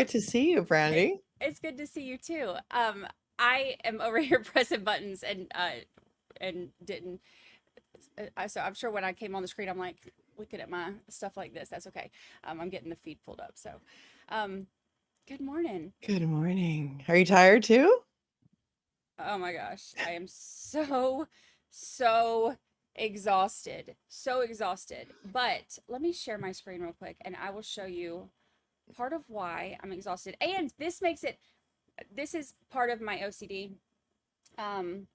to see you, Brandi. It's good to see you too. I am over here pressing buttons and didn't. So I'm sure when I came on the screen, I'm like looking at my stuff like this. That's okay. I'm getting the feed pulled up. So, um, good morning. Good morning. Are you tired too? Oh my gosh, I am so exhausted. So exhausted. But let me share my screen real quick and I will show you part of why I'm exhausted. And this is part of my OCD and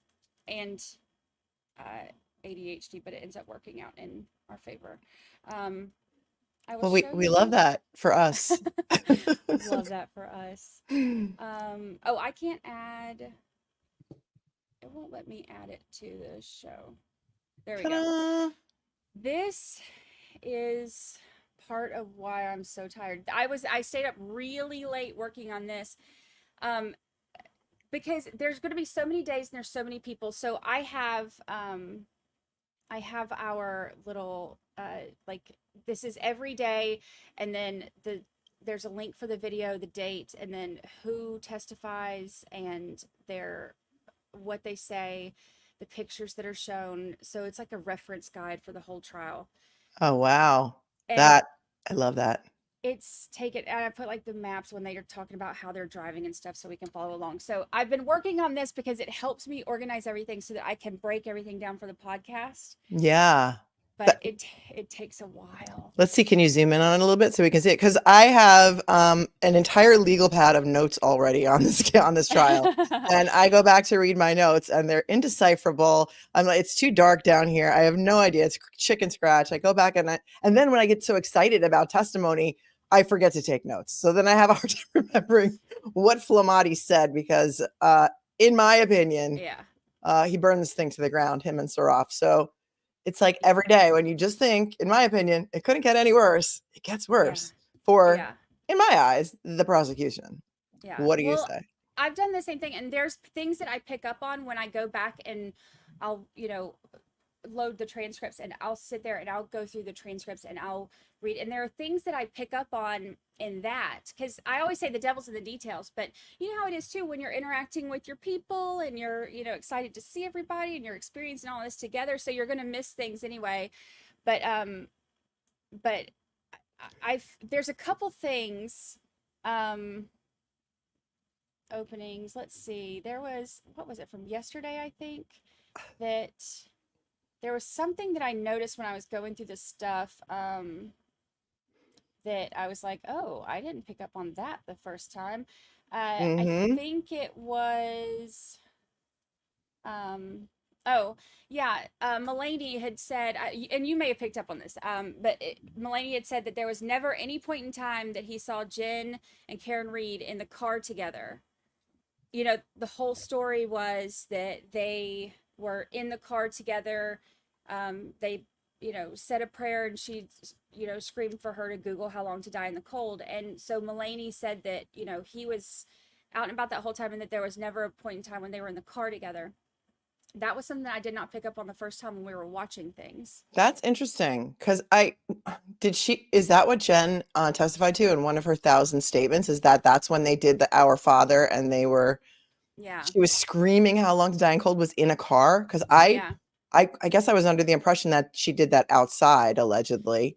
uh, ADHD, but it ends up working out in our favor. Um, I will Well, we show we love you. that for us. Love that for us. Oh, I can't add. It won't let me add it to the show. There we go. Ta-da. This is part of why I'm so tired. I stayed up really late working on this. Um, because there's going to be so many days and there's so many people. So I have our little like this is every day, and then there's a link for the video, the date, and then who testifies and their what they say, the pictures that are shown. So it's like a reference guide for the whole trial. Oh, wow. And That I love that. it's taken, and I put like the maps when they are talking about how they're driving and stuff so we can follow along. So I've been working on this because it helps me organize everything so that I can break everything down for the podcast. Yeah. But That- it takes a while. let's see. Can you zoom in on it a little bit so we can see it? Because I have an entire legal pad of notes already on this trial, and I go back to read my notes, and they're indecipherable. I'm like, it's too dark down here. I have no idea. It's chicken scratch. I go back and then when I get so excited about testimony, I forget to take notes. So then I have a hard time remembering what Flamati said because, in my opinion, Yeah. he burned this thing to the ground, him and Saraf. So it's like every day when you just think, in my opinion, it couldn't get any worse, it gets worse for, Yeah. in my eyes, the prosecution. Yeah. What do you Well, say? I've done the same thing, and there's things that I pick up on when I go back and I'll, load the transcripts, and I'll sit there and I'll go through the transcripts and I'll read. And there are things that I pick up on in that, because I always say the devil's in the details, but you know how it is too when you're interacting with your people and you're, excited to see everybody and you're experiencing all this together. So you're going to miss things anyway. But, but there's a couple things, openings. Let's see. There was, what was it from yesterday? I think that there was something that I noticed when I was going through this stuff that I was like, oh, I didn't pick up on that the first time. I Mm-hmm. think it was, oh, yeah, Melanie had said, and you may have picked up on this, but Melanie had said that there was never any point in time that he saw Jen and Karen Reed in the car together. The whole story was that they were in the car together. They, said a prayer and she, screamed for her to Google how long to die in the cold. And so Melanie said that, he was out and about that whole time and that there was never a point in time when they were in the car together. That was something that I did not pick up on the first time when we were watching things. That's interesting because is that what Jen testified to in one of her 1,000 statements? Is that's when they did the Our Father and Yeah. she was screaming how long to die in cold was in a car? Because I, Yeah. I guess I was under the impression that she did that outside allegedly.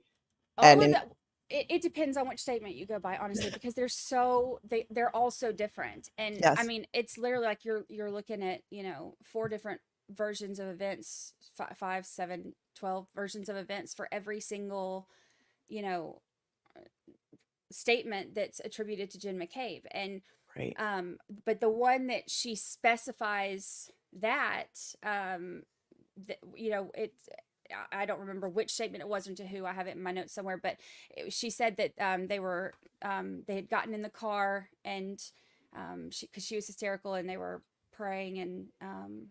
All And of in that, it depends on which statement you go by, honestly, because they're all so different. And I yes. mean, it's literally like you're looking at, four different versions of events, 5, 7, 12 versions of events for every single, you know, statement that's attributed to Jen McCabe. And Right. but the one that she specifies that, it's, I don't remember which statement it was and to who. I have it in my notes somewhere, but she said that they had gotten in the car and because she was hysterical and they were praying and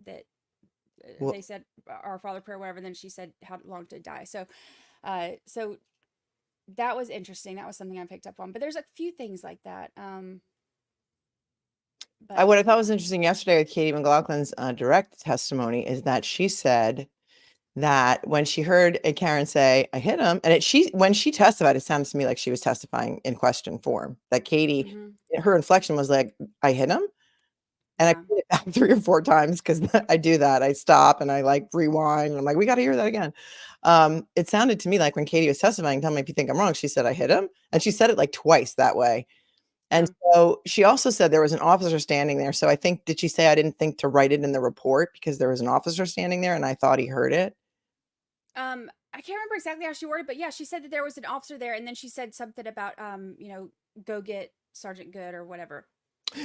that Well, they said our Father prayer, whatever. And then she said how long to die. So that was interesting. That was something I picked up on. But there's a few things like that. But what I thought yeah, was interesting yesterday with Katie McLaughlin's direct testimony is that she said that when she heard a Karen say, "I hit him," and when she testified, it sounded to me like she was testifying in question form. That Katie, Mm-hmm. her inflection was like, "I hit him," and I Yeah. played it back 3 or 4 times because I do that. I stop and I like rewind and I'm like, "We got to hear that again." It sounded to me like when Katie was testifying, tell me if you think I'm wrong. She said, "I hit him," and she said it like twice that way. And Yeah. so she also said there was an officer standing there. So I think, did she say I didn't think to write it in the report because there was an officer standing there and I thought he heard it? I can't remember exactly how she worded, but yeah, she said that there was an officer there, and then she said something about go get Sergeant Good or whatever.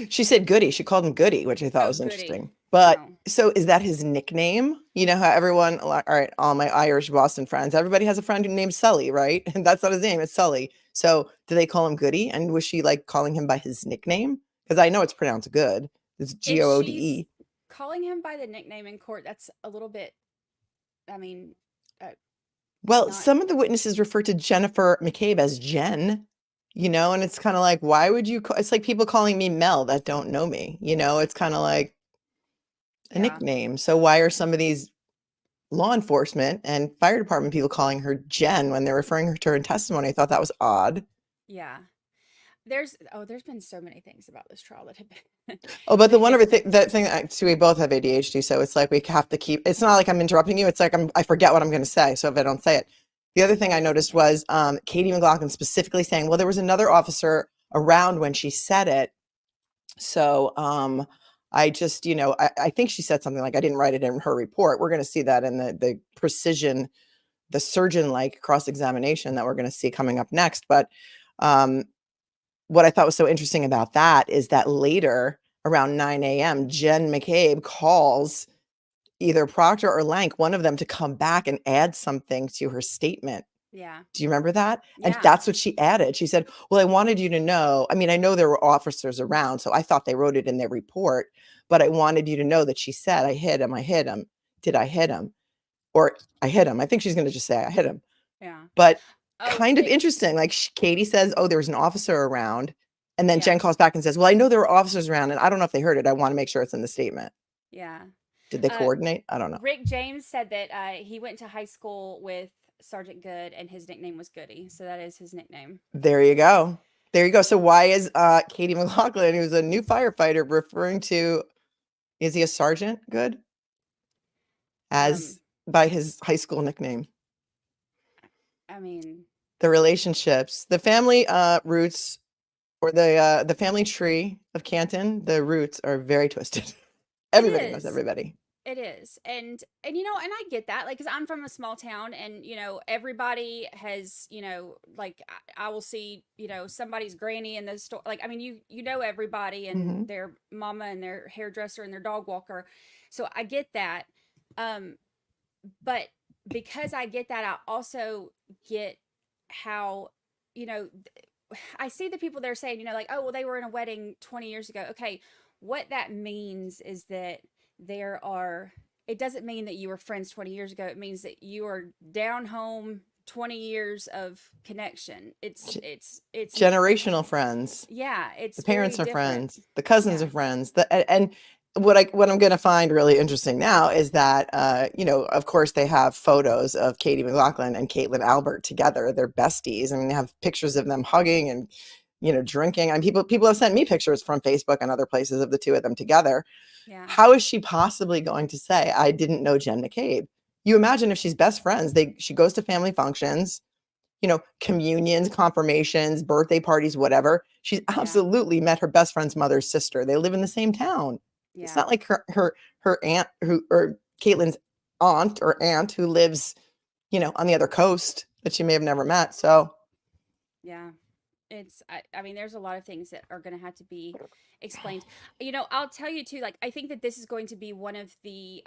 She said Goody. She called him Goody, which I thought Oh, was goody. interesting. But Oh, so is that his nickname? You know how everyone, all right, all my Irish Boston friends, everybody has a friend who named Sully, right? And that's not his name, it's Sully. So do they call him Goody? And was she like calling him by his nickname? Because I know it's pronounced good. It's if she's Goode. calling him by the nickname in court, that's a little bit. I mean, uh, Well, not. some of the witnesses refer to Jennifer McCabe as Jen, and it's kind of like, why would you it's like people calling me Mel that don't know me, it's kind of like a Yeah, nickname. So why are some of these law enforcement and fire department people calling her Jen when they're referring to her in testimony? I thought that was odd. yeah. There's been so many things about this trial that have been Oh, but the that one have other thing, been. that thing, so we both have ADHD, so it's like we have to keep, it's not like I'm interrupting you. It's like I forget what I'm going to say. So if I don't say it, the other thing Oh, I it's noticed okay. was Katie McLaughlin specifically saying, well, there was another officer around when she said it. So I just, I think she said something like, I didn't write it in her report. We're going to see that in the precision, the surgeon like cross examination that we're going to see coming up next. But um, what I thought was so interesting about that is that later around 9 a.m., Jen McCabe calls either Proctor or Lank, one of them, to come back and add something to her statement. Yeah, Do you remember that? And yeah, that's what she added. She said, well, I wanted you to know. I mean, I know there were officers around, so I thought they wrote it in their report, but I wanted you to know that she said, I hit him. I hit him. Did I hit him? Or I hit him. I think she's going to just say, I hit him. yeah. But Oh, kind of interesting. Like Katie says, oh, there was an officer around. And then yeah, Jen calls back and says, well, I know there were officers around and I don't know if they heard it. I want to make sure it's in the statement. yeah. Did they Uh, coordinate? I don't know. Rick James said that he went to high school with Sergeant Good, and his nickname was Goody. So that is his nickname. There you go. There you go. So why is Katie McLaughlin, who's a new firefighter, referring to, is he a sergeant good, Um, as by his high school nickname? I mean, The relationships, the family roots, or the family tree of Canton, the roots are very twisted. it Everybody knows is. everybody. It is. And and I get that, like, cuz I'm from a small town, and everybody has, like, I will see, somebody's granny in the store. Like, I mean, you know everybody, and Hmm. their mama and their hairdresser and their dog walker. So I get that. Um but because I get that, I also get how, you know, I see the people that are saying, like, oh, well, they were in a wedding 20 years ago. Okay, what that means is that there are, it doesn't mean that you were friends 20 years ago. It means that you are down home 20 years of connection. It's, Generational friends. yeah, The it's very parents are different. friends. The cousins Yeah, are friends. And what I'm going to find really interesting now is that of course they have photos of Katie McLaughlin and Caitlin Albert together. They're besties. I mean, they have pictures of them hugging and drinking. And people have sent me pictures from Facebook and other places of the two of them together. yeah, How is she possibly going to say, I didn't know Jen McCabe? You imagine if she's best friends, she goes to family functions, communions, confirmations, birthday parties, whatever. She's yeah, absolutely met her best friend's mother's sister. They live in the same town. It's yeah, not like her aunt or Caitlin's aunt who lives, on the other coast that she may have never met. So yeah. I mean, there's a lot of things that are going to have to be explained. I'll tell you too, like, I think that this is going to be one of the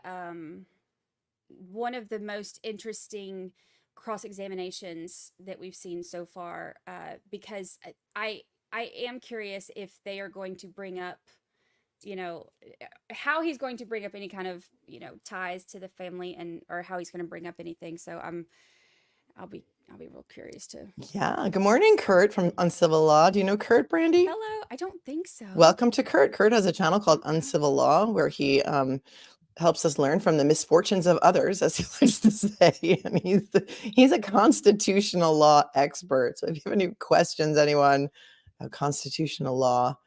most interesting cross examinations that we've seen so far, because I am curious if they are going to bring up, you know how he's going to bring up any kind of, ties to the family, and or how he's going to bring up anything. So I'll be real curious to. yeah. Good morning, Kurt from Uncivil Law. Do you know Kurt, Brandy? Hello, I don't think so. Welcome to Kurt. Kurt has a channel called Uncivil Law where he helps us learn from the misfortunes of others, as he likes to say. And he's a constitutional law expert. So if you have any questions, anyone, of constitutional law,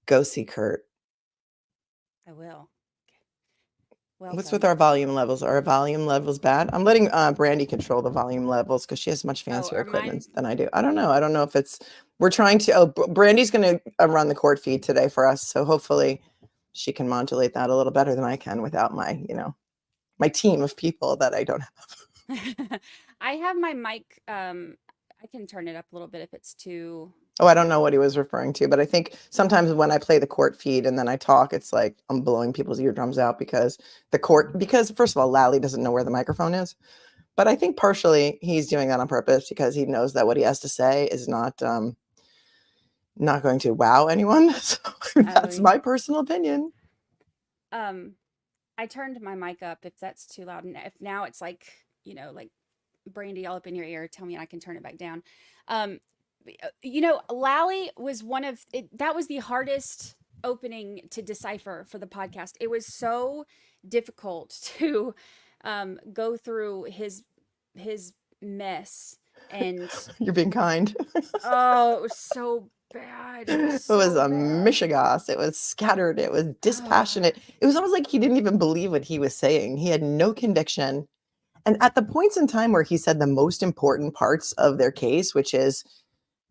go see Kurt. I will. What's with Welcome. our volume levels? Are our volume levels bad? I'm letting Brandi control the volume levels because she has much Oh, fancier are mine? equipment than I do. I don't know. I don't know if it's, we're trying to, Brandi's going to run the court feed today for us. So hopefully she can modulate that a little better than I can without my, my team of people that I don't have. I have my mic. I can turn it up a little bit if it's too. Oh, I don't know what he was referring to, but I think sometimes when I play the court feed and then I talk, it's like I'm blowing people's eardrums out because first of all, Lally doesn't know where the microphone is. But I think partially he's doing that on purpose because he knows that what he has to say is not going to wow anyone. So that's my personal opinion. I turned my mic up if that's too loud, and if now it's like like Brandi all up in your ear, tell me and I can turn it back down. Lally was one of it. That was the hardest opening to decipher for the podcast. It was so difficult to go through his mess, and You're being kind. oh, it was so bad. It was so a bad. mishigas. It was scattered. It was dispassionate. It was almost like he didn't even believe what he was saying. He had no conviction. And at the points in time where he said the most important parts of their case, which is,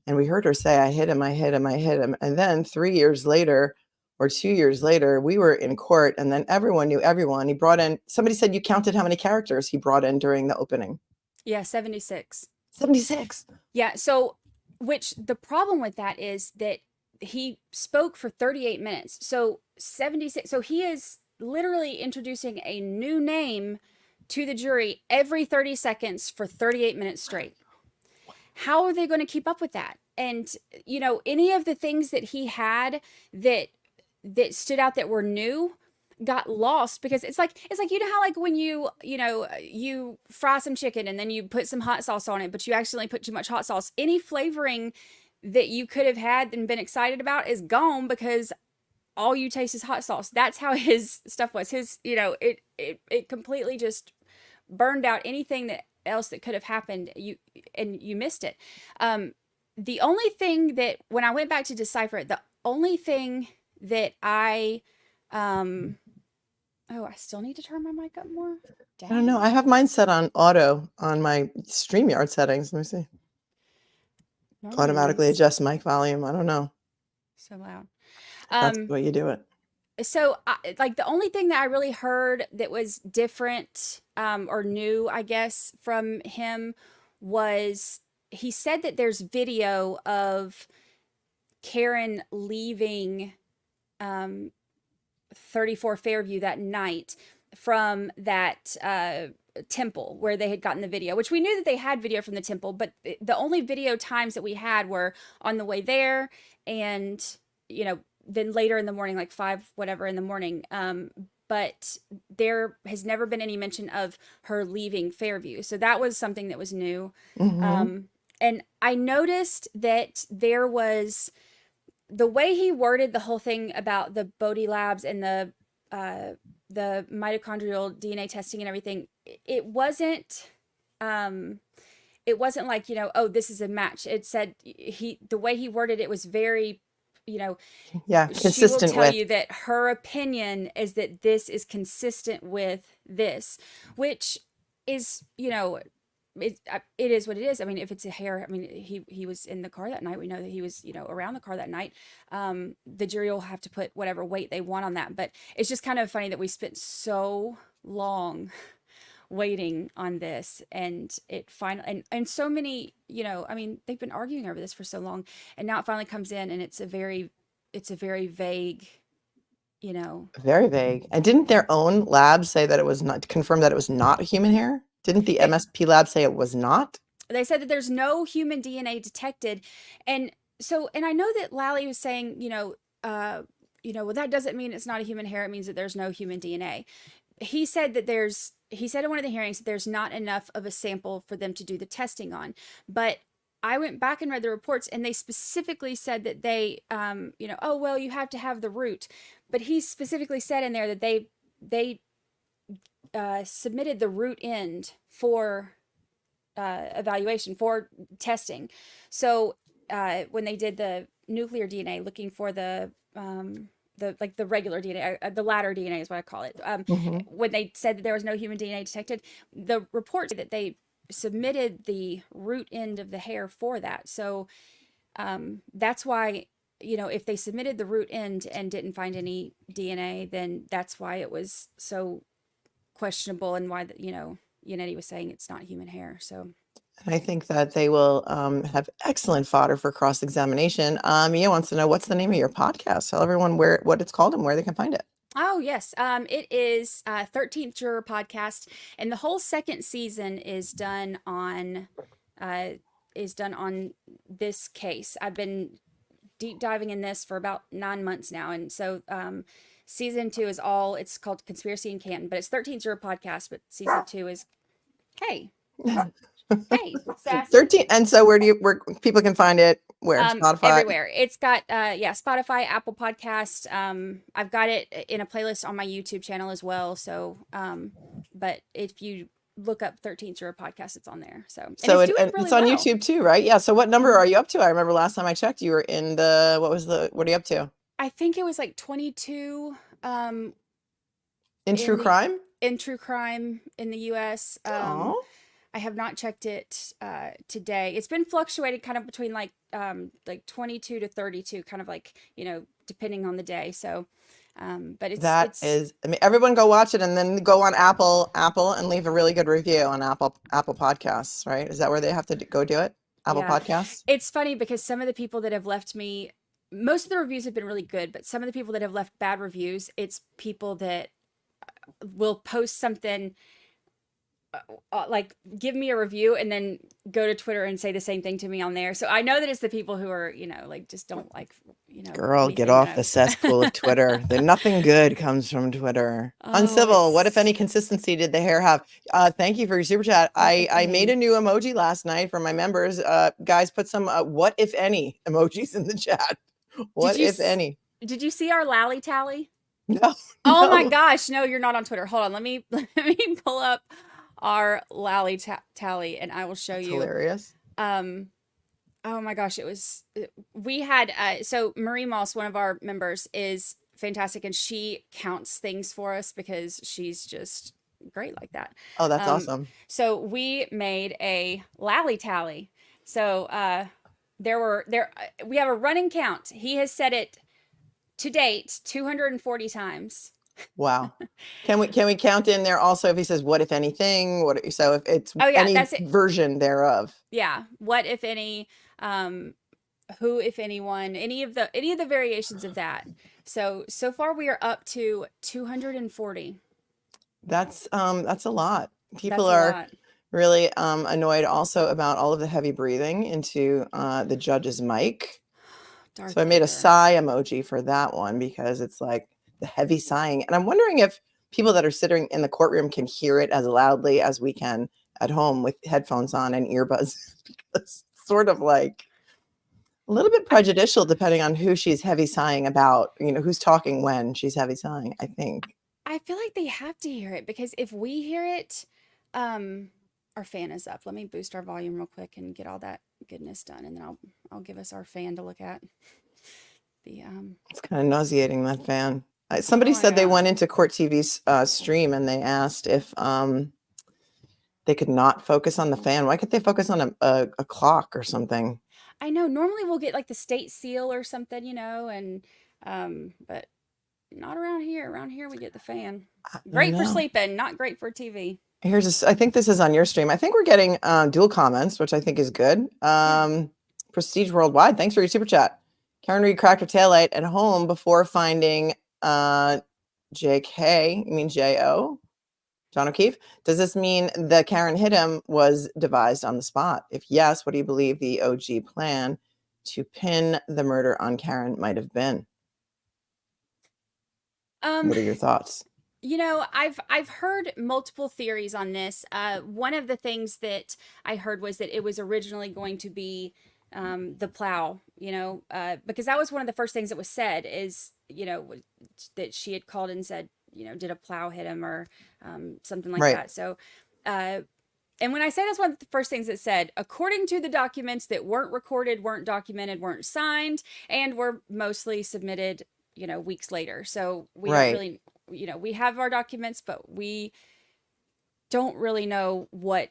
and we heard her say, I hit him, I hit him, I hit him. And then 3 years later or 2 years later, we were in court and then everyone knew everyone. He brought in, somebody said you counted how many characters he brought in during the opening. Yeah, 76. 76. Yeah. So, which the problem with that is that he spoke for 38 minutes. So 76. So he is literally introducing a new name to the jury every 30 seconds for 38 minutes straight. How are they going to keep up with that? And, any of the things that he had that stood out that were new got lost because it's like how like when you fry some chicken and then you put some hot sauce on it but you accidentally put too much hot sauce. Any flavoring that you could have had and been excited about is gone because all you taste is hot sauce. That's how his stuff was. His it completely just burned out anything else that could have happened. You missed it. The only thing that when I went back to decipher it, the only thing that I I still need to turn my mic up more. Dang. I don't know. I have mine set on auto on my StreamYard settings. Let me see. Automatically adjust mic volume. I don't know. So loud. That's the way you do it. So like the only thing that I really heard that was different or new, I guess, from him was he said that there's video of Karen leaving 34 Fairview that night from that temple where they had gotten the video, which we knew that they had video from the temple, but the only video times that we had were on the way there and, then later in the morning, like 5 whatever in the morning. But there has never been any mention of her leaving Fairview. So that was something that was new. Mm-hmm. And I noticed that there was the way he worded the whole thing about the Bodhi labs and the mitochondrial DNA testing and everything. It wasn't like, oh, this is a match. It said the way he worded it was very, consistent she will tell you that her opinion is that this is consistent with this, which is, it is what it is. I mean, if it's a hair, I mean, he was in the car that night. We know that he was, around the car that night. The jury will have to put whatever weight they want on that. But it's just kind of funny that we spent so long waiting on this and it finally, and so many, I mean, they've been arguing over this for so long and now it finally comes in and it's a very vague, Very vague. And didn't their own lab say that it was not, confirm that it was not human hair? Didn't the MSP lab say it was not? They said that there's no human DNA detected. And so, and I know that Lally was saying, well, that doesn't mean it's not a human hair. It means that there's no human DNA. He said in one of the hearings that there's not enough of a sample for them to do the testing on. But I went back and read the reports, and they specifically said that they, oh well, you have to have the root, but he specifically said in there that they submitted the root end for evaluation, for testing. So when they did the nuclear DNA, looking for the regular DNA, the ladder DNA is what I call it. When they said that there was no human DNA detected, the report said that they submitted the root end of the hair for that. So that's why, if they submitted the root end and didn't find any DNA, then that's why it was so questionable, and why Yannetti was saying it's not human hair. So And I think that they will have excellent fodder for cross-examination. Mia wants to know, what's the name of your podcast? Tell everyone what it's called and where they can find it. Oh, yes. It is 13th Juror Podcast, and the whole second season is done on this case. I've been deep diving in this for about 9 months now, and so season 2 is it's called Conspiracy in Canton, but it's 13th Juror Podcast, but season 2 is hey. Hey, sassy. 13. And so where people can find it? Where? Spotify? Everywhere. It's got Spotify, Apple Podcast. I've got it in a playlist on my YouTube channel as well. So but if you look up 13th Juror Podcast, it's on there. So it's on YouTube too, right? Yeah. So what number are you up to? I remember last time I checked, you were in what are you up to? I think it was like 22 in true crime? In true crime in the US. I have not checked it today. It's been fluctuated kind of between like 22 to 32, kind of like, depending on the day. So, but everyone go watch it, and then go on Apple and leave a really good review on Apple Podcasts, right? Is that where they have to go do it? Apple Podcasts? It's funny because some of the people that have left me, most of the reviews have been really good, but some of the people that have left bad reviews, it's people that will post something like give me a review and then go to Twitter and say the same thing to me on there. So I know that it's the people who are, like just don't like, Girl, get off the cesspool of Twitter. Nothing good comes from Twitter. Uncivil. What, if any, consistency did the hair have? Thank you for your super chat. I made a new emoji last night for my members. Guys, put some what if any emojis in the chat. What if any? Did you see our lally tally? No. Oh my gosh. No, you're not on Twitter. Hold on. Let me pull up our lally tally, and I will show you. Hilarious. Oh my gosh, we had so Marie Moss, one of our members, is fantastic, and she counts things for us because she's just great like that. Oh, that's awesome. So we made a lally tally. So we have a running count. He has said it to date 240 times. Wow. Can we count in there also if he says what if anything? So if it's any version thereof. Yeah. What if any, who if anyone, any of the variations of that. So far we are up to 240. That's a lot. People are really annoyed also about all of the heavy breathing into the judge's mic. So I made a sigh emoji for that one because it's like the heavy sighing. And I'm wondering if people that are sitting in the courtroom can hear it as loudly as we can at home with headphones on and earbuds. Because it's sort of like a little bit prejudicial depending on who she's heavy sighing about, who's talking when she's heavy sighing, I think. I feel like they have to hear it because if we hear it, our fan is up. Let me boost our volume real quick and get all that goodness done. And then I'll give us our fan to look at. It's kind of nauseating, that fan. Somebody said they went into Court TV's stream and they asked if they could not focus on the fan. Why can't they focus on a clock or something? I know. Normally we'll get like the state seal or something, and but not around here. Around here we get the fan. Great for sleeping, not great for TV. I think this is on your stream. I think we're getting dual comments, which I think is good. Prestige Worldwide, thanks for your super chat. Karen Reed cracked her taillight at home before finding JK. You mean J.O.? John O'Keefe? Does this mean the Karen hit him was devised on the spot? If yes, what do you believe the OG plan to pin the murder on Karen might have been? What are your thoughts? I've heard multiple theories on this. One of the things that I heard was that it was originally going to be the plow, because that was one of the first things that was said is, that she had called and said, did a plow hit him or something like Right. that. So, uh, and when I say that's one of the first things it said, according to the documents that weren't recorded, weren't documented, weren't signed, and were mostly submitted, weeks later. So we don't Right. really, we have our documents, but we don't really know what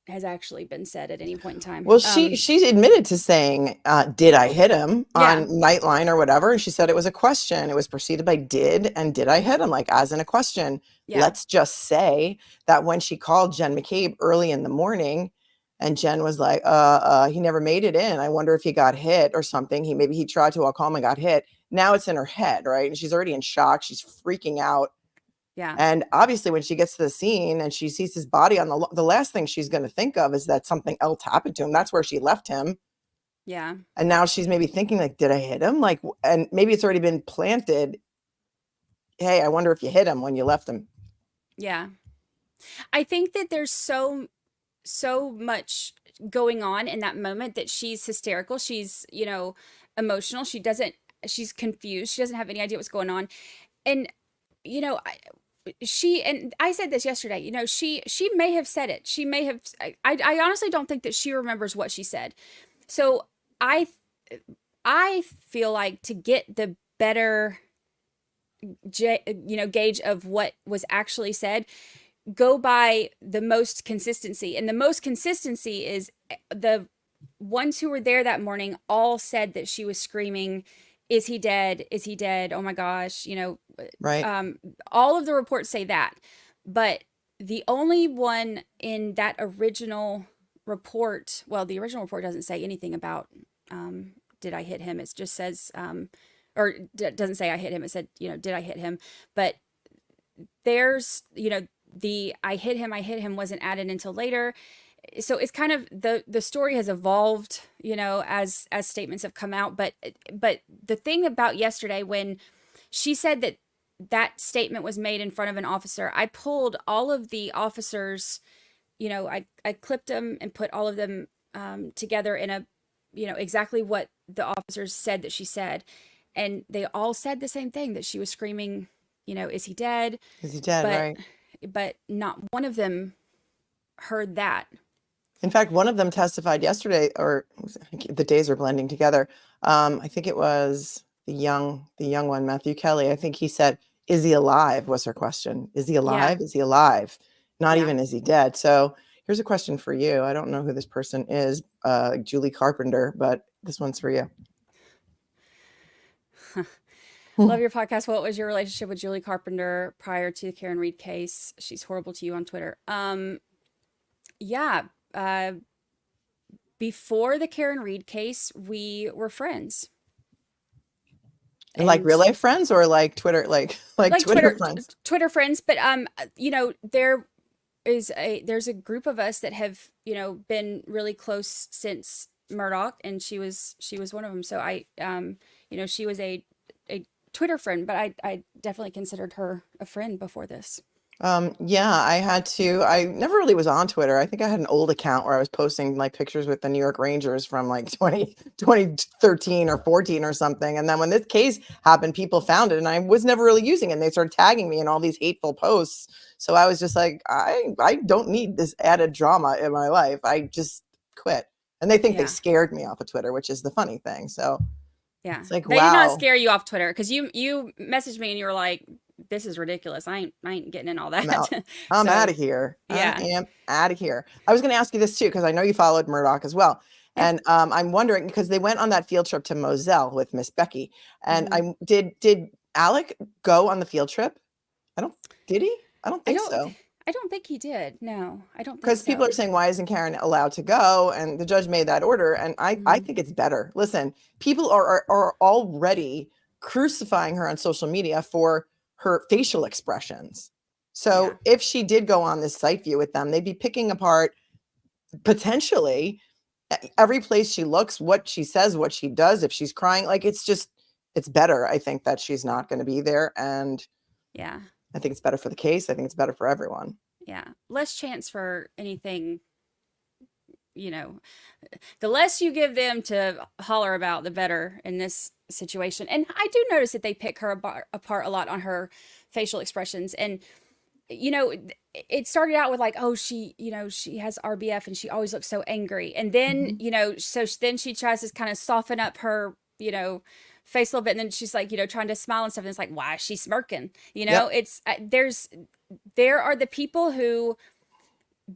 has actually been said at any point in time. Well, she admitted to saying, "Did I hit him?" Yeah, on Nightline or whatever, and she said it was a question. It was preceded by "did" and "did I hit him?" like as in a question. yeah, Let's just say that when she called Jen McCabe early in the morning, and Jen was like, he never made it in. I wonder if he got hit or something. Maybe he tried to. I'll call him and got hit." Now it's in her head, right? And she's already in shock. She's freaking out. yeah, And obviously, when she gets to the scene and she sees his body on the last thing she's going to think of is that something else happened to him. That's where she left him. yeah, And now she's maybe thinking like, did I hit him? Like, and maybe it's already been planted. Hey, I wonder if you hit him when you left him. yeah. I think that there's so much going on in that moment that she's hysterical. She's, emotional. She's confused. She doesn't have any idea what's going on. And, you know, I, and I said this yesterday, she may have said it. She may have, I honestly don't think that she remembers what she said. So I, I feel like to get the better, gauge of what was actually said, go by the most consistency. And the most consistency is the ones who were there that morning all said that she was screaming, "Is he dead? Is he dead? Oh my gosh." Right. All of the reports say that. But the only one in that original report, well, the original report doesn't say anything about did I hit him. It just says, or doesn't say I hit him. It said, did I hit him? But there's, the I hit him wasn't added until later. So it's kind of the story has evolved, as statements have come out. But the thing about yesterday, when she said that statement was made in front of an officer, I pulled all of the officers, I clipped them and put all of them together in a, exactly what the officers said that she said. And they all said the same thing, that she was screaming, "Is he dead?" Is he dead? But Right. not one of them heard that. In fact, one of them testified yesterday, or the days are blending together. I think it was the young one, Matthew Kelly. I think he said, "Is he alive?" was her question. Is he Yeah. alive? Is he alive? Not Yeah. even is he dead. So here's a question for you. I don't know who this person is, Julie Carpenter, but this one's for you. Love your podcast. What was your relationship with Julie Carpenter prior to the Karen Reed case? She's horrible to you on Twitter. Yeah. Before the Karen Reed case, we were friends. Like real life friends or like Twitter, like Twitter friends? Twitter friends. But there's a group of us that have, been really close since Murdoch, and she was one of them. So she was a Twitter friend, but I definitely considered her a friend before this. Yeah, I never really was on Twitter. I think I had an old account where I was posting like pictures with the New York Rangers from like 2013 or 14 or something. And then when this case happened, people found it and I was never really using it. And they started tagging me in all these hateful posts. So I was just like, I don't need this added drama in my life. I just quit. And they think they Yeah. scared me off of Twitter, which is the funny thing. So Yeah. it's like, They did not wow. scare you off Twitter, because you messaged me and you were like, "This is ridiculous. I ain't getting in all that." I'm out. I'm So out of here. yeah. I am out of here. I was going to ask you this too, because I know you followed Murdoch as well. Yeah. And I'm wondering, because they went on that field trip to Moselle with Miss Becky. And Mhm. did Alec go on the field trip? Did he? I don't I think don't so. I don't think he did. No, I don't think Because people so. are saying, why isn't Karen allowed to go? And the judge made that order. And I Mhm. think it's better. Listen, people are already crucifying her on social media for her facial expressions. Yeah. So if she did go on this site view with them, they'd be picking apart potentially every place she looks, what she says, what she does, if she's crying. Like it's better, I think, that she's not going to be there. And Yeah. I think it's better for the case. I think it's better for everyone. Yeah. Less chance for anything, you know, the less you give them to holler about, the better in this situation. And I do notice that they pick her apart a lot on her facial expressions. And, you know, it started out with like, oh, she, you know, she has RBF and she always looks so angry. And then, Mhm. you know, so then she tries to kind of soften up her, you know, face a little bit. And then she's like, you know, trying to smile and stuff. And it's like, why is she smirking? You know, Yep. it's, there are the people who,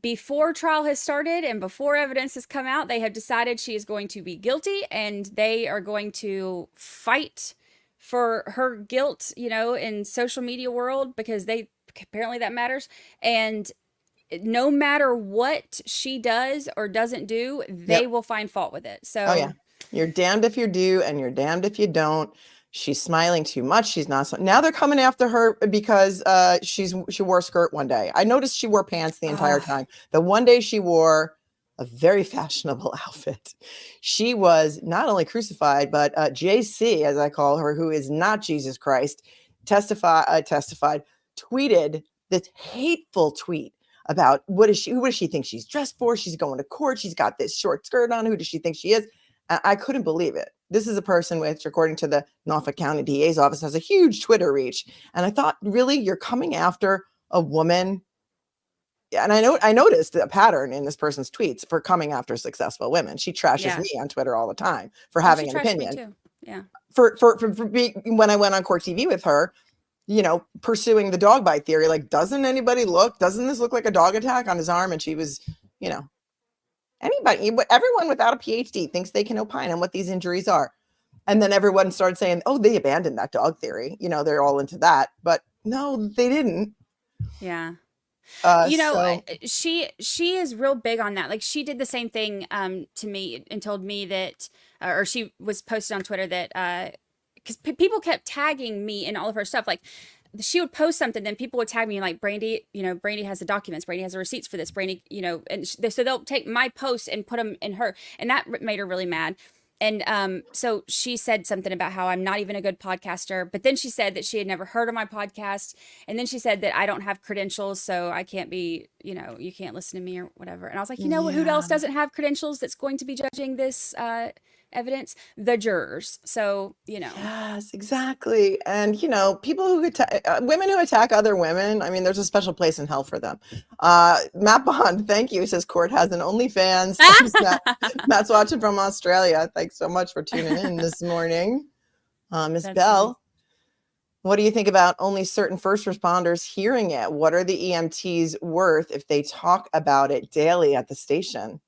before trial has started and before evidence has come out, they have decided she is going to be guilty and they are going to fight for her guilt, you know, in social media world because they apparently that matters. And no matter what she does or doesn't do, they Yep. will find fault with it. Oh yeah. So You're damned if you do, and you're damned if you don't. She's smiling too much. She's not. Now they're coming after her because she wore a skirt one day. I noticed she wore pants the entire uh, time. The one day she wore a very fashionable outfit. She was not only crucified, but JC, as I call her, who is not Jesus Christ, testified, tweeted this hateful tweet about who does she think she's dressed for? She's going to court. She's got this short skirt on. Who does she think she is? I couldn't believe it. This is a person which, according to the Norfolk County DA's office, has a huge Twitter reach. And I thought, really, you're coming after a woman? And I noticed a pattern in this person's tweets for coming after successful women. She trashes yeah. me on Twitter all the time for Oh, she having an trashed me opinion. too. Yeah. For being, when I went on Court TV with her, you know, pursuing the dog bite theory, like, doesn't this look like a dog attack on his arm? And she was, you know, everyone without a PhD thinks they can opine on what these injuries are. And then everyone started saying, oh, they abandoned that dog theory. You know, they're all into that. But no, they didn't. Yeah. Uh, You know, so she is real big on that. Like she did the same thing to me and told me that or she was posted on Twitter that because people kept tagging me in all of her stuff. Like she would post something, then people would tag me like Brandi, you know, Brandi has the documents, Brandi has the receipts for this, Brandi, you know, and so they'll take my posts and put them in her, and that made her really mad. And so she said something about how I'm not even a good podcaster, but then she said that she had never heard of my podcast, and then she said that I don't have credentials, so I can't be, you know, you can't listen to me or whatever. And I was like, you know, who yeah. else doesn't have credentials that's going to be judging this evidence? The jurors. So, you know. Yes, exactly. And, you know, people who women who attack other women, I mean, there's a special place in hell for them. Matt Bond, thank you, says Court has an OnlyFans. Thanks, Matt. Matt's watching from Australia. Thanks so much for tuning in this morning. Miss That's Bell, funny. what do you think about only certain first responders hearing it? What are the EMTs worth if they talk about it daily at the station?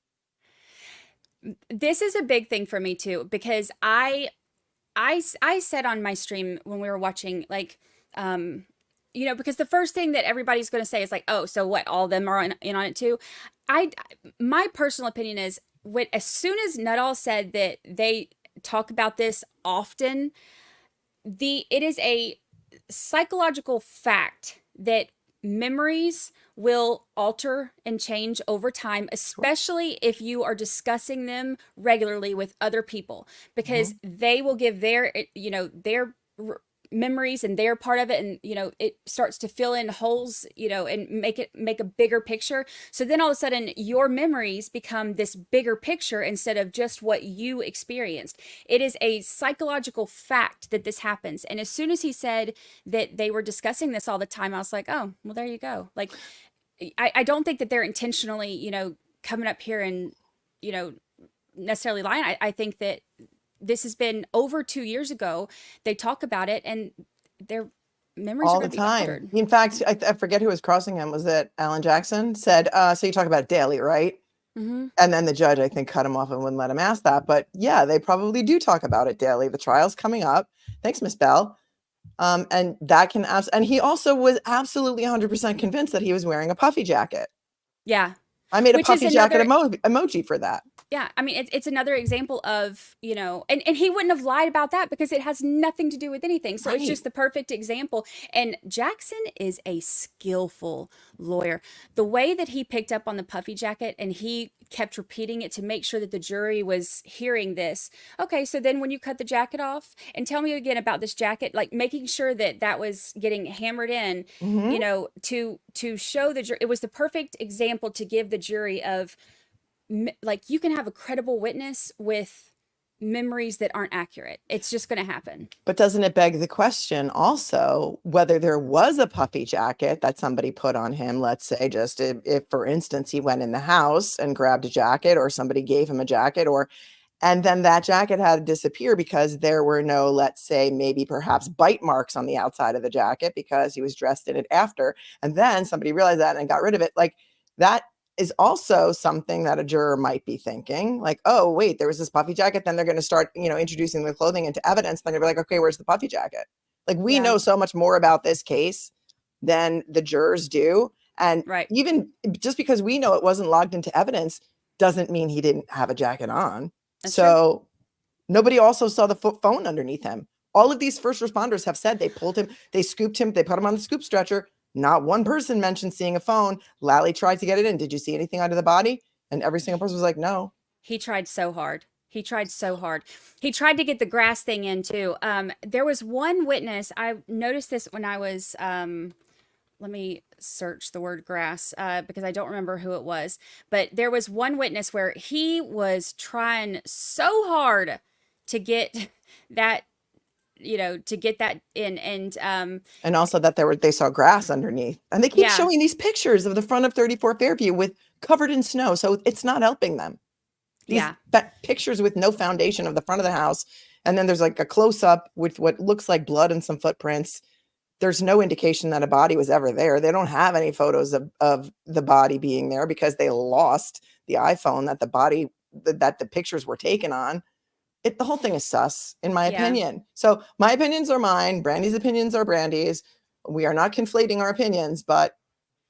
This is a big thing for me too, because I said on my stream when we were watching, like, you know, because the first thing that everybody's going to say is like, oh, so what? All of them are in on it too. My personal opinion is, as soon as Nuttall said that they talk about this often, it is a psychological fact that memories will alter and change over time, especially if you are discussing them regularly with other people, because they will give their, you know, their memories and they're part of it, and you know it starts to fill in holes, you know, and make a bigger picture. So then all of a sudden your memories become this bigger picture instead of just what you experienced. It is a psychological fact that this happens, and as soon as he said that they were discussing this all the time, I was like, oh well, there you go. Like I don't think that they're intentionally, you know, coming up here and, you know, necessarily lying. I think that this has been over 2 years ago. They talk about it and their memories All are the going to be time. altered. In fact, I forget who was crossing him. Was it Alan Jackson? Said, so you talk about it daily, right? Mm-hmm. And then the judge, I think, cut him off and wouldn't let him ask that. But yeah, they probably do talk about it daily. The trial's coming up. Thanks, Miss Bell. And that can, and he also was absolutely 100% convinced that he was wearing a puffy jacket. Yeah. I made a Which is puffy jacket another, emoji for that. Yeah, I mean, it's another example of, you know, and he wouldn't have lied about that because it has nothing to do with anything. So it's Right. just the perfect example. And Jackson is a skillful lawyer. The way that he picked up on the puffy jacket and he kept repeating it to make sure that the jury was hearing this. Okay, so then when you cut the jacket off, and tell me again about this jacket, like making sure that that was getting hammered in, Hmm. you know, to show the jury, it was the perfect example to give the jury of like you can have a credible witness with memories that aren't accurate. It's just going to happen. But doesn't it beg the question also whether there was a puffy jacket that somebody put on him? Let's say, just if for instance, he went in the house and grabbed a jacket, or somebody gave him a jacket, or and then that jacket had to disappear because there were no, let's say, maybe perhaps bite marks on the outside of the jacket because he was dressed in it after. And then somebody realized that and got rid of it. Like that is also something that a juror might be thinking, like, oh, wait, there was this puffy jacket. Then they're going to start, introducing the clothing into evidence. They're going to be like, okay, where's the puffy jacket? Like, we Yeah. know so much more about this case than the jurors do. And Right. even just because we know it wasn't logged into evidence doesn't mean he didn't have a jacket on. That's true. So nobody also saw the phone underneath him. All of these first responders have said they pulled him, they scooped him, they put him on the scoop stretcher. Not one person mentioned seeing a phone. Lally tried to get it in. Did you see anything under the body? And every single person was like, no. He tried so hard. He tried so hard. He tried to get the grass thing in too. There was one witness. I noticed this when I was, let me search the word grass because I don't remember who it was. But there was one witness where he was trying so hard to get that, to get that in. And also that they saw grass underneath. And they keep Yeah. showing these pictures of the front of 34 Fairview with covered in snow. So it's not helping them. These pictures with no foundation of the front of the house. And then there's like a close up with what looks like blood and some footprints. There's no indication that a body was ever there. They don't have any photos of the body being there because they lost the iPhone that the pictures were taken on. The whole thing is sus, in my opinion. So my opinions are mine. Brandi's opinions are Brandi's. We are not conflating our opinions, but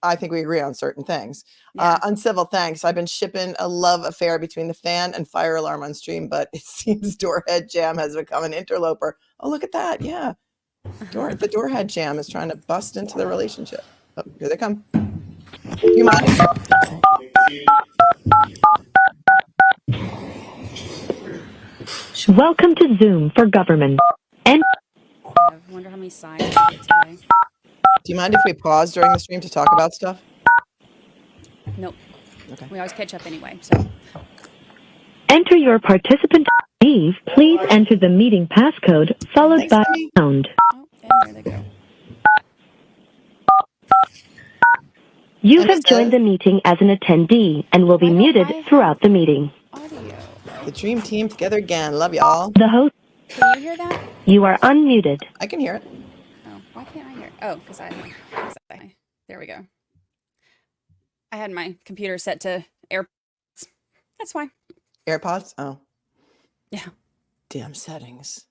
I think we agree on certain things. Yeah. Uncivil, thanks. I've been shipping a love affair between the fan and fire alarm on stream, but it seems Doorhead Jam has become an interloper. Oh, look at that. Yeah. The Doorhead Jam is trying to bust into the relationship. Oh, here they come. Do you mind? Welcome to Zoom for Government. And I wonder how many signs I get today. Do you mind if we pause during the stream to talk about stuff? Nope. Okay. We always catch up anyway. So enter your participant ID. Please enter the meeting passcode followed by pound. oh, and there they go. You have joined the meeting as an attendee and will be muted throughout the meeting. Audio. The dream team together again. Love y'all. The host. Can you hear that? You are unmuted. I can hear it. Oh, why can't I hear it? Oh, because there we go. I had my computer set to AirPods. That's fine. AirPods? Oh. Yeah. Damn settings.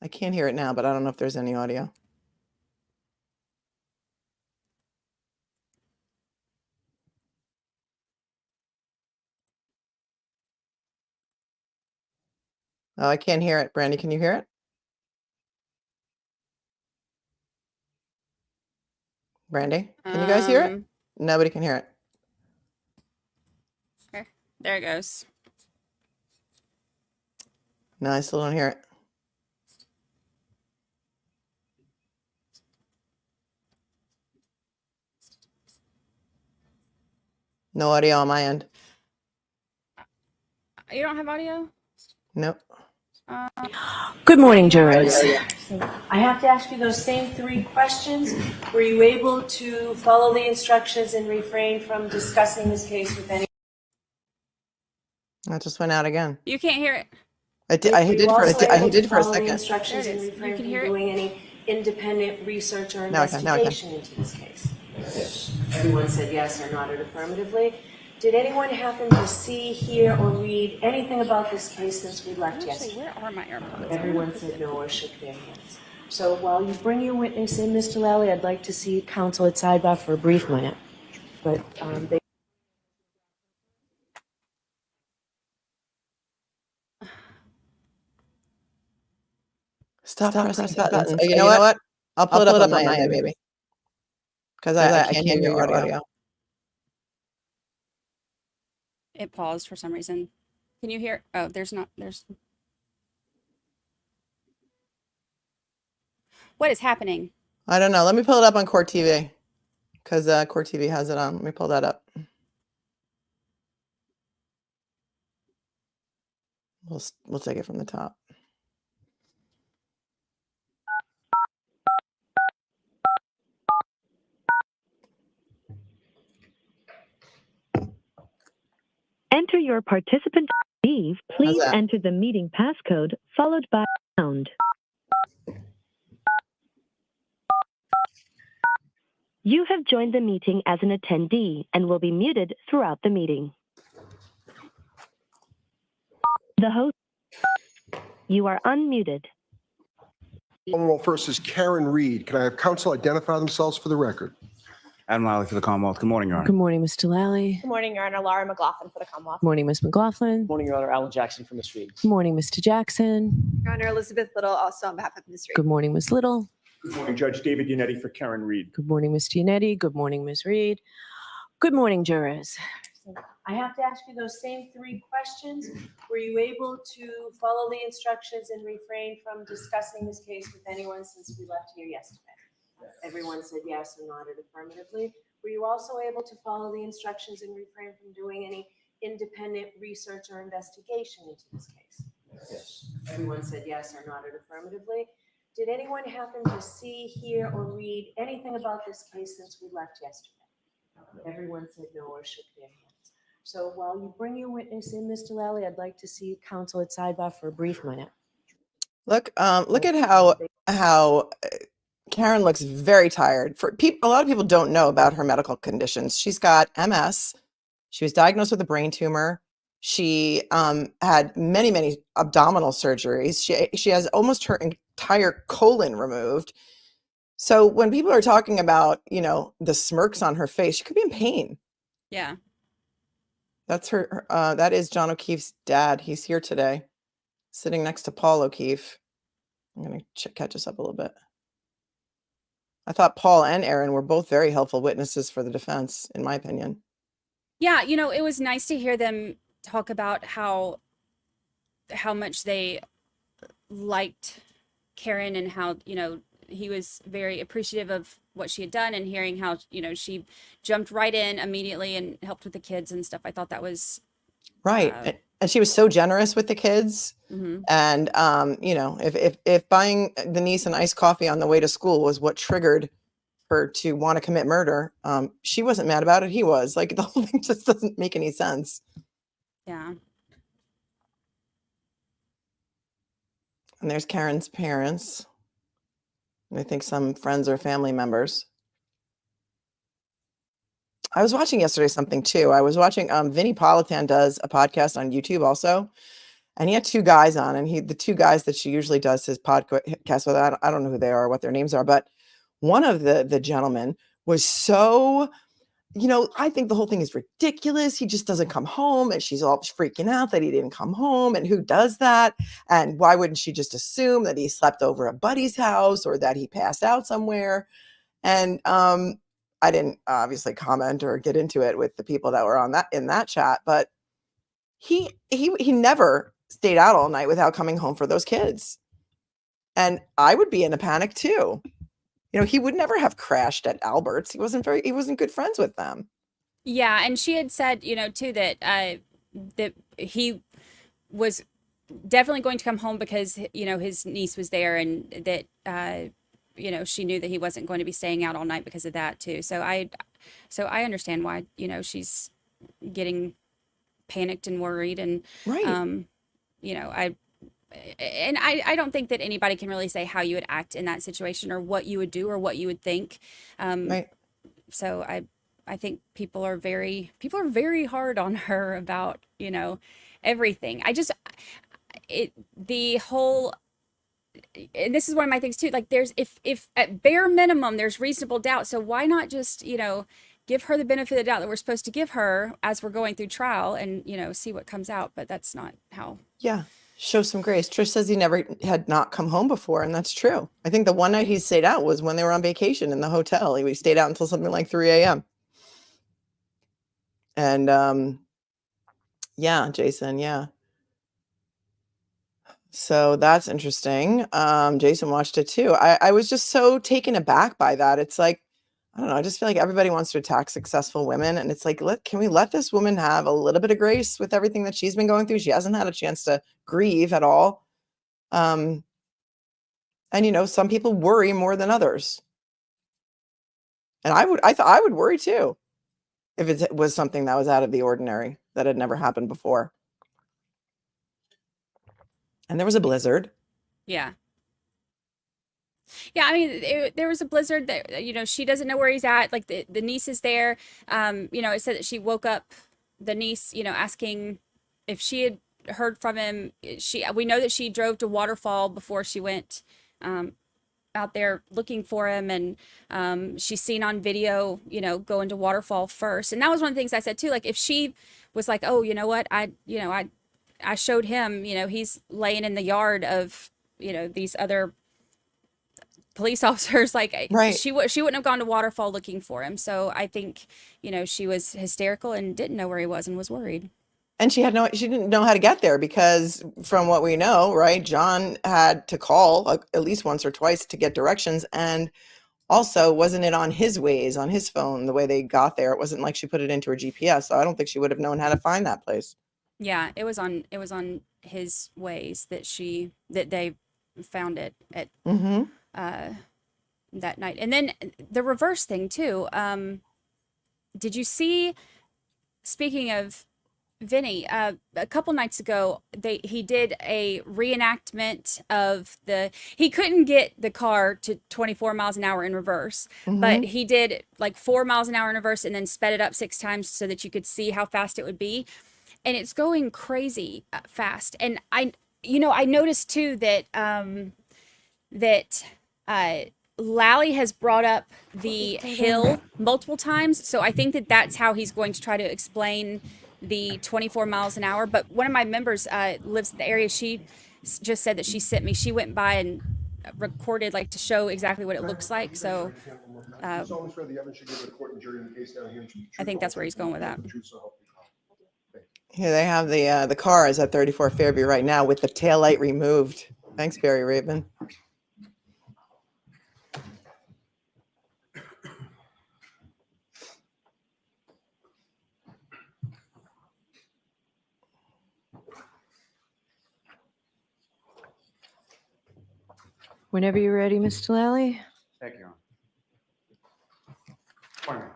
I can't hear it now, but I don't know if there's any audio. Oh, I can't hear it. Brandi, can you hear it? Brandi, can you guys hear it? Nobody can hear it. There it goes. No, I still don't hear it. No audio on my end. You don't have audio? Nope. Good morning, jurors. I have to ask you those same 3 questions. Were you able to follow the instructions and refrain from discussing this case with any? That just went out again. You can't hear it. I did for a second. Instructions and refrain from doing any independent research or Now I can. investigation into this case. Everyone said yes or nodded affirmatively. Did anyone happen to see, hear, or read anything about this case since we left yesterday? Where are my AirPods? Everyone said no or shook their hands. So while you bring your witness in, Mr. Lally, I'd like to see counsel at sidebar for a brief minute. But Stop pressing buttons. Oh, you know what? I'll pull it up on my end, maybe. Because I can't hear your audio. It paused for some reason. Can you hear? Oh, there's. What is happening? I don't know. Let me pull it up on Court TV. Because Court TV has it on. Let me pull that up. We'll take it from the top. Enter your participant leave. Please enter the meeting passcode followed by pound. You have joined the meeting as an attendee and will be muted throughout the meeting. The host, you are unmuted. Commonwealth versus Karen Reed. Can I have counsel identify themselves for the record? Adam Lally for the Commonwealth. Good morning, Your Honor. Good morning, Mr. Lally. Good morning, Your Honor. Laura McLaughlin for the Commonwealth. Good morning, Ms. McLaughlin. Good morning, Your Honor. Alan Jackson from Ms. Reed. Good morning, Mr. Jackson. Your Honor, Elizabeth Little, also on behalf of Ms. Reed. Good morning, Ms. Little. Good morning, Judge David Yannetti for Karen Reed. Good morning, Mr. Yannetti. Good morning, Ms. Reed. Good morning, jurors. I have to ask you those same three questions. Were you able to follow the instructions and refrain from discussing this case with anyone since we left here yesterday? Everyone said yes or nodded affirmatively. Were you also able to follow the instructions and refrain from doing any independent research or investigation into this case? Yes. Everyone said yes or nodded affirmatively. Did anyone happen to see, hear, or read anything about this case since we left yesterday? Everyone said no or shook their hands. So while you bring your witness in, Mr. Lally, I'd like to see counsel at sidebar for a brief minute. Look at how Karen looks very tired. A lot of people don't know about her medical conditions. She's got MS. She was diagnosed with a brain tumor. She had many abdominal surgeries. She has almost her entire colon removed. So when people are talking about, the smirks on her face, she could be in pain. Yeah. That's her. That is John O'Keefe's dad. He's here today, sitting next to Paul O'Keefe. I'm going to catch us up a little bit. I thought Paul and Aaron were both very helpful witnesses for the defense, in my opinion. Yeah, it was nice to hear them talk about how much they liked Karen and how, he was very appreciative of what she had done and hearing how, she jumped right in immediately and helped with the kids and stuff. I thought that was right. And she was so generous with the kids. Mm-hmm. And, if buying the niece an iced coffee on the way to school was what triggered her to want to commit murder, she wasn't mad about it. He was. Like, the whole thing just doesn't make any sense. Yeah. And there's Karen's parents. And I think some friends or family members. I was watching yesterday something too. I was watching Vinnie Politan does a podcast on YouTube also. And he had two guys on, and the two guys that she usually does his podcast with, I don't know who they are or what their names are, but one of the gentlemen was so, I think the whole thing is ridiculous. He just doesn't come home, and she's all freaking out that he didn't come home, and who does that? And why wouldn't she just assume that he slept over a buddy's house or that he passed out somewhere? And I didn't obviously comment or get into it with the people that were in that chat, but he never stayed out all night without coming home for those kids. And I would be in a panic too. He would never have crashed at Albert's. He wasn't good friends with them. Yeah. And she had said, too, that he was definitely going to come home because, his niece was there, and that, she knew that he wasn't going to be staying out all night because of that too. So I understand why, she's getting panicked and worried, and right. I don't think that anybody can really say how you would act in that situation or what you would do or what you would think. Right. So I think people are very hard on her about, everything. And this is one of my things too, like there's, if at bare minimum, there's reasonable doubt. So why not just, give her the benefit of the doubt that we're supposed to give her as we're going through trial and, see what comes out. But that's not how. Yeah. show some grace. Trish says he never had not come home before, and that's true. I think the one night he stayed out was when they were on vacation in the hotel. He stayed out until something like 3 a.m. And yeah, Jason, yeah. So that's interesting. Jason watched it too. I was just so taken aback by that. It's like, I don't know, I just feel like everybody wants to attack successful women. And it's like, can we let this woman have a little bit of grace with everything that she's been going through? She hasn't had a chance to grieve at all. And some people worry more than others. And I thought I would worry too if it was something that was out of the ordinary that had never happened before. And there was a blizzard. Yeah. Yeah, I mean, there was a blizzard that, she doesn't know where he's at. Like the niece is there. It said that she woke up the niece, asking if she had heard from him. We know that she drove to Waterfall before she went out there looking for him, and she's seen on video, going to Waterfall first. And that was one of the things I said too. Like if she was like, oh, you know what, I showed him, he's laying in the yard of, these other police officers, like right. she wouldn't have gone to Waterfall looking for him. So I think, she was hysterical and didn't know where he was and was worried. And she didn't know how to get there because from what we know, right, John had to call at least once or twice to get directions. And also, wasn't it on his Waze, on his phone, the way they got there? It wasn't like she put it into her GPS. So I don't think she would have known how to find that place. Yeah, it was on his Waze that they found it at that night. And then the reverse thing too. Did you see, speaking of Vinny, a couple nights ago, he did a reenactment of he couldn't get the car to 24 miles an hour in reverse, but he did like 4 miles an hour in reverse and then sped it up 6 times so that you could see how fast it would be. And it's going crazy fast. And I noticed too that Lally has brought up the hill multiple times. So I think that's how he's going to try to explain the 24 miles an hour. But one of my members lives in the area. She just said that she went by and recorded, like, to show exactly what it looks like. So I think that's where he's going with that. Here they have the cars at 34 Fairview right now with the taillight removed. Thanks, Barry Raven. Whenever you're ready, Mr. Lally. Thank you, Your Honor.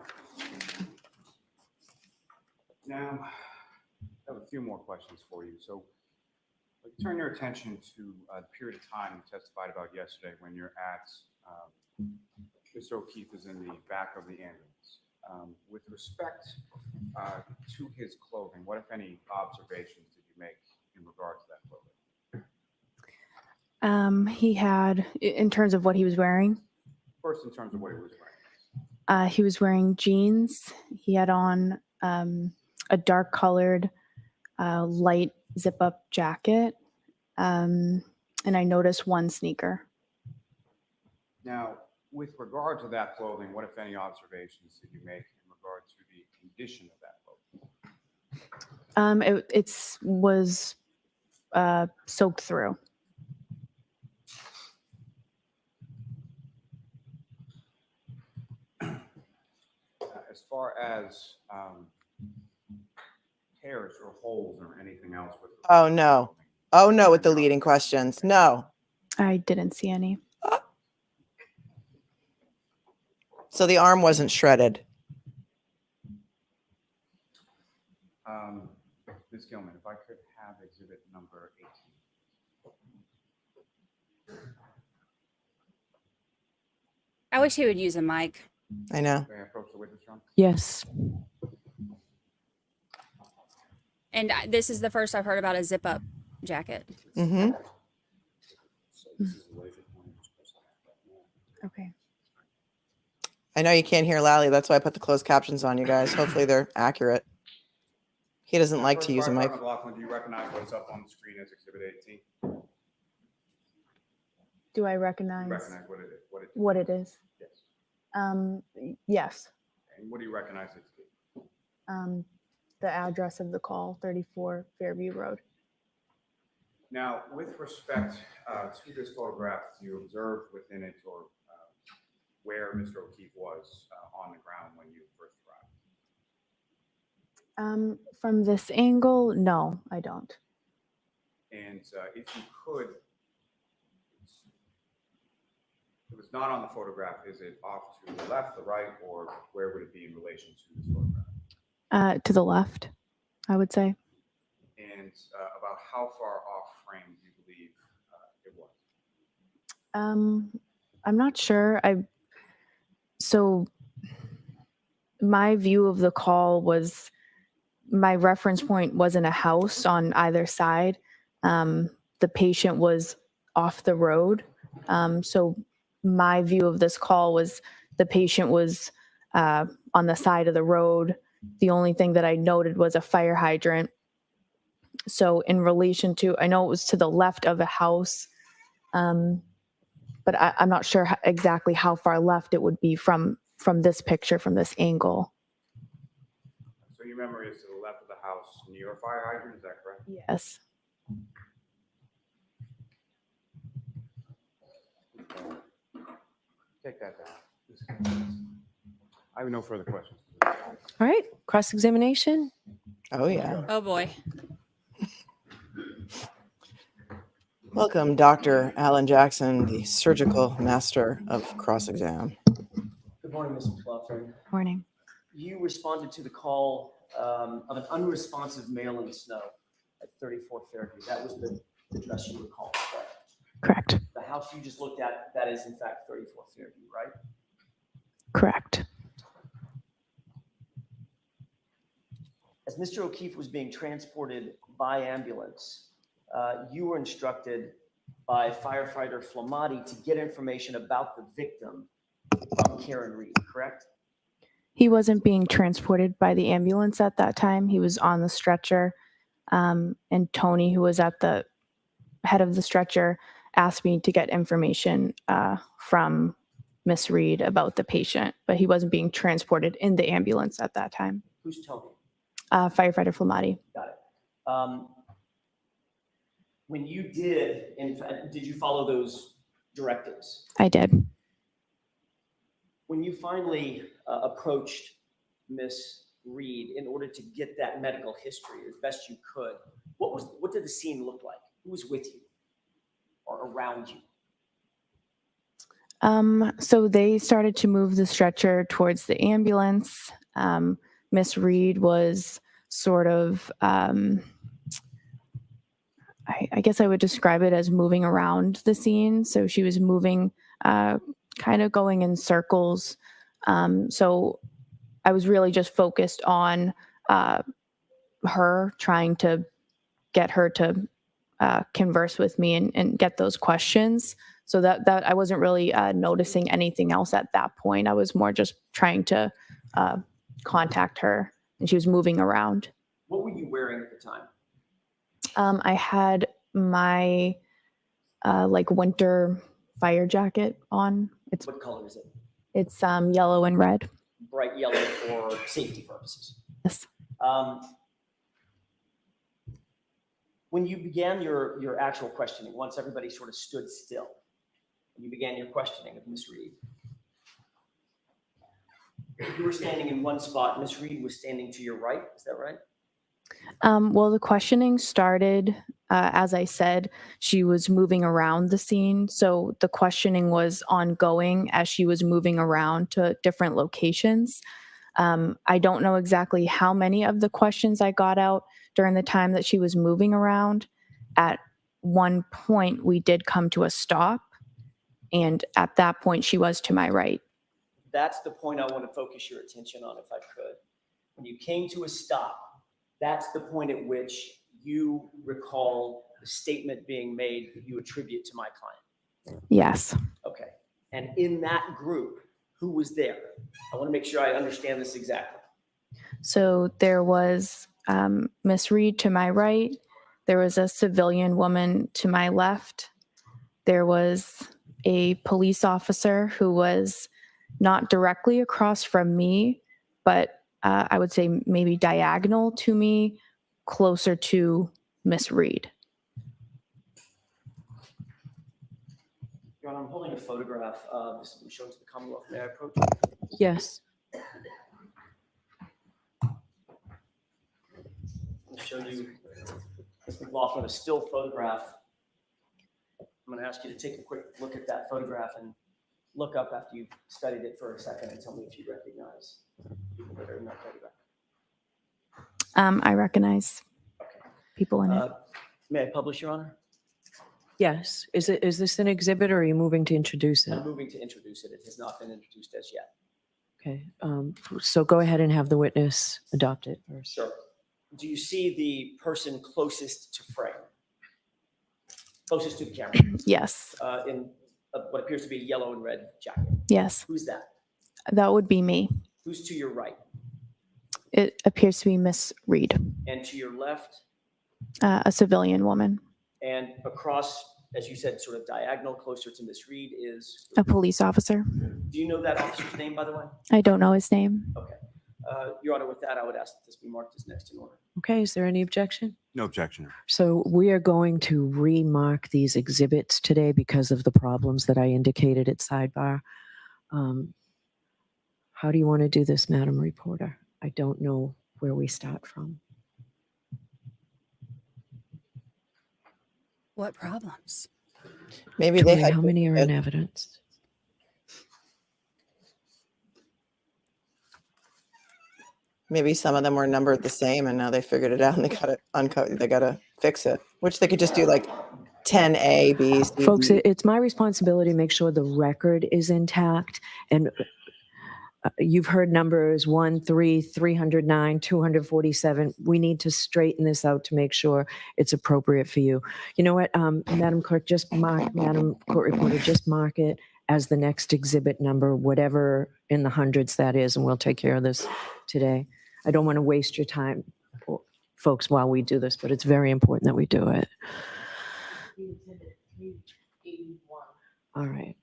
Now, I have a few more questions for you. So, turn your attention to the period of time you testified about yesterday when you're at Mr. O'Keefe is in the back of the ambulance. With respect to his clothing, what, if any, observations did you make in regard to that clothing? He had, in terms of what he was wearing. First, in terms of what he was wearing. He was wearing jeans. He had on a dark colored light zip up jacket. And I noticed one sneaker. Now, with regard to that clothing, what, if any, observations did you make in regard to the condition of that clothing? It was soaked through. As far as tears or holes or anything else with Oh no, with the leading questions. No. I didn't see any. So the arm wasn't shredded. Ms. Gilman, if I could have exhibit number 18. I wish he would use a mic. I know. May I approach the witness, John? Yes. And this is the first I've heard about a zip up jacket. Mm-hmm. Okay. I know you can't hear Lally. That's why I put the closed captions on, you guys. Hopefully they're accurate. He doesn't like First, to use a mic. Firefighter McLaughlin, do you recognize what's up on the screen as Exhibit 18? Do I Do recognize you recognize what it is? what it is? Yes. Yes. And what do you recognize it to be? The address of the call, 34 Fairview Road. Now, with respect to this photograph, do you observe within it or where Mr. O'Keefe was on the ground when you first arrived? From this angle, no, I don't. And if you could, it was not on the photograph, is it off to the left, the right, or where would it be in relation to this photograph? To the left, I would say. And about how far off frame do you believe it was? I'm not sure. So my view of the call was, my reference point wasn't a house on either side. The patient was off the road. So my view of this call was the patient was on the side of the road. The only thing that I noted was a fire hydrant. So in relation to, I know it was to the left of a house, but I'm not sure exactly how far left it would be from this picture, from this angle. So your memory is to the left of the house near a fire hydrant, is that correct? Yes. Take that down. I have no further questions. All right, cross-examination. Oh, yeah. Oh boy. Welcome, Dr. Alan Jackson, the surgical master of cross-exam. Good morning, Ms. McLaughlin. Morning. You responded to the call of an unresponsive male in the snow at 34 Fairview. That was the address you recalled, correct? Correct. The house you just looked at, that is in fact 34 Fairview, right? Correct. As Mr. O'Keefe was being transported by ambulance, you were instructed by firefighter Flamati to get information about the victim from Karen Reed, correct? He wasn't being transported by the ambulance at that time. He was on the stretcher. And Tony, who was at the head of the stretcher, asked me to get information from Miss Reed about the patient, but he wasn't being transported in the ambulance at that time. Who's Tony? Firefighter Flamati. Got it. When you did, in fact, did you follow those directives? I did. When you finally approached Miss Reed in order to get that medical history as best you could, what did the scene look like? Who was with you or around you? So they started to move the stretcher towards the ambulance. Miss Reed was sort of, I guess I would describe it as moving around the scene. So she was moving, kind of going in circles. So I was really just focused on her, trying to get her to converse with me and get those questions. So that I wasn't really noticing anything else at that point. I was more just trying to contact her, and she was moving around. What were you wearing at the time? I had my like winter fire jacket on. What color is it? It's yellow and red. Bright yellow for safety purposes. Yes. When you began your actual questioning, once everybody sort of stood still, and you began your questioning of Miss Reed, you were standing in one spot. Miss Reed was standing to your right. Is that right? Well, the questioning started, as I said, she was moving around the scene. So the questioning was ongoing as she was moving around to different locations. I don't know exactly how many of the questions I got out during the time that she was moving around. At one point, we did come to a stop. And at that point, she was to my right. That's the point I want to focus your attention on, if I could. When you came to a stop, that's the point at which you recall the statement being made that you attribute to my client. Yes. Okay. And in that group, who was there? I want to make sure I understand this exactly. So there was Miss Reed to my right. There was a civilian woman to my left. There was a police officer who was not directly across from me, but I would say maybe diagonal to me, closer to Miss Reed. Your Honor, I'm holding a photograph. This has been shown to the Commonwealth. May I approach? Yes. I'll show you Ms. McLaughlin, a still photograph. I'm going to ask you to take a quick look at that photograph and look up after you've studied it for a second and tell me if you recognize people that are in that photograph. I recognize people in it. May I publish, Your Honor? Yes. Is this an exhibit or are you moving to introduce it? I'm moving to introduce it. It has not been introduced as yet. Okay. So go ahead and have the witness adopt it first. Sure. Do you see the person closest to frame? Closest to the camera? Yes. In what appears to be a yellow and red jacket. Yes. Who's that? That would be me. Who's to your right? It appears to be Miss Reed, And to your left? a civilian woman, And across, as you said, sort of diagonal, closer to Miss Reed is? a police officer. Do you know that officer's name, by the way? I don't know his name. Okay. Your Honor, with that, I would ask that this be marked as next in order. Okay. Is there any objection? No objection. So we are going to remark these exhibits today because of the problems that I indicated at sidebar. How do you want to do this, Madam Reporter? I don't know where we start from. What problems? Maybe they Tori, had how many are in evidence? maybe some of them were numbered the same and now they figured it out and they gotta uncover, they gotta fix it, which they could just do like 10A, B, C, Folks, D. it's my responsibility to make sure the record is intact. And you've heard numbers 1, 3, 309, 247. We need to straighten this out to make sure it's appropriate for you. You know what, Madam Clerk, Madam Court Reporter, just mark it as the next exhibit number, whatever in the hundreds that is, and we'll take care of this today. I don't want to waste your time, folks, while we do this, but it's very important that we do it. All right.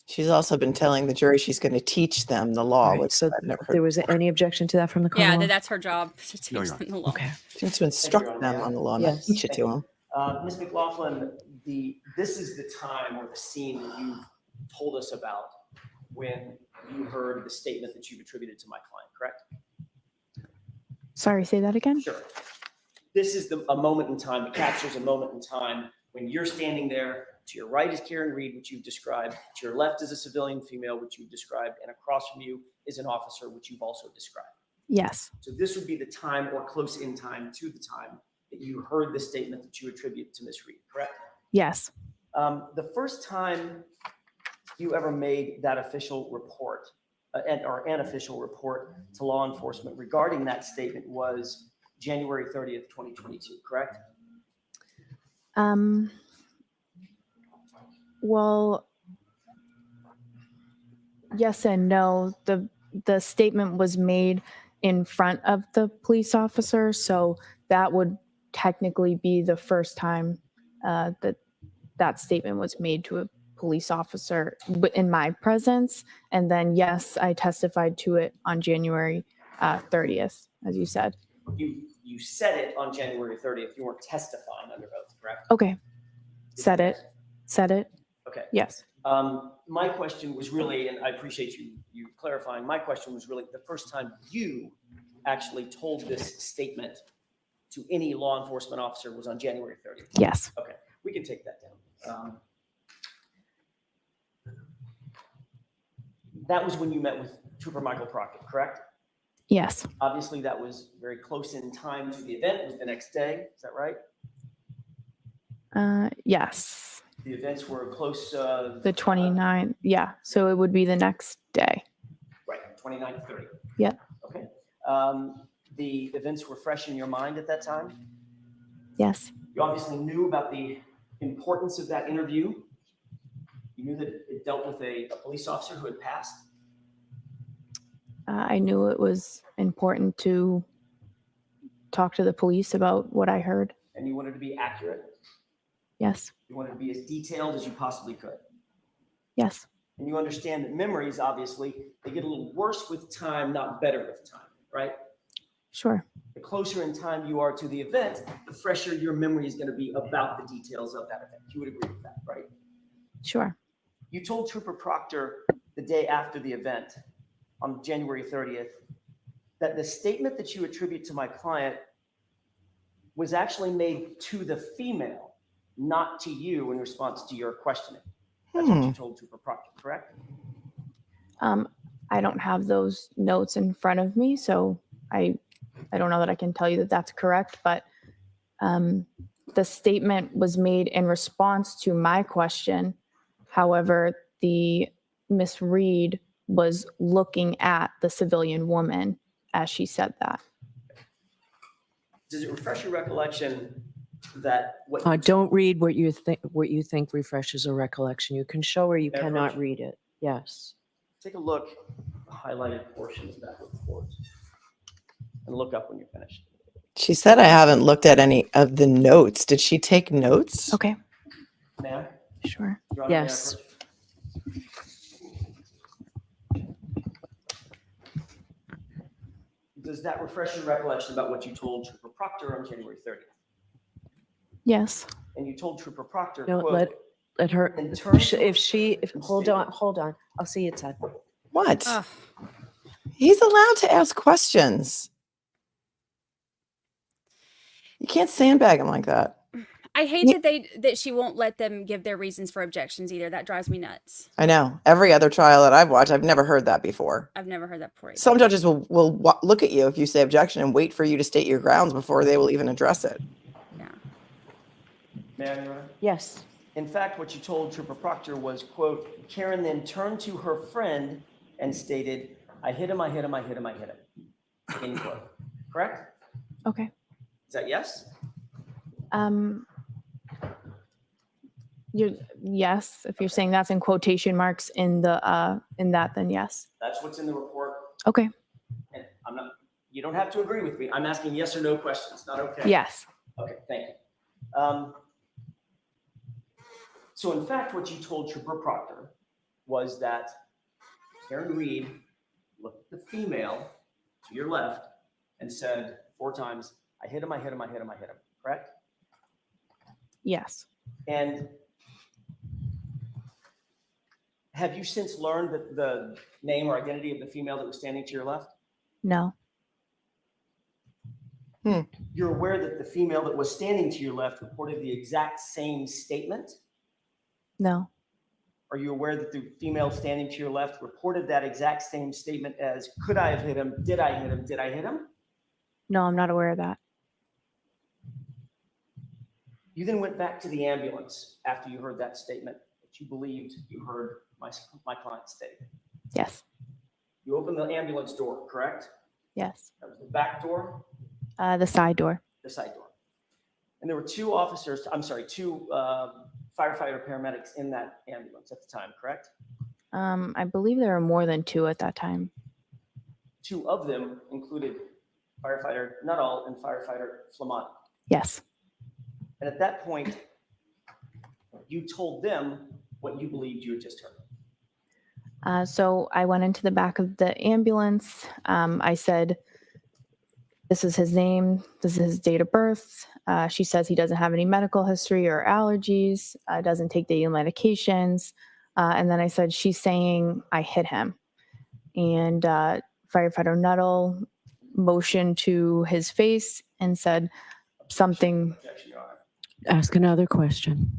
She's also been telling the jury she's going to teach them the law, All right, which so I've never there heard. was any objection to that from the Yeah, Commonwealth? that's her job to teach No, them the law. Okay. She needs to instruct them on the law, not Yes. teach it to them. Ms. McLaughlin, this is the time or the scene that you've told us about when you heard the statement that you've attributed to my client, correct? Sorry, say that again? Sure. This is a moment in time, it captures a moment in time when you're standing there. To your right is Karen Reed, which you've described. To your left is a civilian female, which you've described. And across from you is an officer, which you've also described. Yes. So this would be the time or close in time to the time that you heard the statement that you attribute to Ms. Reed, correct? Yes. The first time you ever made that official report, an official report to law enforcement regarding that statement was January 30th, 2022, correct? Well, yes and no. The statement was made in front of the police officer, so that would technically be the first time that statement was made to a police officer in my presence. And then, yes, I testified to it on January 30th, as you said. You said it on January 30th. You weren't testifying under oath, correct? Okay. Said it. Okay. Yes. My question was really, and I appreciate you clarifying, my question was really the first time you actually told this statement to any law enforcement officer was on January 30th. Yes. Okay, we can take that down. That was when you met with Trooper Michael Crockett, correct? Yes. Obviously, that was very close in time to the event. It was the next day. Is that right? Yes. The events were close. The 29th. Yeah. So it would be the next day. Right, 29th, 30th. Yeah. Okay. The events were fresh in your mind at that time? Yes. You obviously knew about the importance of that interview. You knew that it dealt with a police officer who had passed? I knew it was important to talk to the police about what I heard. And you wanted to be accurate. Yes. You wanted to be as detailed as you possibly could. Yes. And you understand that memories, obviously, they get a little worse with time, not better with time, right? Sure. The closer in time you are to the event, the fresher your memory is going to be about the details of that event. You would agree with that, right? Sure. You told Trooper Proctor the day after the event, on January 30th, that the statement that you attribute to my client was actually made to the female, not to you in response to your questioning. That's what you told Trooper Proctor, correct? I don't have those notes in front of me, so I don't know that I can tell you that that's correct, but the statement was made in response to my question. However, the Miss Reed was looking at the civilian woman as she said that. Does it refresh your recollection that what Don't read what you think refreshes a recollection. You can show or you Ever? cannot read it. Yes. take a look at the highlighted portions of that report and look up when you're finished. She said I haven't looked at any of the notes. Did she take notes? Okay. May I? Sure. Your Honor, may I Yes. approach? Does that refresh your recollection about what you told Trooper Proctor on January 30th? Yes. And you told Trooper Proctor, No, quote, let her, in terms of- hold on. I'll see it said. What? Ugh. He's allowed to ask questions. You can't sandbag him like that. I hate that she won't let them give their reasons for objections either. That drives me nuts. I know. Every other trial that I've watched, I've never heard that before. I've never heard that before. Some judges will look at you if you say objection and wait for you to state your grounds before they will even address it. Yeah. May I, Your Honor? Yes. In fact, what you told Trooper Proctor was, quote, Karen then turned to her friend and stated, I hit him, I hit him, I hit him, I hit him. End quote. Correct? Okay. Is that yes? Yes, if you're saying that's in quotation marks in the in that, then yes. That's what's in the report. Okay. And you don't have to agree with me. I'm asking yes or no questions, not okay? Yes. Okay, thank you. So in fact, what you told Trooper Proctor was that Karen Reed looked at the female to your left and said 4 times, I hit him, I hit him, I hit him, I hit him, correct? Yes. And have you since learned that the name or identity of the female that was standing to your left? No. You're aware that the female that was standing to your left reported the exact same statement? No. Are you aware that the female standing to your left reported that exact same statement as, could I have hit him? Did I hit him? Did I hit him? No, I'm not aware of that. You then went back to the ambulance after you heard that statement that you believed you heard my client state. Yes. You opened the ambulance door, correct? Yes. That was the back door, The side door. the side door. And there were two firefighter paramedics in that ambulance at the time, correct? I believe there were more than 2 at that time. 2 of them included firefighter Nuttall and firefighter Flamani. Yes. And at that point, you told them what you believed you had just heard. So I went into the back of the ambulance. I said, this is his name. This is his date of birth. She says he doesn't have any medical history or allergies, doesn't take daily medications. And then I said, she's saying I hit him. And firefighter Nuttall motioned to his face and said something. Objection, Your Honor. Ask another question.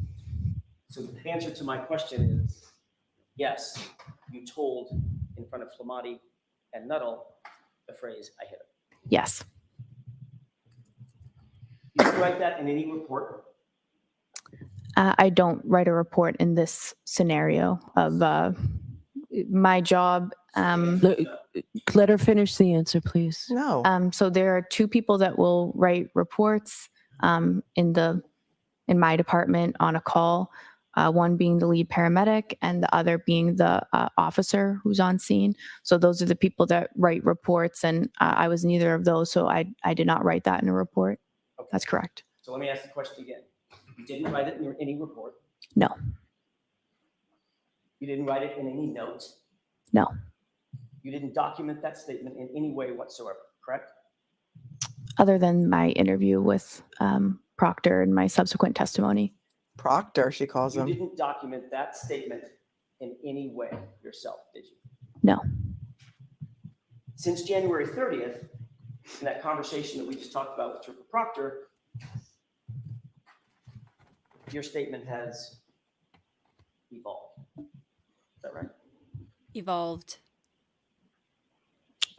So the answer to my question is yes, you told in front of Flamati and Nuttall the phrase, I hit him. Yes. You can write that in any report. I don't write a report in this scenario of my job. Let her finish the answer, please. No. So there are 2 people that will write reports in my department on a call. one being the lead paramedic and the other being the officer who's on scene. So those are the people that write reports, and I was neither of those, so I did not write that in a report. Okay. That's correct. So let me ask the question again. You didn't write it in any report? No. You didn't write it in any notes? No. You didn't document that statement in any way whatsoever, correct? Other than my interview with Proctor and my subsequent testimony. Proctor, she calls You him. didn't document that statement in any way yourself, did you? No. Since January 30th, in that conversation that we just talked about with Trooper Proctor, your statement has evolved. Is that right? Evolved.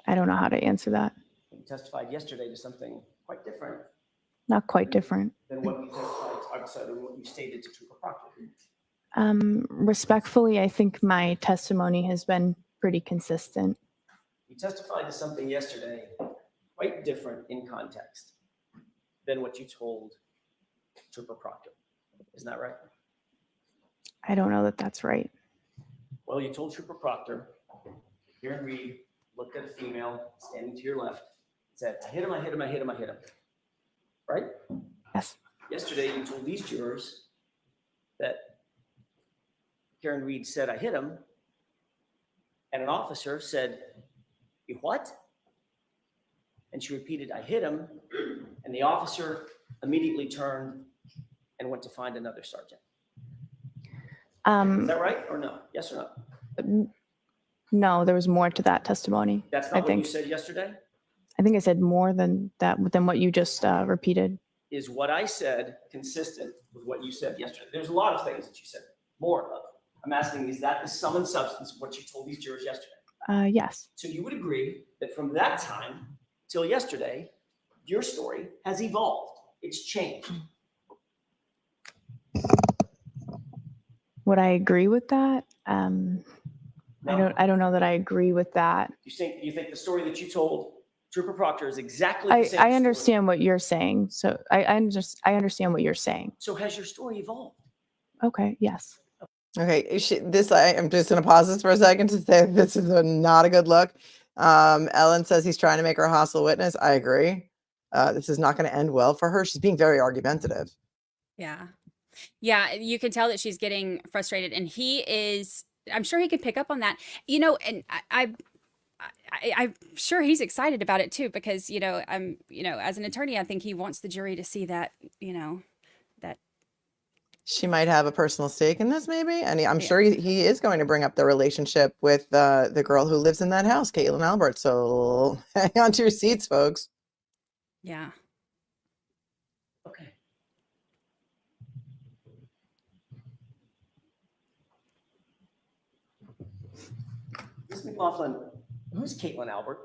I don't know how to answer that. You testified yesterday to something quite different Not quite different. than what you testified, I'm sorry, than what you stated to Trooper Proctor. Respectfully, I think my testimony has been pretty consistent. You testified to something yesterday quite different in context than what you told Trooper Proctor. Isn't that right? I don't know that that's right. Well, you told Trooper Proctor, Karen Reed looked at a female standing to your left, said, I hit him, I hit him, I hit him, I hit him. Right? Yes. Yesterday, you told these jurors that Karen Reed said, I hit him, and an officer said, you what? And she repeated, I hit him, and the officer immediately turned and went to find another sergeant. Is that right or no? Yes or no? No, there was more to that testimony. That's not what you said yesterday? I think I said more than that, than what you just repeated. Is what I said consistent with what you said yesterday? There's a lot of things that you said, more of. I'm asking, is that the sum and substance of what you told these jurors yesterday? Yes. So you would agree that from that time till yesterday, your story has evolved. It's changed. Would I agree with that? No. I don't know that I agree with that. You think the story that you told Trooper Proctor is exactly the same I story? understand what you're saying. So I understand what you're saying. So has your story evolved? Okay. Yes. Okay, I'm just going to pause this for a second to say this is not a good look. Ellen says he's trying to make her a hostile witness. I agree. This is not going to end well for her. She's being very argumentative. Yeah. Yeah, you can tell that she's getting frustrated, and I'm sure he could pick up on that, and I'm sure he's excited about it too, because, as an attorney, I think he wants the jury to see that, that She might have a personal stake in this, maybe. And I'm sure he is going to bring up the relationship with the girl who lives in that house, Caitlin Albert. So hang on to your seats, folks. yeah. Okay. Ms. McLaughlin, who's Caitlin Albert?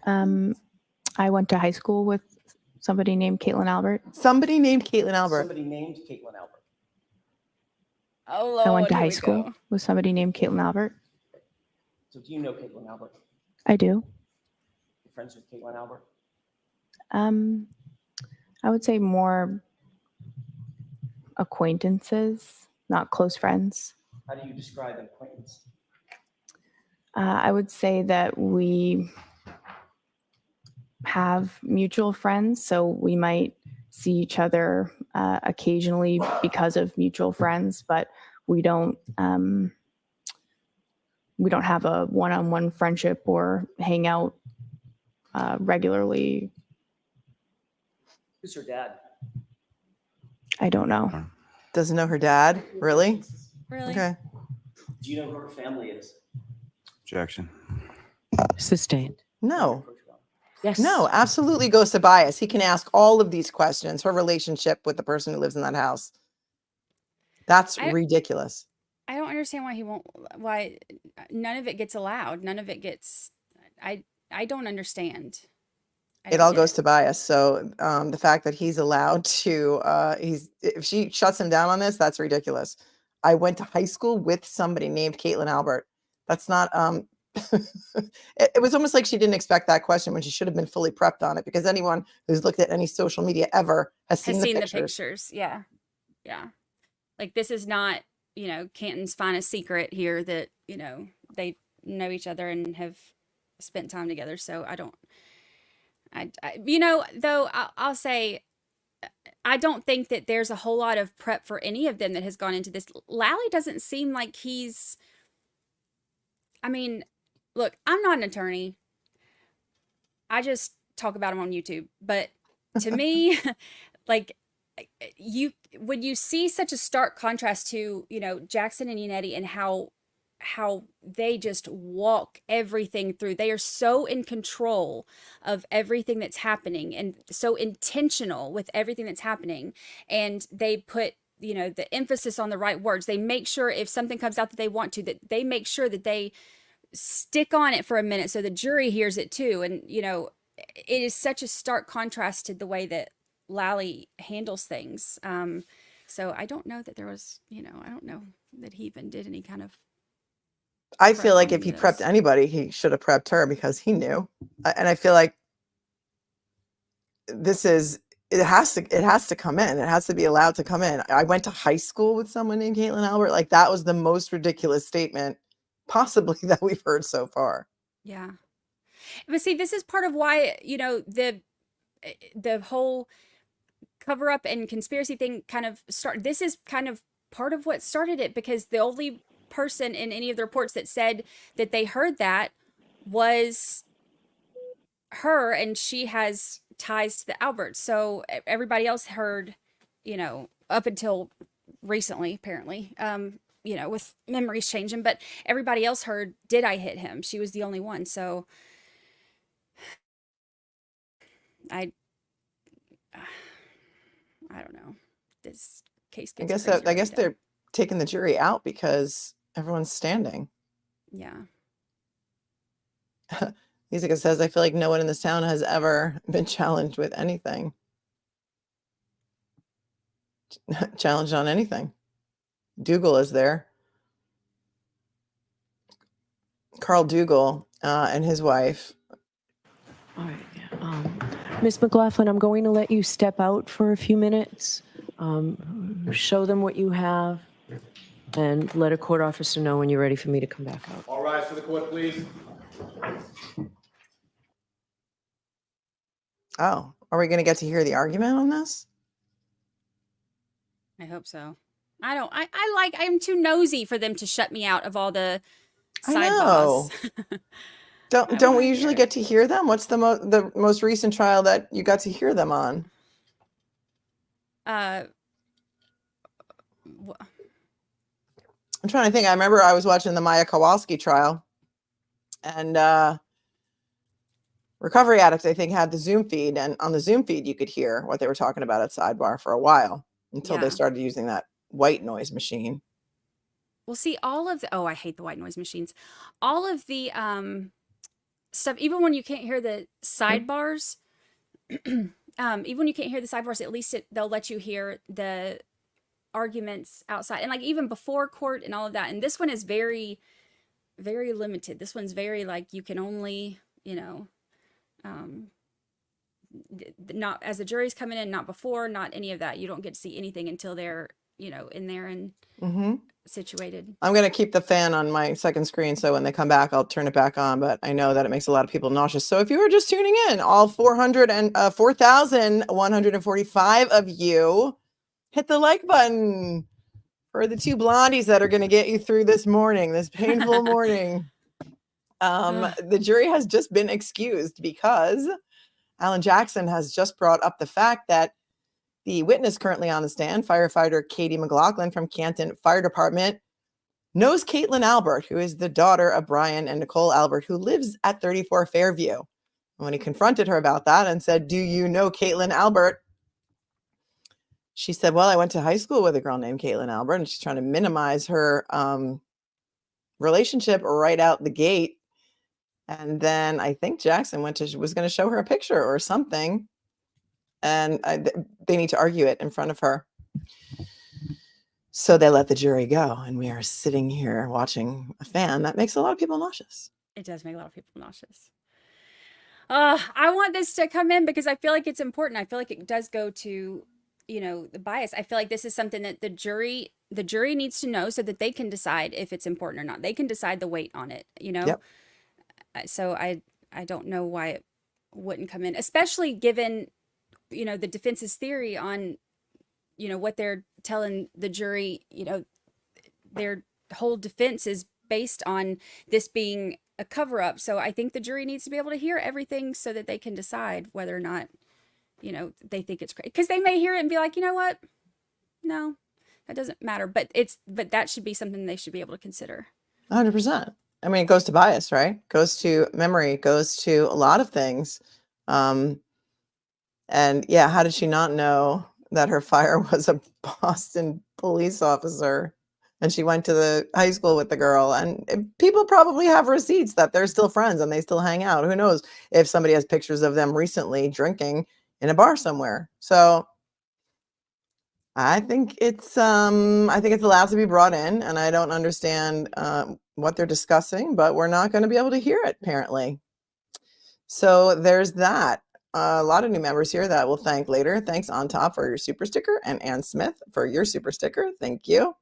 I went to high school with somebody named Caitlin Albert. Somebody named Caitlin Albert. Somebody named Caitlin Albert. Oh, Lord. I went to here high we school go. with somebody named Caitlin Albert. So do you know Caitlin Albert? I do. You're friends with Caitlin Albert? I would say more acquaintances, not close friends. How do you describe an acquaintance? I would say that we have mutual friends, so we might see each other occasionally because of mutual friends, but we don't have a one-on-one friendship or hang out regularly. Who's her dad? I don't know. Doesn't know her dad? Really? Really? Okay. Do you know who her family is? Objection. Sustained. No. Yes. No, absolutely goes to bias. He can ask all of these questions, her relationship with the person who lives in that house. That's ridiculous. I don't understand why none of it gets allowed. None of it gets, I don't understand. It all goes to bias. So the fact that he's allowed to, if she shuts him down on this, that's ridiculous. I went to high school with somebody named Caitlin Albert. That's not, it was almost like she didn't expect that question when she should have been fully prepped on it, because anyone who's looked at any social media ever has seen the pictures. Yeah. Yeah. Like, this is not, Canton's finest secret here that, they know each other and have spent time together. So though I'll say, I don't think that there's a whole lot of prep for any of them that has gone into this. Lally doesn't seem like I mean, look, I'm not an attorney. I just talk about him on YouTube. But to me, like, when you see such a stark contrast to, Jackson and Yannetti, and how they just walk everything through. They are so in control of everything that's happening and so intentional with everything that's happening. And they put, the emphasis on the right words. They make sure if something comes out that they want to, that they make sure that they stick on it for a minute so the jury hears it too. And, it is such a stark contrast to the way that Lally handles things. So I don't know that there was, I don't know that he even did any kind of. I feel like if he this. prepped anybody, he should have prepped her because he knew. And I feel like it has to come in. It has to be allowed to come in. I went to high school with someone named Caitlin Albert. Like, that was the most ridiculous statement possibly that we've heard so far. Yeah. But see, this is part of why, the whole cover up and conspiracy thing kind of this is kind of part of what started it, because the only person in any of the reports that said that they heard that was her, and she has ties to the Alberts. So everybody else heard, up until recently, apparently, with memories changing, but everybody else heard, did I hit him? She was the only one. So I don't know. This case gets I guess they're taking the jury out because everyone's standing. Yeah. Musica says, I feel like no one in this town has ever been challenged with anything. Challenged on anything. Dougal is there. Carl Dougal and his wife. All right. Ms. McLaughlin, I'm going to let you step out for a few minutes, show them what you have, and let a court officer know when you're ready for me to come back out. All rise for the court, please. Oh, are we going to get to hear the argument on this? I hope so. I'm too nosy for them to shut me out of all the side boss. Don't we usually get to hear them? What's the most recent trial that you got to hear them on? I'm trying to think. I remember I was watching the Maya Kowalski trial, and Recovery Addict, I think, had the Zoom feed, and on the Zoom feed you could hear what they were talking about at sidebar for a while until they started using that white noise machine. Well, see, I hate the white noise machines. All of the stuff, even when you can't hear the sidebars, even when you can't hear the sidebars, at least they'll let you hear the arguments outside, and like even before court and all of that. And this one is very, very limited. This one's very like, you can only, not as the jury's coming in, not before, not any of that. You don't get to see anything until they're, in there and situated. I'm going to keep the fan on my second screen, so when they come back, I'll turn it back on, but I know that it makes a lot of people nauseous. So if you were just tuning in, all 4,145 of you, hit the like button for the two blondies that are going to get you through this morning, this painful morning. The jury has just been excused because Alan Jackson has just brought up the fact that the witness currently on the stand, firefighter Katie McLaughlin from Canton Fire Department, knows Caitlin Albert, who is the daughter of Brian and Nicole Albert, who lives at 34 Fairview. And when he confronted her about that and said, do you know Caitlin Albert? She said, well, I went to high school with a girl named Caitlin Albert, and she's trying to minimize her relationship right out the gate. And then I think Jackson was going to show her a picture or something. And they need to argue it in front of her. So they let the jury go. And we are sitting here watching a fan. That makes a lot of people nauseous. It does make a lot of people nauseous. I want this to come in because I feel like it's important. I feel like it does go to, the bias. I feel like this is something that the jury needs to know so that they can decide if it's important or not. They can decide the weight on it, Yep. So I don't know why it wouldn't come in, especially given, the defense's theory on, what they're telling the jury, their whole defense is based on this being a cover up. So I think the jury needs to be able to hear everything so that they can decide whether or not, they think it's great. Because they may hear it and be like, you know what? No, that doesn't matter. But that should be something they should be able to consider. 100%. I mean, it goes to bias, right? Goes to memory, goes to a lot of things. And yeah, how did she not know that her fire was a Boston police officer? And she went to the high school with the girl, and people probably have receipts that they're still friends and they still hang out. Who knows if somebody has pictures of them recently drinking in a bar somewhere. So I think it's allowed to be brought in, and I don't understand what they're discussing, but we're not going to be able to hear it apparently. So there's that. A lot of new members here that we'll thank later. Thanks on top for your super sticker, and Ann Smith for your super sticker. Thank you.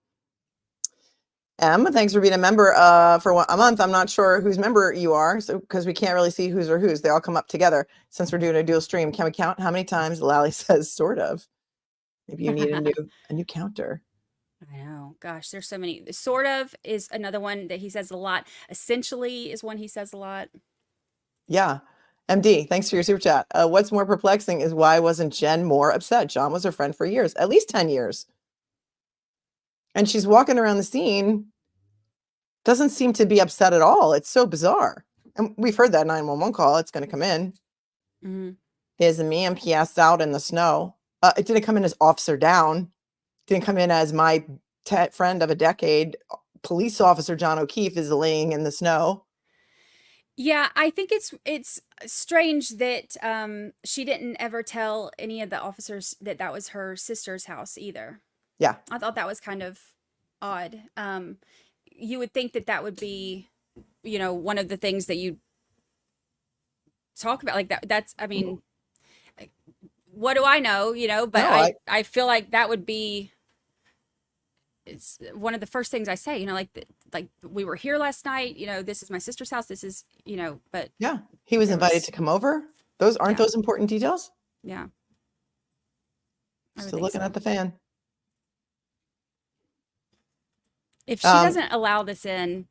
Thanks for being a member for a month. I'm not sure whose member you are, so because we can't really see whose or whose. They all come up together. Since we're doing a dual stream, can we count how many times Lally says sort of? Maybe you need a new counter. I know. Gosh, there's so many. Sort of is another one that he says a lot. Essentially is one he says a lot. Yeah. MD, thanks for your super chat. What's more perplexing is why wasn't Jen more upset? John was her friend for years, at least 10 years. And she's walking around the scene, doesn't seem to be upset at all. It's so bizarre. And we've heard that 911 call. It's going to come in. Mm-hmm. Here's me, and passed out in the snow. It didn't come in as officer down. Didn't come in as my friend of a decade, police officer John O'Keefe is laying in the snow. Yeah, I think it's strange that she didn't ever tell any of the officers that was her sister's house either. Yeah. I thought that was kind of odd. You would think that would be, one of the things that you talk about like that. That's, I mean, like, what do I know, but No, I feel like that would be, it's one of the first things I say, like we were here last night, this is my sister's house. This is, but yeah, he was invited to come over. Those aren't those important details. Yeah. Still looking at the fan. If she doesn't allow this in,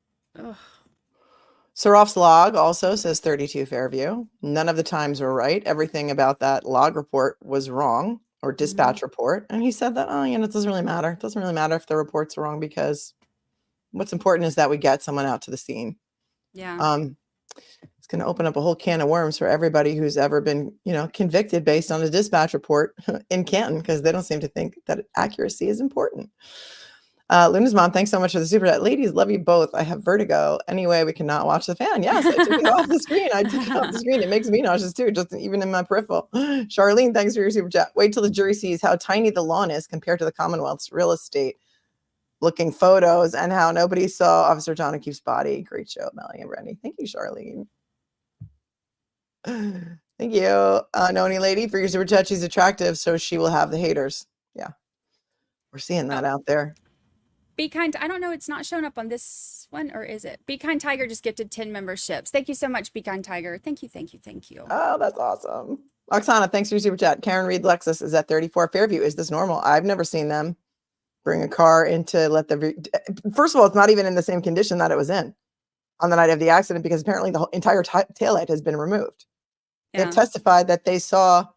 Saroff's log also says 32 Fairview. None of the times were right. Everything about that log report was wrong, or dispatch report. And he said that, it doesn't really matter. It doesn't really matter if the report's wrong, because what's important is that we get someone out to the scene. Yeah. It's going to open up a whole can of worms for everybody who's ever been, convicted based on a dispatch report in Canton, because they don't seem to think that accuracy is important. Luna's mom, thanks so much for the super chat. Ladies, love you both. I have vertigo. Anyway, we cannot watch the fan. Yes, I took it off the screen. It makes me nauseous too, just even in my peripheral. Charlene, thanks for your super chat. Wait till the jury sees how tiny the lawn is compared to the Commonwealth's real estate. Looking photos and how nobody saw Officer John O'Keefe's body. Great show, Melanie and Brandi. Thank you, Charlene. Thank you, Noni lady, for your super chat. She's attractive, so she will have the haters. Yeah, we're seeing that out there. Be Kind, I don't know, it's not showing up on this one, or is it? Be Kind Tiger just gifted 10 memberships. Thank you so much, Be Kind Tiger. Thank you, thank you, thank you. Oh, that's awesome. Oksana, thanks for your super chat. Karen Reed Lexus is at 34 Fairview. Is this normal? I've never seen them bring a car in to let the... First of all, it's not even in the same condition that it was in on the night of the accident, because apparently the whole entire taillight has been removed. Yeah. They've testified that they saw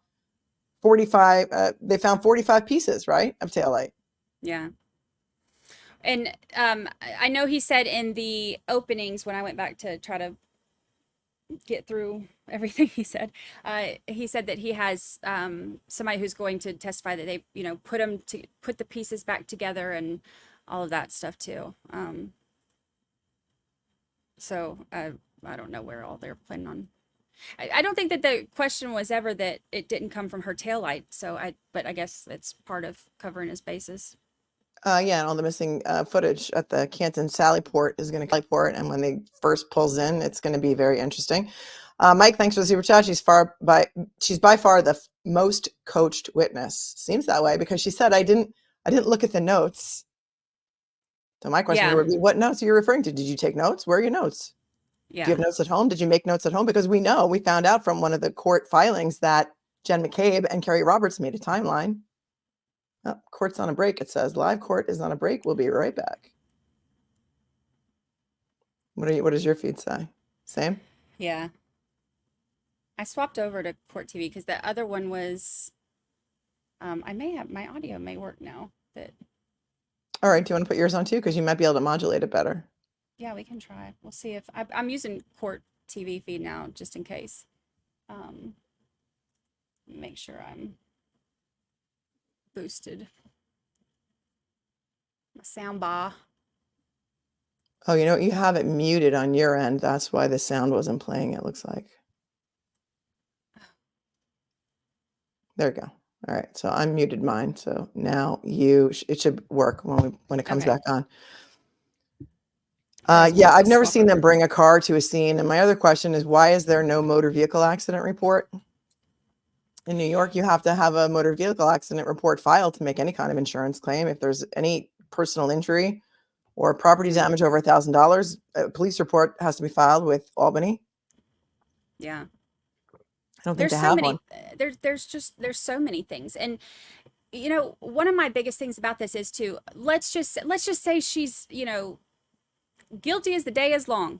45, they found 45 pieces, right, of taillight. Yeah. And I know he said in the openings, when I went back to try to get through everything he said that he has somebody who's going to testify that they, put the pieces back together and all of that stuff too. So I don't know where all they're planning on. I don't think that the question was ever that it didn't come from her taillight. But I guess it's part of covering his bases. Yeah, and all the missing footage at the Canton Sallyport is going to Sallyport, and when they first pulls in, it's going to be very interesting. Mike, thanks for the super chat. She's by far the most coached witness. Seems that way because she said I didn't look at the notes. So my question Yeah. would be, what notes are you referring to? Did you take notes? Where are your notes? Yeah. Do you have notes at home? Did you make notes at home? Because we found out from one of the court filings that Jen McCabe and Kerry Roberts made a timeline. Oh, court's on a break. It says live court is on a break. We'll be right back. What does your feed say? Same? Yeah. I swapped over to Court TV because the other one was, my audio may work now, but All right. Do you want to put yours on too? Because you might be able to modulate it better. yeah, we can try. We'll see if I'm using Court TV feed now, just in case. Make sure I'm boosted. My sound bar. Oh, you have it muted on your end. That's why the sound wasn't playing, it looks like. There we go. All right. So I muted mine. So now it should work when it comes Okay. back on. I was Yeah, supposed I've to never swap seen them over. bring a car to a scene. And my other question is, why is there no motor vehicle accident report? In New York, you have to have a motor vehicle accident report filed to make any kind of insurance claim. If there's any personal injury or property damage over $1,000, a police report has to be filed with Albany. Yeah. I don't think There's they so have many, one. there's so many things. And, one of my biggest things about this is let's just say she's, guilty as the day is long.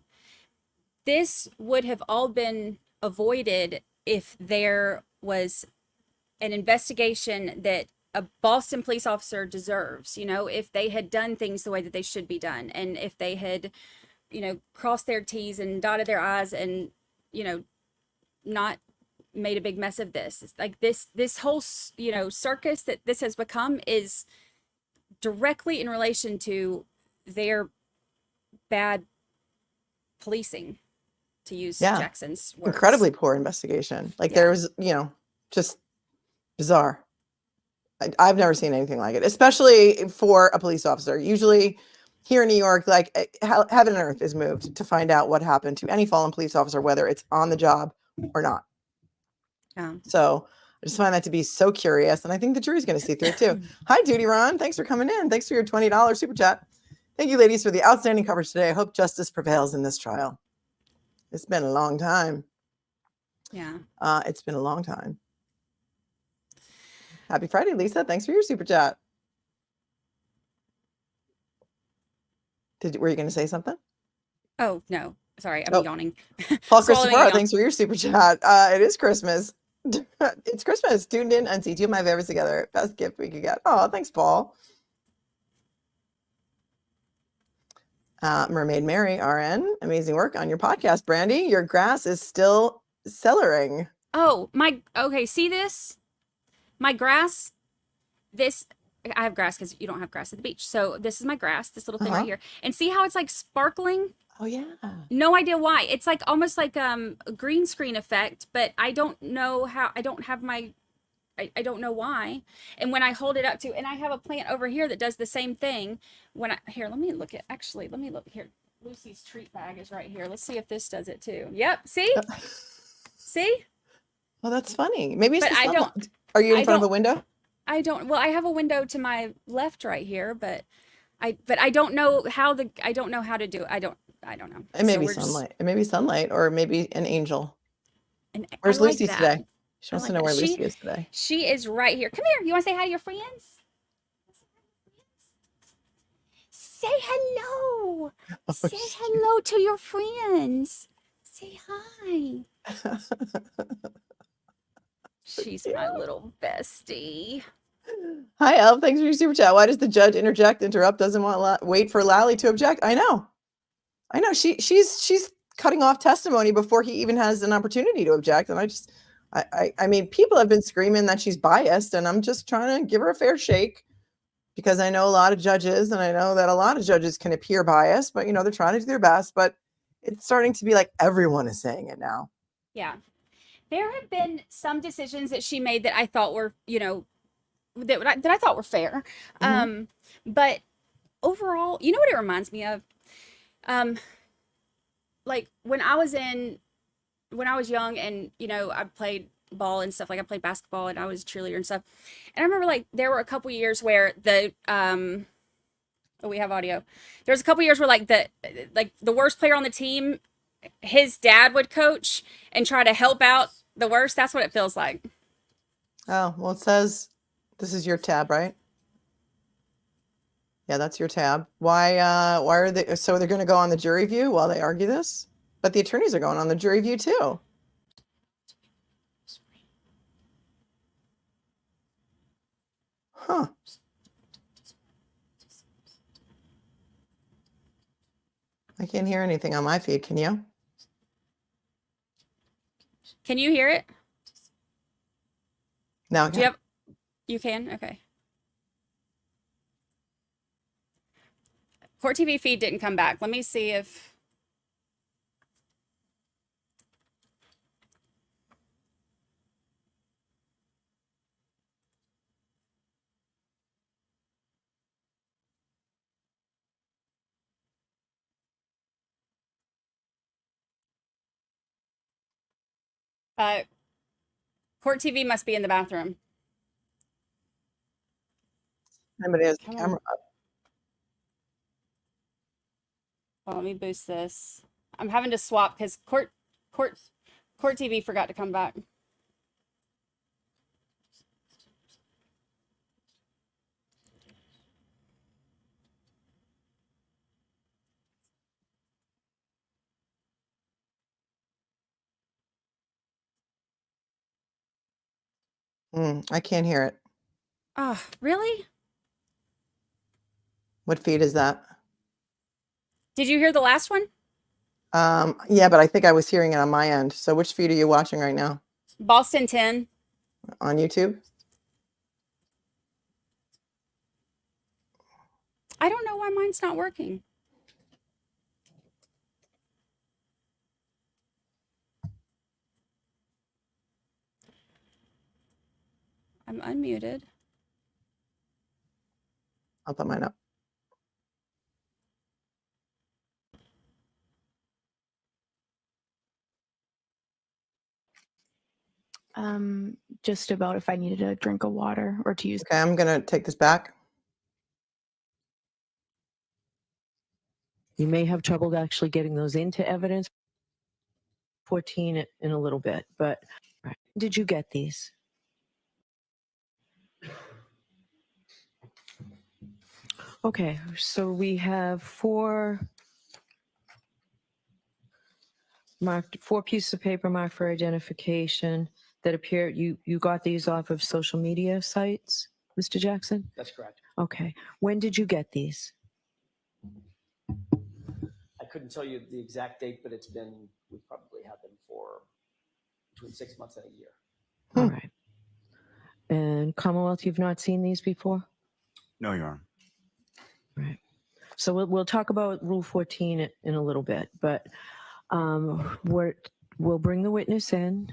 This would have all been avoided if there was an investigation that a Boston police officer deserves, if they had done things the way that they should be done. And if they had, crossed their T's and dotted their I's and, not made a big mess of this. It's like this whole, circus that this has become is directly in relation to their bad policing, to use Jackson's words. Incredibly poor investigation. Like Yeah. there was, just bizarre. I've never seen anything like it, especially for a police officer. Usually here in New York, like heaven and earth is moved to find out what happened to any fallen police officer, whether it's on the job or not. So I just find that to be so curious. And I think the jury's going to see through it too. Hi, Duty Ron. Thanks for coming in. Thanks for your $20 super chat. Thank you, ladies, for the outstanding coverage today. I hope justice prevails in this trial. It's been a long time. Yeah. It's been a long time. Happy Friday, Lisa. Thanks for your super chat. Were you going to say something? Oh, no. Sorry, I'm yawning. Paul Swallowing Christopher, a yawn. thanks for your super chat. It is Christmas. It's Christmas. Tuned in and see two of my favorites together. Best gift we could get. Oh, thanks, Paul. Mermaid Mary, RN, amazing work on your podcast. Brandi, your grass is still cellaring. Oh, okay, see this? My grass, I have grass because you don't have grass at the beach. So this is my grass, this little thing right here. And see how it's like sparkling? Oh, yeah. No idea why. It's like almost like a green screen effect, but I don't know how. I don't have I don't know why. And when I hold it up to, and I have a plant over here that does the same thing. Let me look here. Lucy's treat bag is right here. Let's see if this does it too. Yep. See? See? Well, that's funny. Maybe it's But the I sunlight. don't. Are you in I front of a don't- window? Well, I have a window to my left right here, but I don't know how to do it. I don't know. It may So be we're just- sunlight. It may be sunlight or maybe an angel. and Where's I like Lucy that. today? She I wants to like know where that. Lucy is today. She is right here. Come here. You want to say hi to your friends? Say hello. Oh, Say hello to your friends. Say hi. She's my little bestie. Hi, Elf. Thanks for your super chat. Why does the judge interrupt, doesn't want wait for Lally to object? I know. She's cutting off testimony before he even has an opportunity to object. And I mean, people have been screaming that she's biased, and I'm just trying to give her a fair shake because I know a lot of judges, and I know that a lot of judges can appear biased, but they're trying to do their best. But it's starting to be like everyone is saying it now. Yeah. There have been some decisions that she made that I thought were, that I thought were fair. But overall, you know what it reminds me of? Like when I was in when I was young and, I played ball and stuff, like I played basketball and I was a cheerleader and stuff. And I remember like there were a couple years where we have audio. There was a couple years where like the worst player on the team, his dad would coach and try to help out the worst. That's what it feels like. Oh, well, it says this is your tab, right? Yeah, that's your tab. Why are they, so they're going to go on the jury view while they argue this? But the attorneys are going on the jury view too. Huh. I can't hear anything on my feed. Can you? Can you hear it? No. Do you have? You can? Okay. Court TV feed didn't come back. Let me see if. Court TV must be in the bathroom. Somebody has the Come on. camera up. Oh, let me boost this. I'm having to swap because Court TV forgot to come back. I can't hear it. Oh, really? What feed is that? Did you hear the last one? Yeah, but I think I was hearing it on my end. So which feed are you watching right now? Boston 10. On YouTube? I don't know why mine's not working. I'm unmuted. I'll put mine up. Just about if I needed a drink of water or to use. Okay, I'm going to take this back. You may have trouble actually getting those into evidence. 14 in a little bit, but right. Did you get these? Okay, so we have four pieces of paper marked for identification that appear. You got these off of social media sites, Mr. Jackson? That's correct. Okay. When did you get these? I couldn't tell you the exact date, but we've probably had them for between 6 months and a year. All right. And Commonwealth, you've not seen these before? No, Your Honor. Right. So we'll talk about Rule 14 in a little bit, but we'll bring the witness in.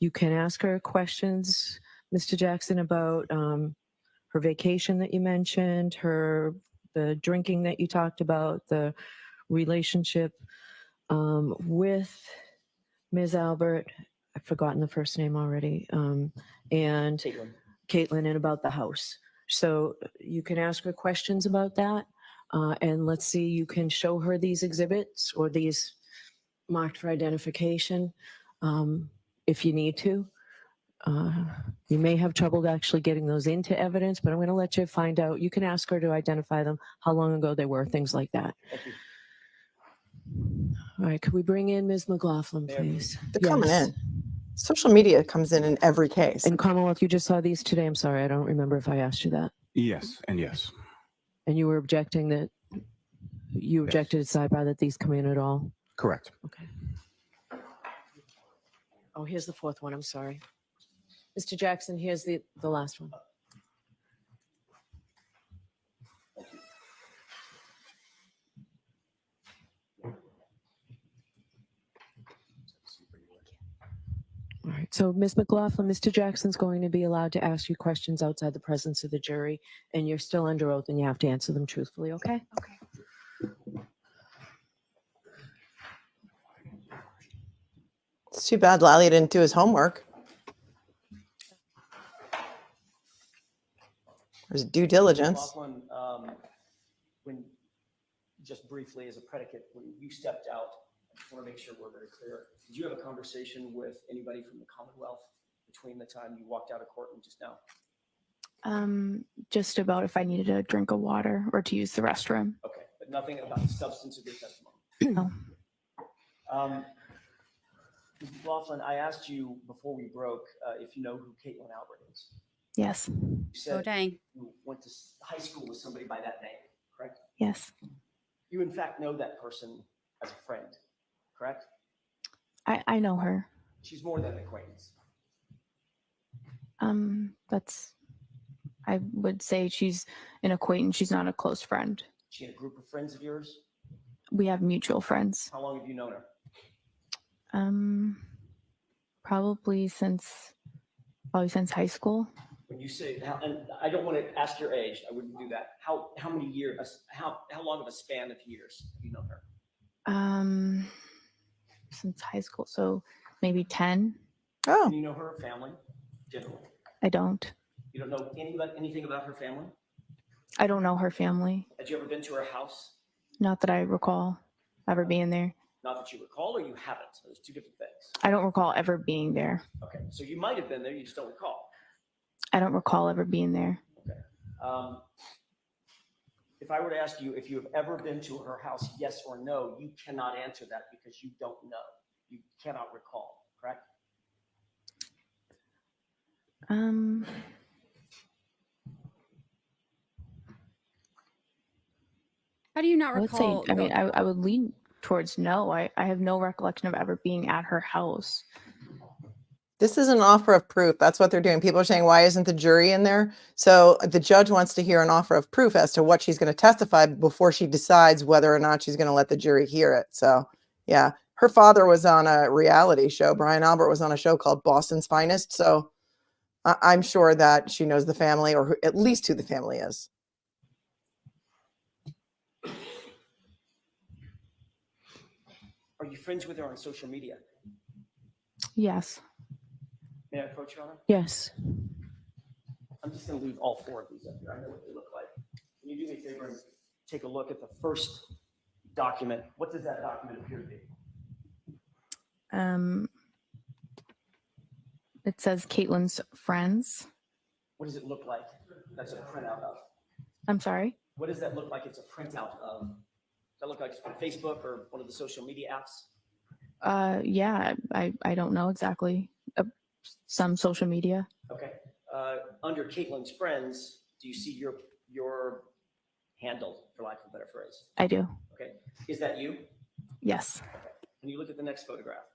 You can ask her questions, Mr. Jackson, about her vacation that you mentioned, the drinking that you talked about, the relationship with Ms. Albert. I've forgotten the first name already. And Caitlin, and about the house. So you can ask her questions about that. And let's see, you can show her these exhibits or these marked for identification if you need to. You may have trouble actually getting those into evidence, but I'm going to let you find out. You can ask her to identify them, how long ago they were, things like that. Thank you. All right, could we bring in Ms. McLaughlin, please? They're coming in. Social media comes in every case. And Commonwealth, you just saw these today. I'm sorry, I don't remember if I asked you that. Yes, and yes. And you were objecting that you objected to sidebar that these come in at all? Correct. Okay. Oh, here's the fourth one. I'm sorry. Mr. Jackson, here's the last one. All right. So, Ms. McLaughlin, Mr. Jackson's going to be allowed to ask you questions outside the presence of the jury, and you're still under oath, and you have to answer them truthfully, okay? Okay. It's too bad Lally didn't do his homework. There's due diligence. Laughlin, when, just briefly as a predicate, when you stepped out, I just want to make sure we're very clear. Did you have a conversation with anybody from the Commonwealth between the time you walked out of court and just now? Just about if I needed a drink of water or to use the restroom. Okay, but nothing about the substance of your testimony? No. Mr. Laughlin, I asked you before we broke if you know who Caitlin Albert is. Yes. You Oh, said dang. you went to high school with somebody by that name, correct? Yes. You in fact know that person as a friend, correct? I know her. She's more than an acquaintance. I would say she's an acquaintance. She's not a close friend. She had a group of friends of yours? We have mutual friends. How long have you known her? Probably since high school. When you say, and I don't want to ask your age, I wouldn't do that. How many years, how long of a span of years have you known her? Since high school, so maybe 10. Oh, Do you know her family generally? I don't. You don't know anything about her family? I don't know her family. Had you ever been to her house? Not that I recall ever being there. Not that you recall, or you haven't? There's two different things. I don't recall ever being there. Okay, so you might have been there, you just don't recall. I don't recall ever being there. Okay. If I were to ask you if you have ever been to her house, yes or no, you cannot answer that because you don't know. You cannot recall, correct? How do you not I would say, recall? I would lean towards no. I have no recollection of ever being at her house. this is an offer of proof. That's what they're doing. People are saying, why isn't the jury in there? So the judge wants to hear an offer of proof as to what she's going to testify before she decides whether or not she's going to let the jury hear it. So yeah, her father was on a reality show. Brian Albert was on a show called Boston's Finest. So I'm sure that she knows the family, or at least who the family is. Are you friends with her on social media? Yes. May I approach you on her? Yes. I'm just going to leave all four of these up here. I know what they look like. Can you do me a favor and take a look at the first document? What does that document appear to be? It says Caitlin's friends. What does it look like? That's a printout of. I'm sorry. What does that look like? It's a printout of. Does that look like it's from Facebook or one of the social media apps? Yeah, I don't know exactly. Some social media. Okay. Under Caitlin's friends, do you see your handle, for lack of a better phrase? I do. Okay. Is that you? Yes. Okay. Can you look at the next photograph?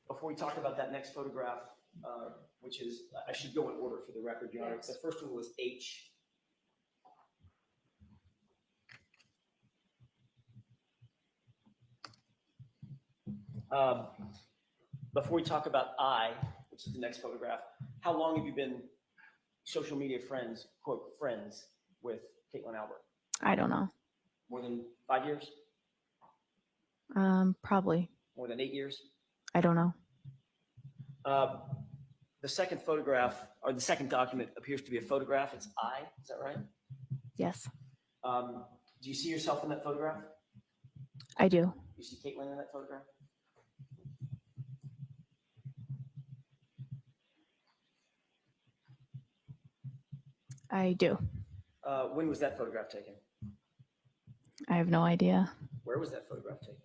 Before we talk about that next photograph, which is, I should go in order for the record, Your Honor. The first one was H. Before we talk about I, which is the next photograph, how long have you been social media friends, quote, friends with Caitlin Albert? I don't know. More than 5 years? Probably. More than 8 years? I don't know. The second photograph, or the second document, appears to be a photograph. It's I, is that right? Yes, Do you see yourself in that photograph? I do. You see Caitlin in that photograph? I do. When was that photograph taken? I have no idea. Where was that photograph taken?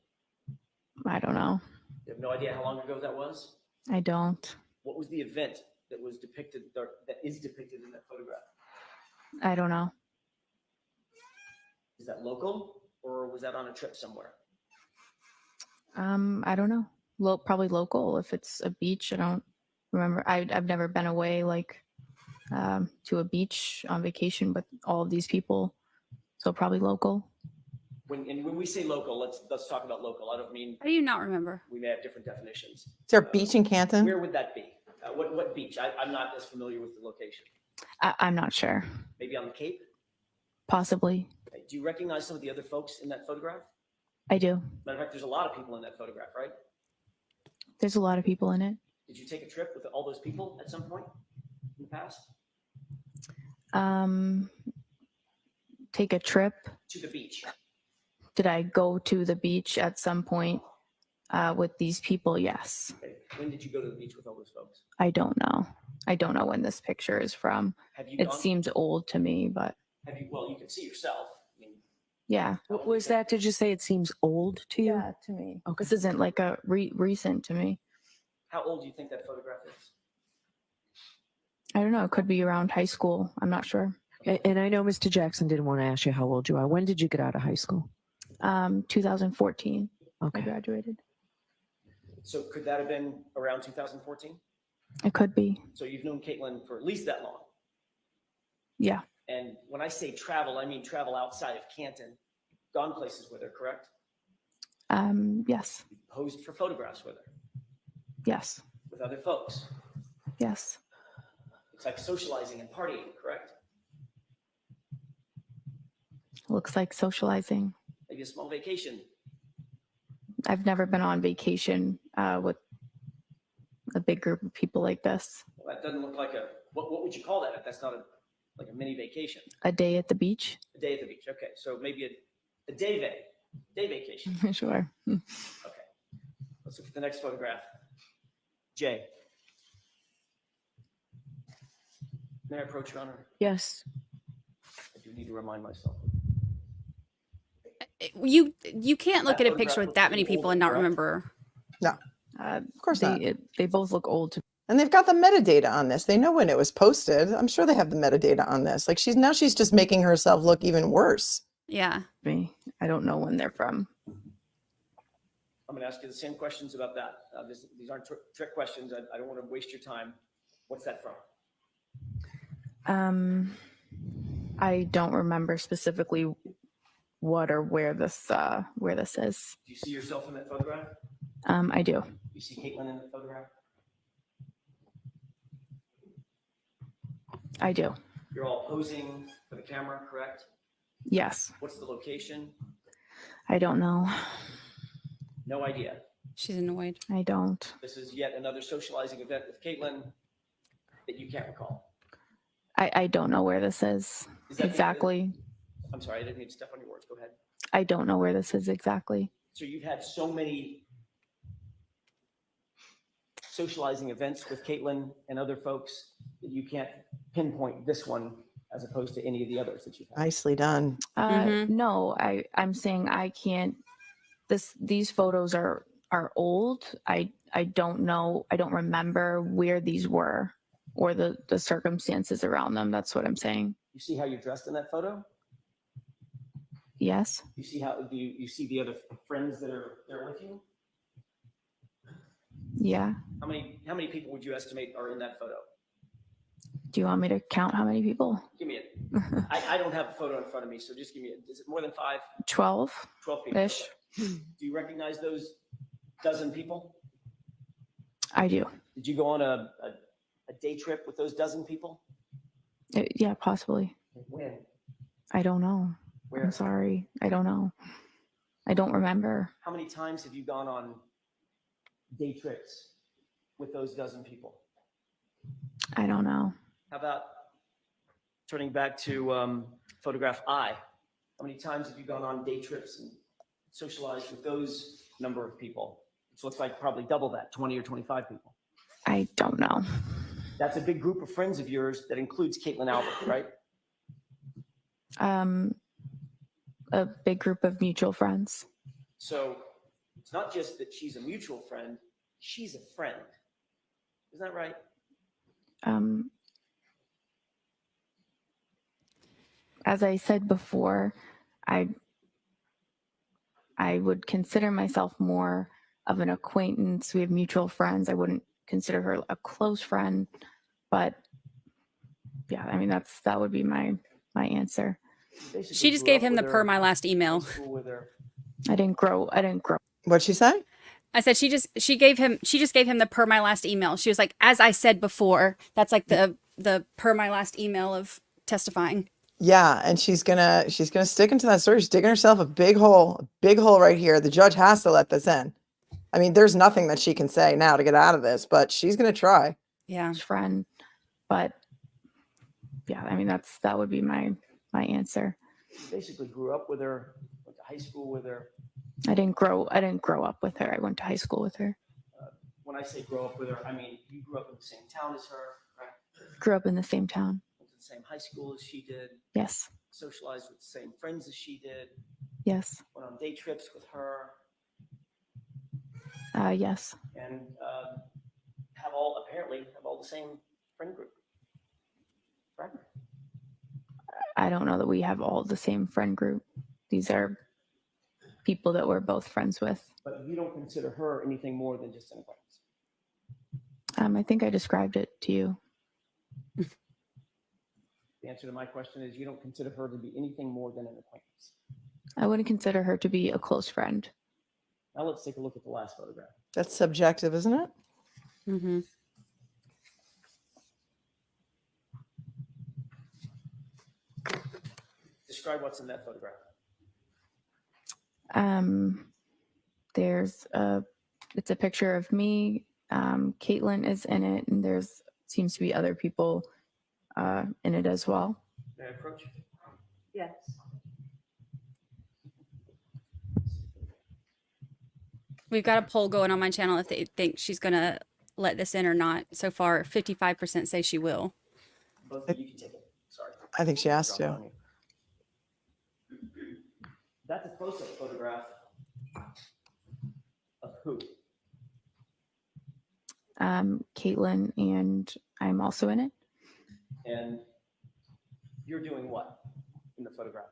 I don't know. You have no idea how long ago that was? I don't. What was the event that was depicted, or that is depicted in that photograph? I don't know. Is that local, or was that on a trip somewhere? I don't know. Probably local. If it's a beach, I don't remember. I've never been away to a beach on vacation with all of these people, so probably local. When we say local, let's talk about local. I don't mean How do you not remember? we may have different definitions. Is there a beach in Canton? Where would that be? What beach? I'm not as familiar with the location. I'm not sure. Maybe on the Cape? Possibly. Okay. Do you recognize some of the other folks in that photograph? I do. Matter of fact, there's a lot of people in that photograph, right? There's a lot of people in it. Did you take a trip with all those people at some point in the past? Take a trip. To the beach? Did I go to the beach at some point with these people? Yes. Okay. When did you go to the beach with all those folks? I don't know. I don't know when this picture is from. Have you It gone? seems old to me, but Have you? Well, you can see yourself. I mean, yeah. What was that? Did you say it seems old to you? Yeah, to me. Okay. This isn't like a recent to me. how old do you think that photograph is? I don't know. It could be around high school. I'm not sure. And I know Mr. Jackson didn't want to ask you how old you are. When did you get out of high school? 2014. I Okay. graduated. So could that have been around 2014? It could be. So you've known Caitlin for at least that long. Yeah. And when I say travel, I mean travel outside of Canton, gone places with her, correct? Yes. You posed for photographs with her, Yes. with other folks. Yes. It's like socializing and partying, correct? Looks like socializing. Maybe a small vacation. I've never been on vacation with a big group of people like this. Well, that doesn't look like what would you call that if that's not like a mini vacation? A day at the beach? A day at the beach. Okay, so maybe a day vacation. Sure. Okay, let's look at the next photograph. Jay. May I approach, Your Honor? Yes. I do need to remind myself. You can't look That at a photograph picture with looks that pretty many people old, and not correct? remember. Of course not. They both look old to And they've got the metadata on this. They know when it was posted. I'm sure they have the metadata on this. Like she's just making herself look even worse. Yeah. me. I don't know when they're from. I'm going to ask you the same questions about that. These aren't trick questions. I don't want to waste your time. What's that from? I don't remember specifically what or where this is. Do you see yourself in that photograph? I do. Do you see Caitlin in the photograph? I do. You're all posing for the camera, correct? Yes. What's the location? I don't know. No idea. She's annoyed. I don't. This is yet another socializing event with Caitlin that you can't recall. I don't know where this is Is that the- exactly. I'm sorry, I didn't mean to step on your words. Go ahead. I don't know where this is exactly. So you've had so many socializing events with Caitlin and other folks that you can't pinpoint this one as opposed to any of the others that you've had. Nicely done. No, I'm saying I can't. These photos are old. I don't know. I don't remember where these were or the circumstances around them. That's what I'm saying. You see how you're dressed in that photo? Yes. You see how you see the other friends that are there with you? Yeah. How many people would you estimate are in that photo? Do you want me to count how many people? Give me it. I don't have a photo in front of me, so just give me it. Is it more than 5? 12 12 people? ish. Do you recognize those dozen people? I do. Did you go on a day trip with those dozen people? Yeah, possibly. When? I don't know. Where? I'm sorry. I don't know. I don't remember. How many times have you gone on day trips with those dozen people? I don't know. How about turning back to photograph I? How many times have you gone on day trips and socialized with those number of people? It looks like probably double that, 20 or 25 people. I don't know. That's a big group of friends of yours that includes Caitlin Albert, right? A big group of mutual friends. So it's not just that she's a mutual friend, she's a friend. Isn't that right? As I said before, I would consider myself more of an acquaintance. We have mutual friends. I wouldn't consider her a close friend, but yeah, I mean that would be my answer. Basically She just grew gave up him the with per her, my last email. went to school with her. I didn't grow. What'd she say? I said she just gave him the per my last email. She was like, as I said before, that's like the per my last email of testifying. Yeah, and she's gonna stick into that story. She's digging herself a big hole right here. The judge has to let this in. I mean, there's nothing that she can say now to get out of this, but she's gonna try. Yeah. Friend, but yeah, I mean that would be my answer. You basically grew up with her, went to high school with her. I didn't grow up with her. I went to high school with her. When I say grow up with her, I mean you grew up in the same town as her, right? Grew up in the same town. Went to the same high school as she did. Yes. Socialized with the same friends as she did. Yes. Went on day trips with her. Yes. And have all the same friend group. Right? I don't know that we have all the same friend group. These are people that we're both friends with. But you don't consider her anything more than just an acquaintance. I think I described it to you. The answer to my question is you don't consider her to be anything more than an acquaintance. I wouldn't consider her to be a close friend. Now let's take a look at the last photograph. That's subjective, isn't it? Mm-hmm. Describe what's in that photograph. It's a picture of me. Caitlin is in it, and there's seems to be other people in it as well. May I approach? Yes. We've got a poll going on my channel if they think she's going to let this in or not. So far, 55% say she will. Both of you can take it. Sorry. I think she has to. That's a close-up photograph of who? Caitlin, and I'm also in it. And you're doing what in the photograph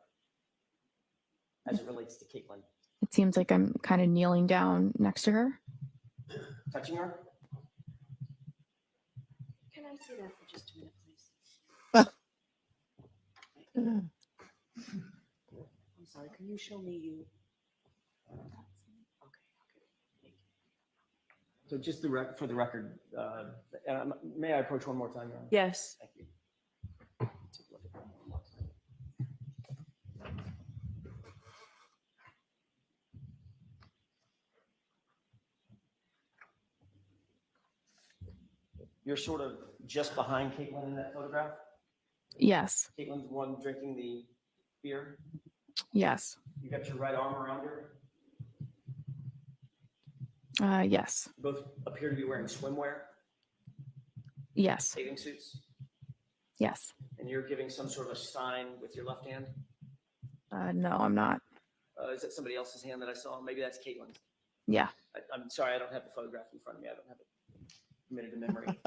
as it relates to Caitlin? It seems like I'm kind of kneeling down next to her. Touching her? Can I see that for just a minute, please? I'm sorry, can you show me you? Okay. So just for the record, may I approach one more time, Your Honor? Yes. Thank you. Take a look at that one more time. You're sort of just behind Caitlin in that photograph? Yes. Caitlin's the one drinking the beer? Yes. You got your right arm around her? Yes. You both appear to be wearing swimwear, Yes. bathing suits, Yes. and you're giving some sort of a sign with your left hand. No, I'm not. Is that somebody else's hand that I saw? Maybe that's Caitlin's. Yeah. I'm sorry, I don't have the photograph in front of me. I don't have it committed to memory.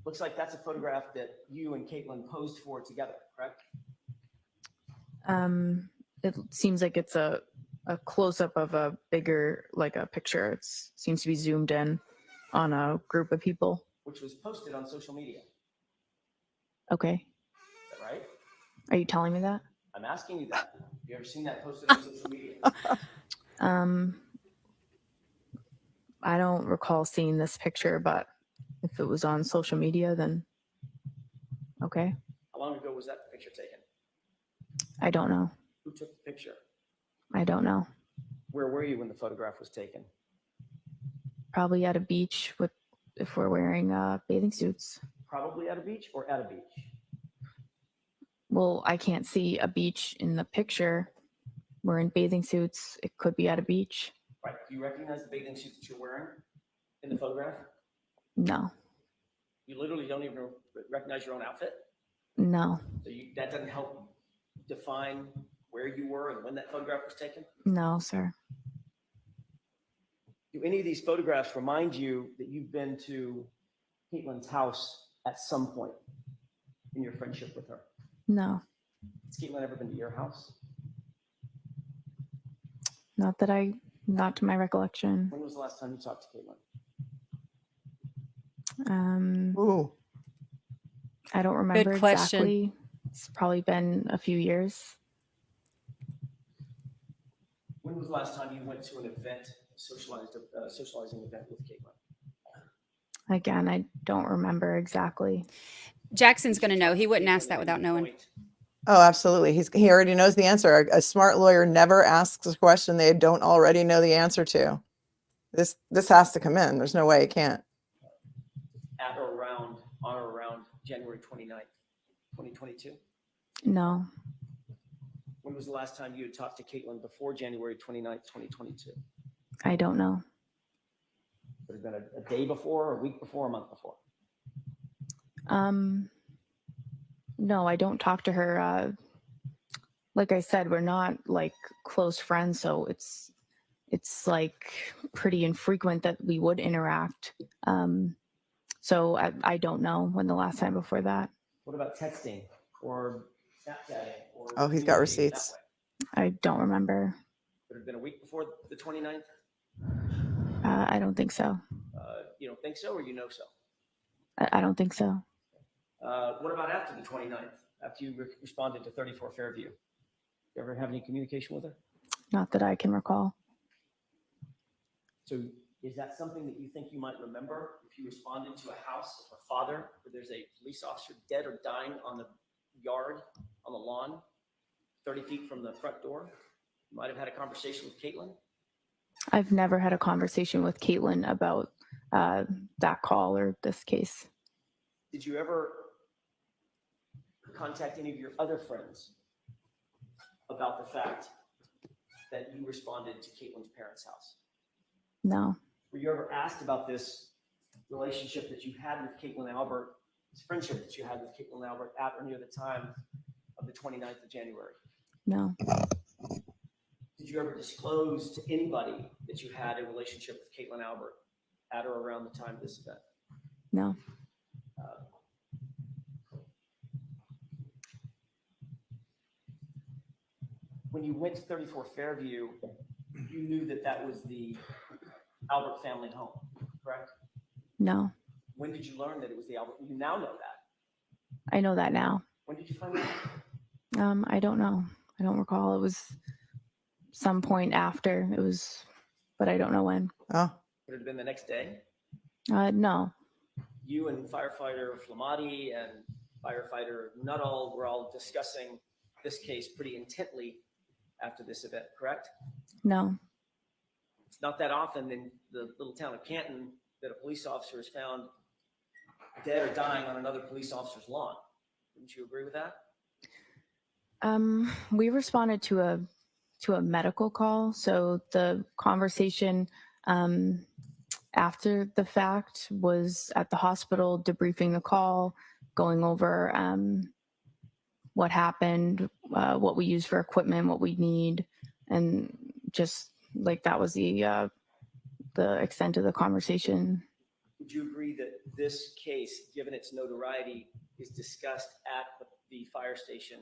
Looks like that's a photograph that you and Caitlin posed for together, correct? It seems like it's a close-up of a bigger, like a picture. It seems to be zoomed in on a group of people. Which was posted on social media. Okay. Is that right? Are you telling me that? I'm asking you that. Have you ever seen that posted on social media? I don't recall seeing this picture, but if it was on social media, then okay. How long ago was that picture taken? I don't know. Who took the picture? I don't know. Where were you when the photograph was taken? Probably at a beach if we're wearing bathing suits. Probably at a beach or at a beach? Well, I can't see a beach in the picture. We're in bathing suits. It could be at a beach. Right. Do you recognize the bathing suit that you're wearing in the photograph? No. You literally don't even recognize your own outfit? No. So that doesn't help define where you were and when that photograph was taken? No, sir. Do any of these photographs remind you that you've been to Caitlin's house at some point in your friendship with her? No. Has Caitlin ever been to your house? Not to my recollection. When was the last time you talked to Caitlin? Ooh. I don't remember Good question. exactly. It's probably been a few years. When was the last time you went to an event, socializing event with Caitlin? Again, I don't remember exactly. Jackson's going to know. He wouldn't ask that without knowing. Oh, absolutely. He already knows the answer. A smart lawyer never asks a question they don't already know the answer to. This has to come in. There's no way it can't. At or around, on or around January 29th, 2022? No, When was the last time you had talked to Caitlin before January 29th, 2022? I don't know. Would it have been a day before, a week before, a month before? No, I don't talk to her. Like I said, we're not like close friends, so it's like pretty infrequent that we would interact. So I don't know when the last time before that. What about texting or Snapchatting? Or Oh, he's got communicating receipts. that way? I don't remember. Would it have been a week before the 29th? I don't think so. You don't think so, or you know so? I don't think so. What about after the 29th, after you responded to 34 Fairview? You ever have any communication with her? Not that I can recall. So is that something that you think you might remember if you responded to a house of a father where there's a police officer dead or dying on the yard, on the lawn, 30 feet from the front door? You might have had a conversation with Caitlin? I've never had a conversation with Caitlin about that call or this case. Did you ever contact any of your other friends about the fact that you responded to Caitlin's parents' house? No, Were you ever asked about this relationship that you had with Caitlin Albert, this friendship that you had with Caitlin Albert at or near the time of the 29th of January? no, Did you ever disclose to anybody that you had a relationship with Caitlin Albert at or around the time of this event? no. When you went to 34 Fairview, you knew that that was the Albert family home, correct? No. When did you learn that it was the Albert? You now know that. I know that now. When did you find out? I don't know. I don't recall. It was some point after. It was, but I don't know when. Oh, Would it have been the next day? No. You and firefighter Flamati and firefighter Nuttall were all discussing this case pretty intently after this event, correct? No. It's not that often in the little town of Canton that a police officer is found dead or dying on another police officer's lawn. Wouldn't you agree with that? We responded to a medical call, so the conversation after the fact was at the hospital, debriefing the call, going over what happened, what we use for equipment, what we need, and just like that was the extent of the conversation. Would you agree that this case, given its notoriety, is discussed at the fire station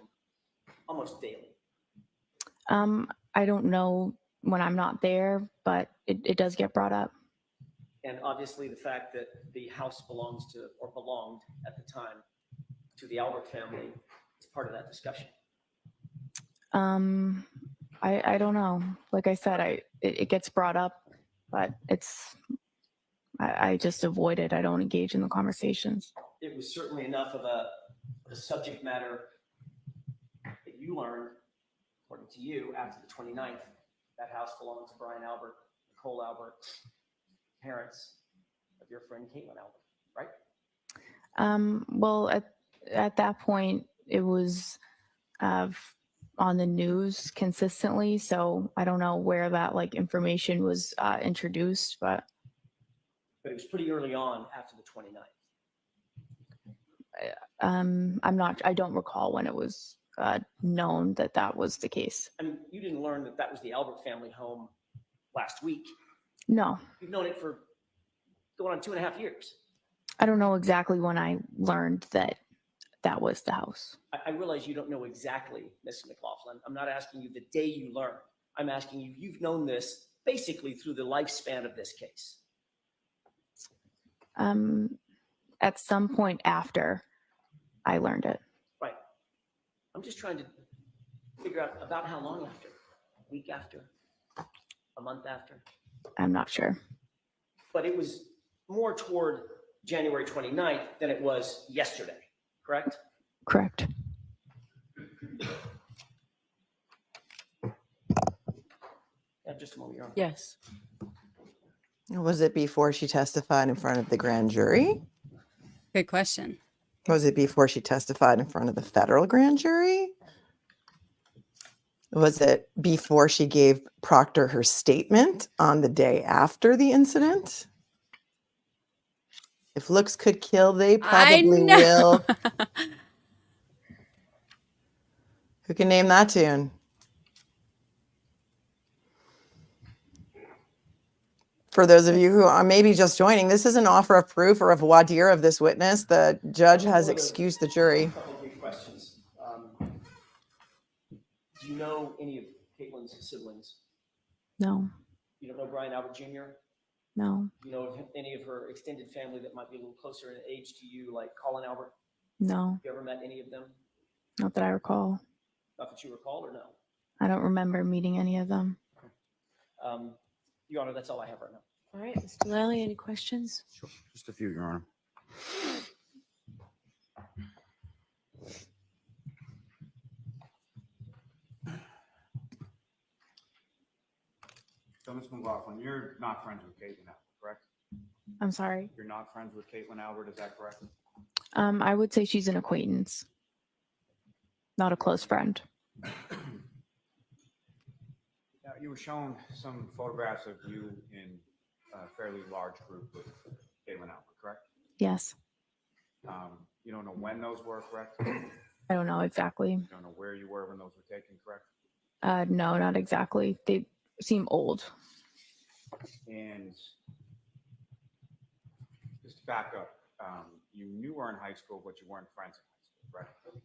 almost daily? I don't know when I'm not there, but it does get brought up. And obviously the fact that the house belongs to, or belonged at the time, to the Albert family is part of that discussion. I don't know. Like I said, it gets brought up, but I just avoid it. I don't engage in the conversations. It was certainly enough of a subject matter that you learned, according to you, after the 29th, that house belongs to Brian Albert, Nicole Albert, parents of your friend Caitlin Albert, right? Well, at that point, it was on the news consistently, so I don't know where that like information was introduced, but it was pretty early on after the 29th. I don't recall when it was known that that was the case. I mean, you didn't learn that that was the Albert family home last week. No. You've known it for going on 2.5 years. I don't know exactly when I learned that that was the house. I realize you don't know exactly, Ms. McLaughlin. I'm not asking you the day you learned. I'm asking you, you've known this basically through the lifespan of this case. At some point after I learned it. Right. I'm just trying to figure out about how long after. A week after? A month after? I'm not sure. But it was more toward January 29th than it was yesterday, correct? Correct. Yeah, just a moment, Your Honor. Yes. Was it before she testified in front of the grand jury? Good question. Was it before she testified in front of the federal grand jury? Was it before she gave Proctor her statement on the day after the incident? If looks could kill, they I probably know. will. Who can name that tune? For those of you who are maybe just joining, this is an offer of proof or of voir dire of this witness. The judge has excused the jury. A couple of brief questions. Do you know any of Caitlin's siblings? No, You don't know Brian Albert Jr.? no, You know of any of her extended family that might be a little closer in age to you, like Colin Albert? no, You ever met any of them? not that I recall. Not that you recall, or no? I don't remember meeting any of them. Your Honor, that's all I have right now. All right, Mr. Lally, any questions? Sure. Just a few, Your Honor. So, Ms. McLaughlin, you're not friends with Caitlin Albert, correct? I'm sorry. You're not friends with Caitlin Albert, is that correct? I would say she's an acquaintance, not a close friend. Now, you were shown some photographs of you in a fairly large group with Caitlin Albert, correct? Yes. You don't know when those were, correct? I don't know exactly. You don't know where you were when those were taken, correct? No, not exactly. They seem old. And just to back up, you knew her in high school, but you weren't friends in high school,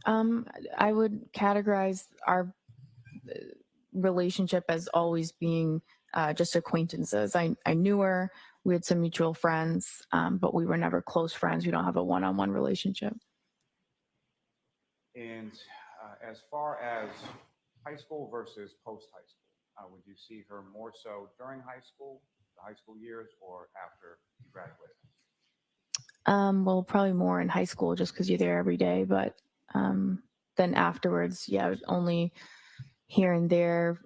right? I would categorize our relationship as always being just acquaintances. I knew her. We had some mutual friends, but we were never close friends. We don't have a one-on-one relationship. And as far as high school versus post-high school, would you see her more so during high school, the high school years, or after you graduated? Well, probably more in high school just because you're there every day. But then afterwards, yeah, only here and there.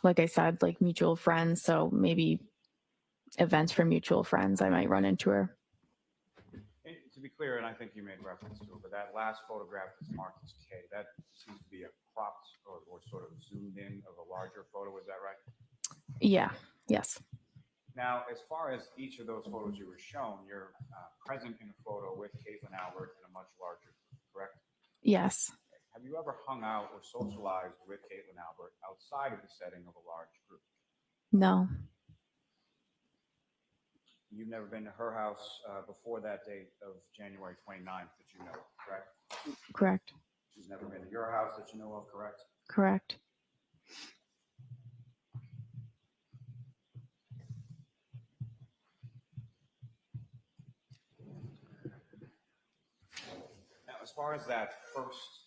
Like I said, like mutual friends. So maybe events for mutual friends, I might run into her. And to be clear, and I think you made reference to it, but that last photograph that's marked as K, that seems to be a cropped or sort of zoomed in of a larger photo. Is that right? Yeah. Yes. Now, as far as each of those photos you were shown, you're present in a photo with Caitlin Albert in a much larger group, correct? Yes. Have you ever hung out or socialized with Caitlin Albert outside of the setting of a large group? No. You've never been to her house before that date of January 29th that you know of, correct? Correct. She's never been to your house that you know of, correct? Correct. Now, as far as that first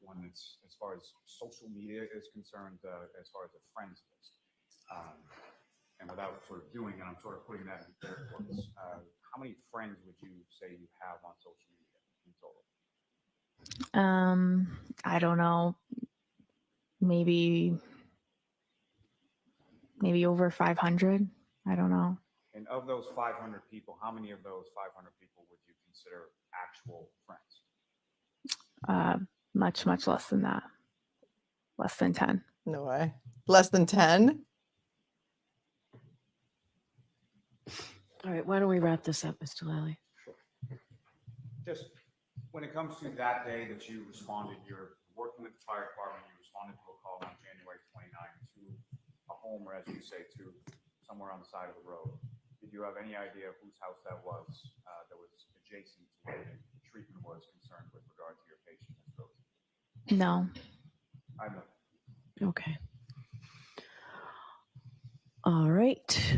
one, it's as far as social media is concerned, as far as a friends list, and without sort of doing it, I'm sort of putting that in air quotes. How many friends would you say you have on social media in total? I don't know. Maybe over 500. I don't know. And of those 500 people, how many of those 500 people would you consider actual friends? Much less than that. Less than 10. No way. Less than 10? All right, why don't we wrap this up, Mr. Lally? Just when it comes to that day that you responded, you're working with the fire department, you responded to a call on January 29th to a home, or as you say, to somewhere on the side of the road. Did you have any idea whose house that was adjacent to where the treatment was concerned with regard to your patient? No. I know. Okay. All right.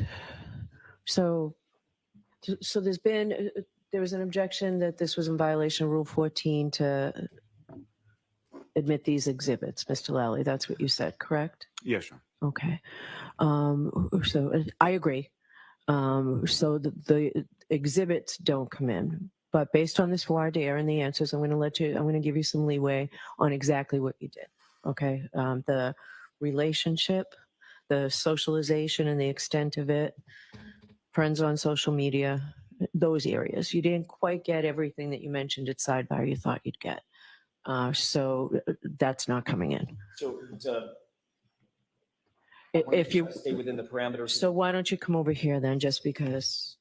So there was an objection that this was in violation of Rule 14 to admit these exhibits, Mr. Lally. That's what you said, correct? Yes, sir. Okay. So I agree. So the exhibits don't come in. But based on this voir dire and the answers, I'm going to give you some leeway on exactly what you did. Okay. The relationship, the socialization and the extent of it, friends on social media, those areas. You didn't quite get everything that you mentioned at sidebar you thought you'd get. So that's not coming in. So If you stay within the parameters. So why don't you come over here then, just because.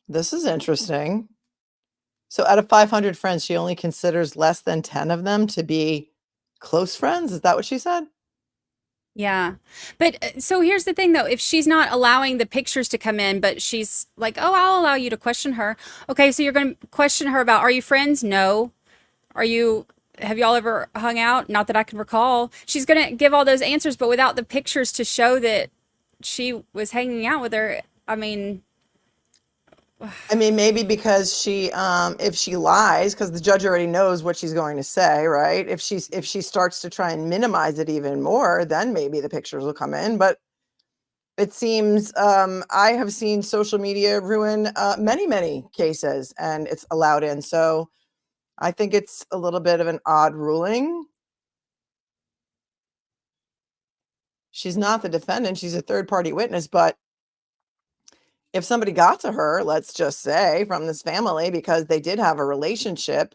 This is interesting. So out of 500 friends, she only considers less than 10 of them to be close friends. Is that what she said? Yeah. But so here's the thing though, if she's not allowing the pictures to come in, but she's like, "Oh, I'll allow you to question her." Okay, so you're going to question her about, "Are you friends?" "No." Have y'all ever hung out?" "Not that I can recall." She's going to give all those answers, but without the pictures to show that she was hanging out with her. I mean, maybe because she, if she lies, because the judge already knows what she's going to say, right? If she starts to try and minimize it even more, then maybe the pictures will come in. But it seems I have seen social media ruin many cases, and it's allowed in. So I think it's a little bit of an odd ruling. She's not the defendant; she's a third-party witness, but if somebody got to her, let's just say from this family, because they did have a relationship,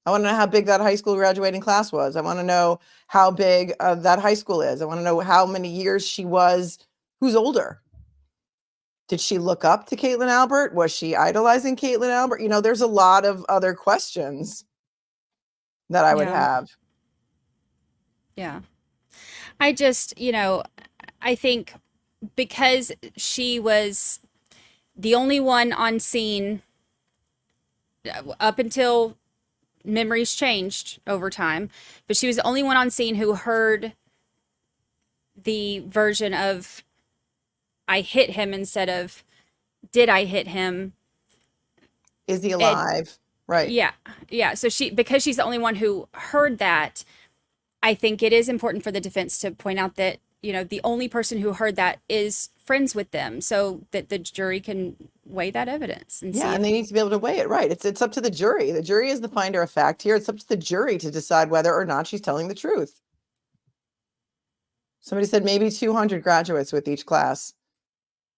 I want to know how big that high school graduating class was. I want to know how big that high school is. I want to know how many years she was, who's older. Did she look up to Caitlin Albert? Was she idolizing Caitlin Albert? There's a lot of other questions that I would have. yeah. I just, I think because she was the only one on scene up until memories changed over time, but she was the only one on scene who heard the version of "I hit him" instead of "Did I hit him?" Is he alive? Right. Yeah. So because she's the only one who heard that, I think it is important for the defense to point out that, the only person who heard that is friends with them, so that the jury can weigh that evidence and see. And they need to be able to weigh it, right? It's up to the jury. The jury is the finder of fact here. It's up to the jury to decide whether or not she's telling the truth. Somebody said maybe 200 graduates with each class.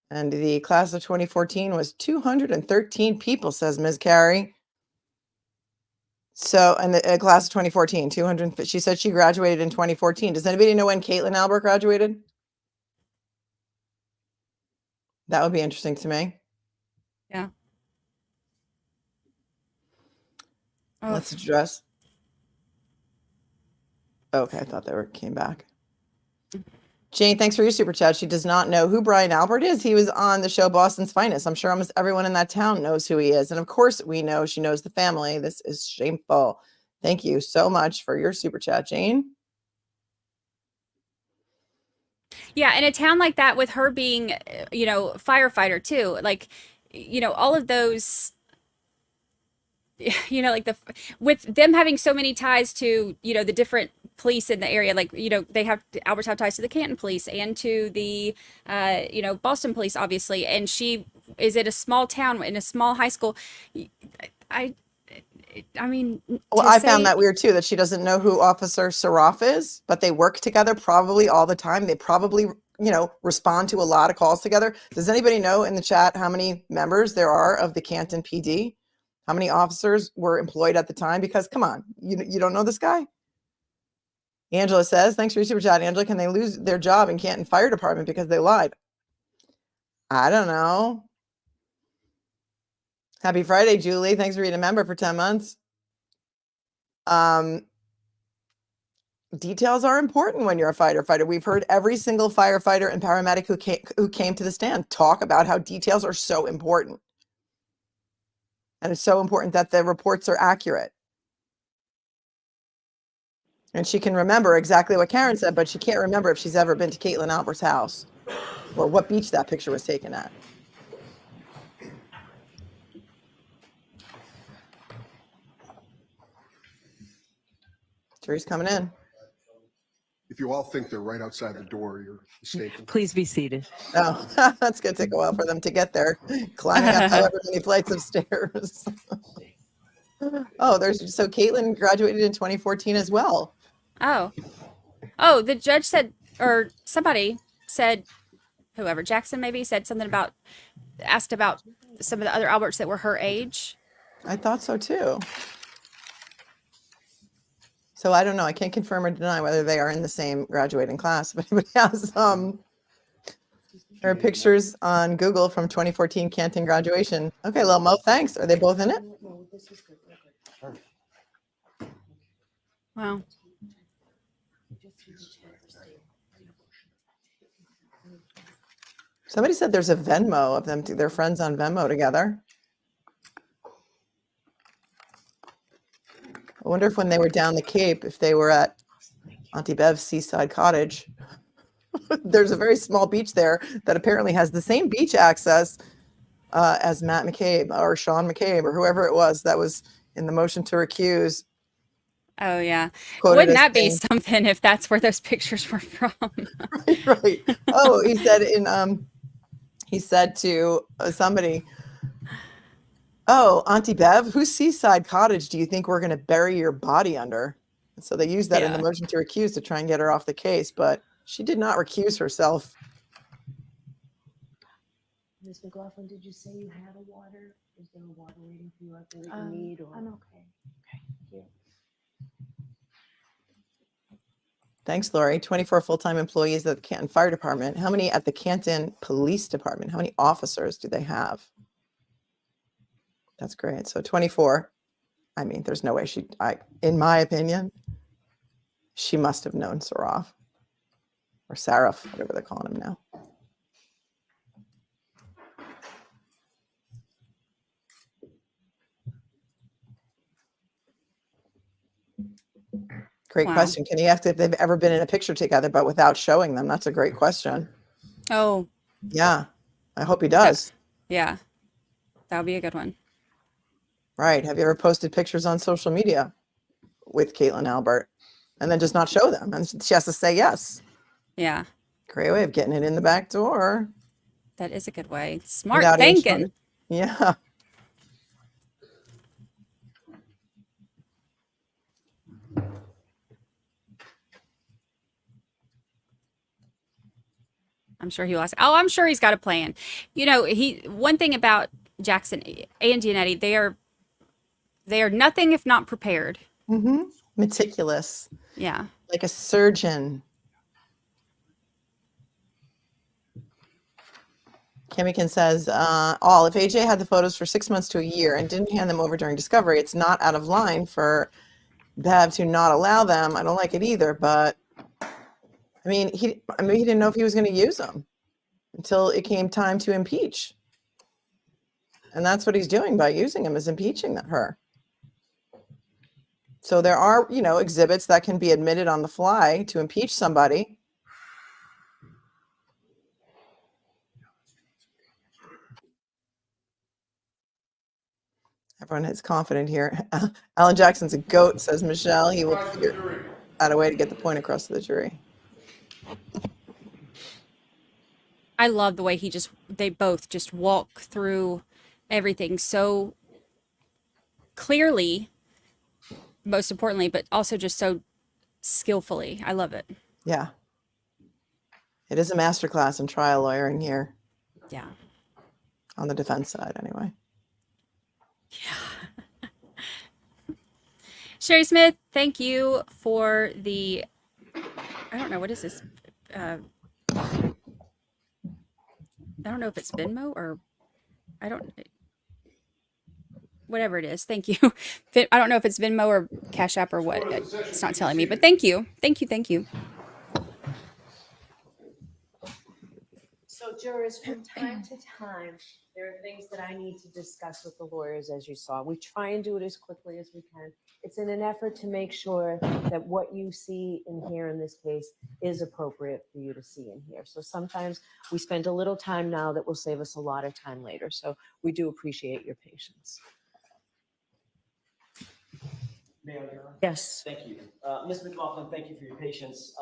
And the class of 2014 was 213 people, says Ms. Carey. So, and the class of 2014, 200, she said she graduated in 2014. Does anybody know when Caitlin Albert graduated? That would be interesting to me. Yeah. Let's address. Okay, I thought they came back. Jane, thanks for your super chat. She does not know who Brian Albert is. He was on the show Boston's Finest. I'm sure almost everyone in that town knows who he is. And of course we know she knows the family. This is shameful. Thank you so much for your super chat, Jane. Yeah, in a town like that, with her being, firefighter too, like, all of those, like with them having so many ties to, the different police in the area, like, Alberts have ties to the Canton police and to the, Boston police, obviously. And she is at a small town in a small high school. Well, I found that weird too, that she doesn't know who Officer Saraf is, but they work together probably all the time. They probably, respond to a lot of calls together. Does anybody know in the chat how many members there are of the Canton PD? How many officers were employed at the time? Because come on, you don't know this guy? Angela says, thanks for your super chat, Angela. Can they lose their job in Canton Fire Department because they lied? I don't know. Happy Friday, Julie. Thanks for being a member for 10 months. Details are important when you're a firefighter. We've heard every single firefighter and paramedic who came to the stand talk about how details are so important. And it's so important that the reports are accurate. And she can remember exactly what Karen said, but she can't remember if she's ever been to Caitlin Albert's house or what beach that picture was taken at. Jury's coming in. If you all think they're right outside the door, you're mistaken. Please be seated. Oh, that's going to take a while for them to get there, climbing up however many flights of stairs. Oh, so Caitlin graduated in 2014 as well. Oh, the judge said, or somebody said, whoever, Jackson maybe said something about, asked about some of the other Alberts that were her age. I thought so too. So I don't know. I can't confirm or deny whether they are in the same graduating class. If anybody has, there are pictures on Google from 2014 Canton graduation. Okay, Lil Mo, thanks. Are they both in it? Wow. Somebody said there's a Venmo of them. They're friends on Venmo together. I wonder if when they were down the Cape, if they were at Auntie Bev's seaside cottage. There's a very small beach there that apparently has the same beach access as Matt McCabe or Sean McCabe or whoever it was that was in the motion to recuse. Oh, yeah. Quoted Wouldn't as that be saying- something if that's where those pictures were from? right. Oh, he said to somebody, "Oh, Auntie Bev, whose seaside cottage do you think we're going to bury your body under?" And so they used that in the Yeah. motion to recuse to try and get her off the case, but she did not recuse herself. Ms. McLaughlin, did you say you had a water? Is there a water waiting for you out there that you need? Or? I'm okay. Thanks, Lori. 24 full-time employees at the Canton Fire Department. How many at the Canton Police Department? How many officers do they have? That's great. So 24. I mean, there's no way in my opinion, she must have known Saraf or Saraf, whatever they're calling him now. Great Wow. question. Can you ask if they've ever been in a picture together, but without showing them? That's a great question. Oh, Yeah, I hope he does. yeah. That would be a good one. Right. Have you ever posted pictures on social media with Caitlin Albert and then just not show them? And she has to say yes. Yeah. Great way of getting it in the back door. That is a good way. Smart without any thinking. showing. Yeah. I'm sure he'll ask. Oh, I'm sure he's got a plan. You know, one thing about Jackson and Giannetti, they are nothing if not prepared. Mm-hmm. Meticulous. Yeah. Like a surgeon. Kemikin says, if AJ had the photos for 6 months to a year and didn't hand them over during discovery, it's not out of line for Bev to not allow them. I don't like it either, but I mean, he didn't know if he was going to use them until it came time to impeach. And that's what he's doing by using them, is impeaching her. So there are, exhibits that can be admitted on the fly to impeach somebody. Everyone is confident here. Alan Jackson's a goat, says Michelle. He will figure out a way to get the point across to the jury. I love the way they both just walk through everything so clearly, most importantly, but also just so skillfully. I love it. Yeah. It is a masterclass in trial lawyering here. Yeah. On the defense side, anyway. Yeah. Sherry Smith, thank you for the, I don't know, what is this? I don't know if it's Venmo or whatever it is. Thank you. I don't know if it's Venmo or Cash App or what. It's not telling me, but thank you. Thank you. Thank you. So jurors, from time to time, there are things that I need to discuss with the lawyers, as you saw. We try and do it as quickly as we can. It's in an effort to make sure that what you see and hear in this case is appropriate for you to see and hear. So sometimes we spend a little time now that will save us a lot of time later. So we do appreciate your patience. Mayor Durham? Yes. Thank you. Ms. McLaughlin, thank you for your patience.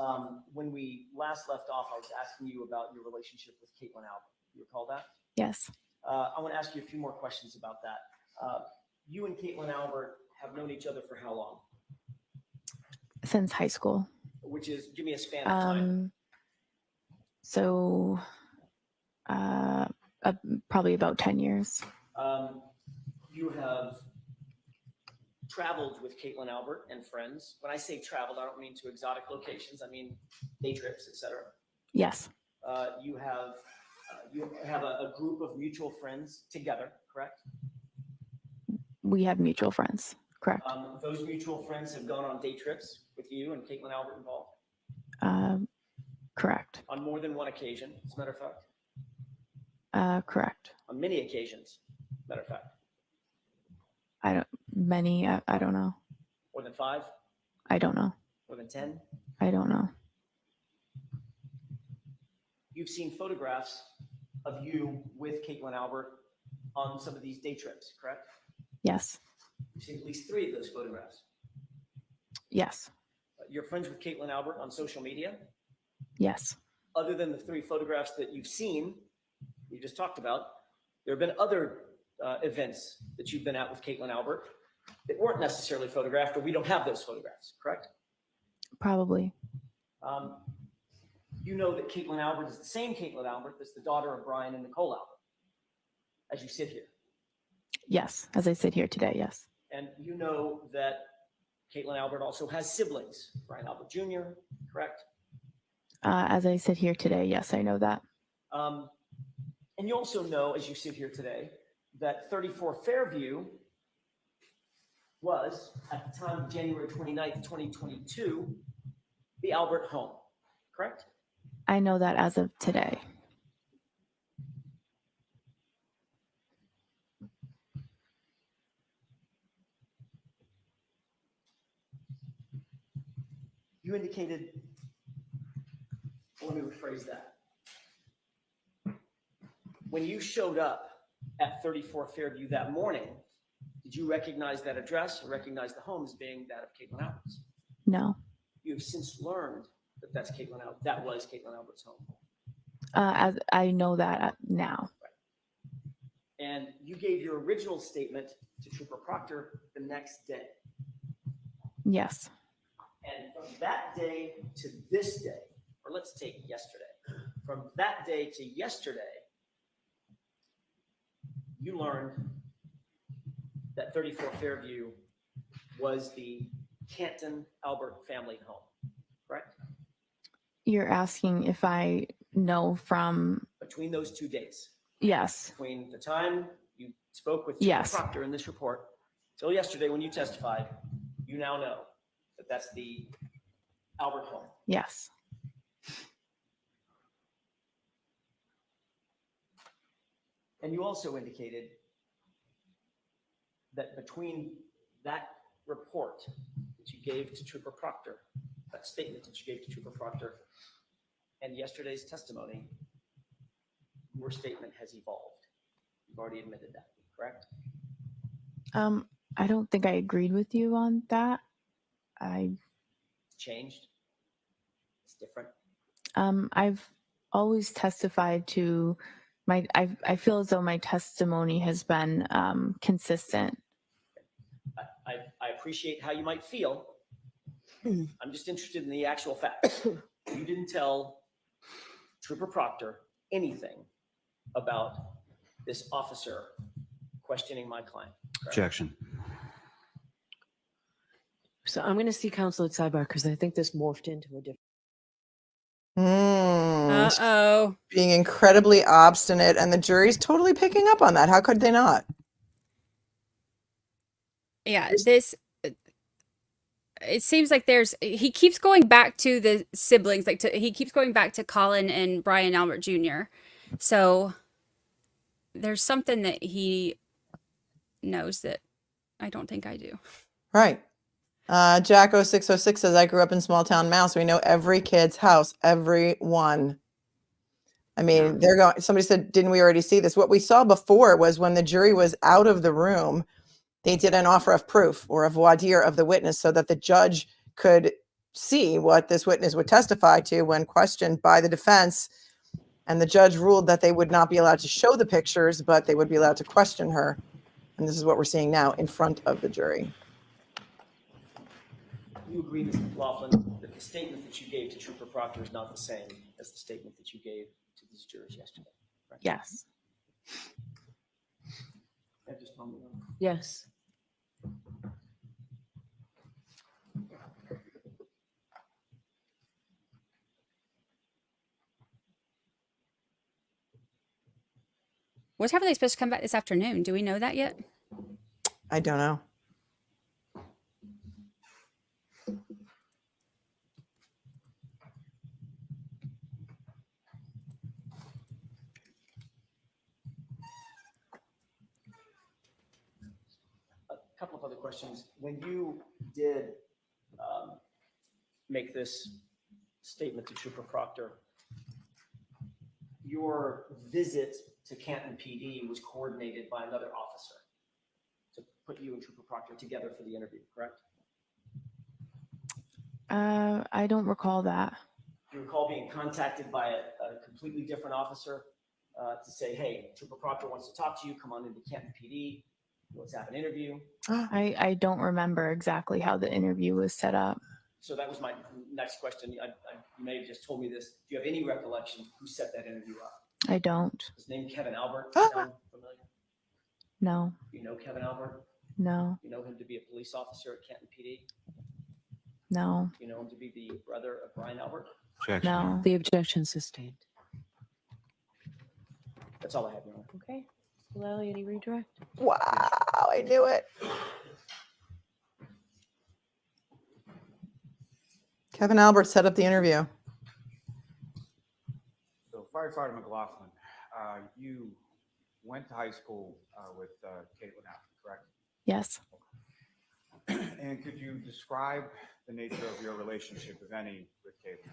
When we last left off, I was asking you about your relationship with Caitlin Albert. You recall that? Yes. I want to ask you a few more questions about that. You and Caitlin Albert have known each other for how long? Since high school. Which is, give me a span of time. So probably about 10 years. You have traveled with Caitlin Albert and friends. When I say traveled, I don't mean to exotic locations. I mean day trips, etc. Yes. You have a group of mutual friends together, correct? We have mutual friends. Correct. Those mutual friends have gone on day trips with you and Caitlin Albert involved? Correct. On more than one occasion, as a matter of fact? Correct. On many occasions, matter of fact? I don't know. More than 5? I don't know. More than 10? I don't know. You've seen photographs of you with Caitlin Albert on some of these day trips, correct? Yes. You've seen at least 3 of those photographs. Yes. You're friends with Caitlin Albert on social media? Yes. Other than the 3 photographs that you've seen, you just talked about, there have been other events that you've been at with Caitlin Albert that weren't necessarily photographed, or we don't have those photographs, correct? Probably. You know that Caitlin Albert is the same Caitlin Albert that's the daughter of Brian and Nicole Albert, as you sit here. Yes. As I sit here today, yes. And you know that Caitlin Albert also has siblings, Brian Albert Jr., correct? As I sit here today, yes, I know that. And you also know, as you sit here today, that 34 Fairview was, at the time of January 29th, 2022, the Albert home, correct? I know that as of today. You indicated, let me rephrase that. When you showed up at 34 Fairview that morning, did you recognize that address or recognize the home as being that of Caitlin Albert's? No. You have since learned that that was Caitlin Albert's home. As I know that now. Right. And you gave your original statement to Trooper Proctor the next day. Yes. And from that day to this day, or let's take yesterday, from that day to yesterday, you learned that 34 Fairview was the Canton Albert family home, correct? You're asking if I know from... Between those 2 dates. Yes. Between the time you spoke with Yes. Proctor in this report till yesterday when you testified, you now know that that's the Albert home. Yes. And you also indicated that between that report that you gave to Trooper Proctor, that statement that you gave to Trooper Proctor, and yesterday's testimony, your statement has evolved. You've already admitted that, correct? I don't think I agreed with you on that. It's changed. It's different. I've always testified to I feel as though my testimony has been consistent. I appreciate how you might feel. I'm just interested in the actual facts. You didn't tell Trooper Proctor anything about this officer questioning my client. Correct? Objection. So I'm going to see counsel at sidebar because I think this morphed into a different. Uh-oh. Being incredibly obstinate, and the jury's totally picking up on that. How could they not? Yeah, it seems like he keeps going back to the siblings, he keeps going back to Colin and Brian Albert Jr. So there's something that he knows that I don't think I do. Right. Jack 0606 says, I grew up in small town Mouse. We know every kid's house, every one. I mean, somebody said, didn't we already see this? What we saw before was when the jury was out of the room, They did an offer of proof or a voir dire of the witness so that the judge could see what this witness would testify to when questioned by the defense. And the judge ruled that they would not be allowed to show the pictures, but they would be allowed to question her. And this is what we're seeing now in front of the jury. You agree, Ms. McLaughlin, that the statement that you gave to Trooper Proctor is not the same as the statement that you gave to these jurors yesterday, right? Yes. Yeah, just one moment. Yes. What time are they supposed to come back this afternoon? Do we know that yet? I don't know. A couple of other questions. When you did make this statement to Trooper Proctor, your visit to Canton PD was coordinated by another officer to put you and Trooper Proctor together for the interview, correct? I don't recall that. Do you recall being contacted by a completely different officer to say, hey, Trooper Proctor wants to talk to you, come on into Canton PD, let's have an interview? I don't remember exactly how the interview was set up. So that was my next question. You may have just told me this. Do you have any recollection who set that interview up? I don't. His name Kevin Albert. Sound familiar? No. You know Kevin Albert? No. You know him to be a police officer at Canton PD? No. You know him to be the brother of Brian Albert? No. The objection sustained. That's all I have, Your Honor. Okay. Lily, any redirect? Wow, I knew it. Kevin Albert set up the interview. So Firefighter McLaughlin, you went to high school with Caitlin Allen, correct? Yes. And could you describe the nature of your relationship, if any, with Caitlin?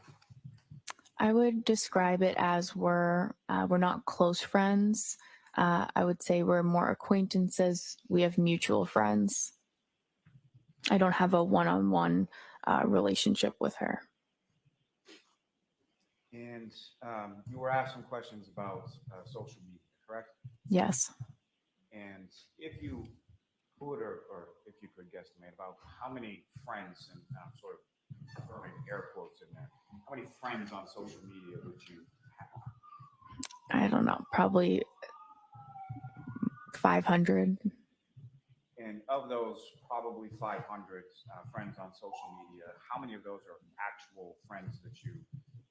I would describe it as we're not close friends. I would say we're more acquaintances. We have mutual friends. I don't have a one-on-one relationship with her. And you were asked some questions about social media, correct? Yes. And if you could, or if you could guesstimate about how many friends, and I'm sort of throwing air quotes in there, how many friends on social media would you have? I don't know, probably 500. And of those probably 500 friends on social media, how many of those are actual friends that you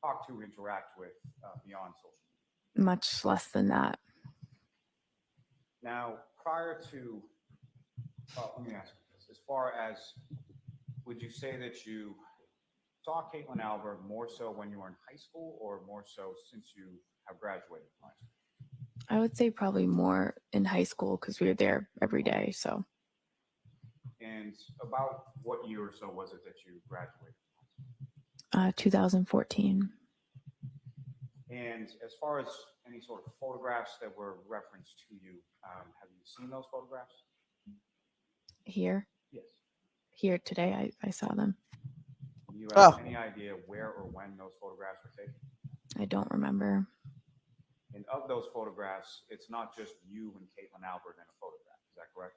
talk to, interact with beyond social media? Much less than that. Now, prior to, let me ask you this, as far as, would you say that you saw Caitlin Albert more so when you were in high school, or more so since you have graduated from high school? I would say probably more in high school because we were there every day. So. And about what year or so was it that you graduated? 2014. And as far as any sort of photographs that were referenced to you, have you seen those photographs? Here? Yes. Here today, I saw them. Do you have any idea where or when those photographs were taken? I don't remember. And of those photographs, it's not just you and Caitlin Albert in a photograph. Is that correct?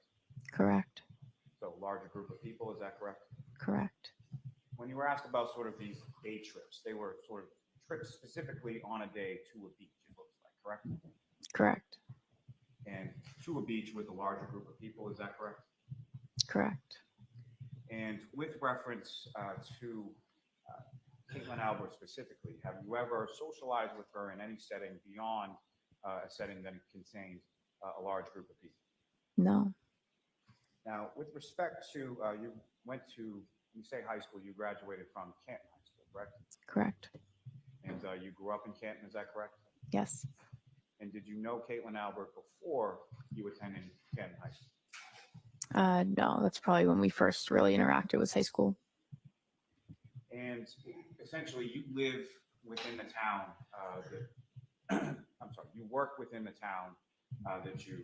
Correct. So a larger group of people, is that correct? Correct. When you were asked about sort of these day trips, they were sort of trips specifically on a day to a beach, it looks like, correct? Correct. And to a beach with a larger group of people, is that correct? Correct. And with reference to Caitlin Albert specifically, have you ever socialized with her in any setting beyond a setting that contained a large group of people? No. Now, with respect to, you went to, you say high school, you graduated from Canton High School, correct? Correct. And you grew up in Canton, is that correct? Yes. And did you know Caitlin Albert before you attended Canton High School? No, that's probably when we first really interacted with high school. And essentially, you live within the town I'm sorry, you work within the town that you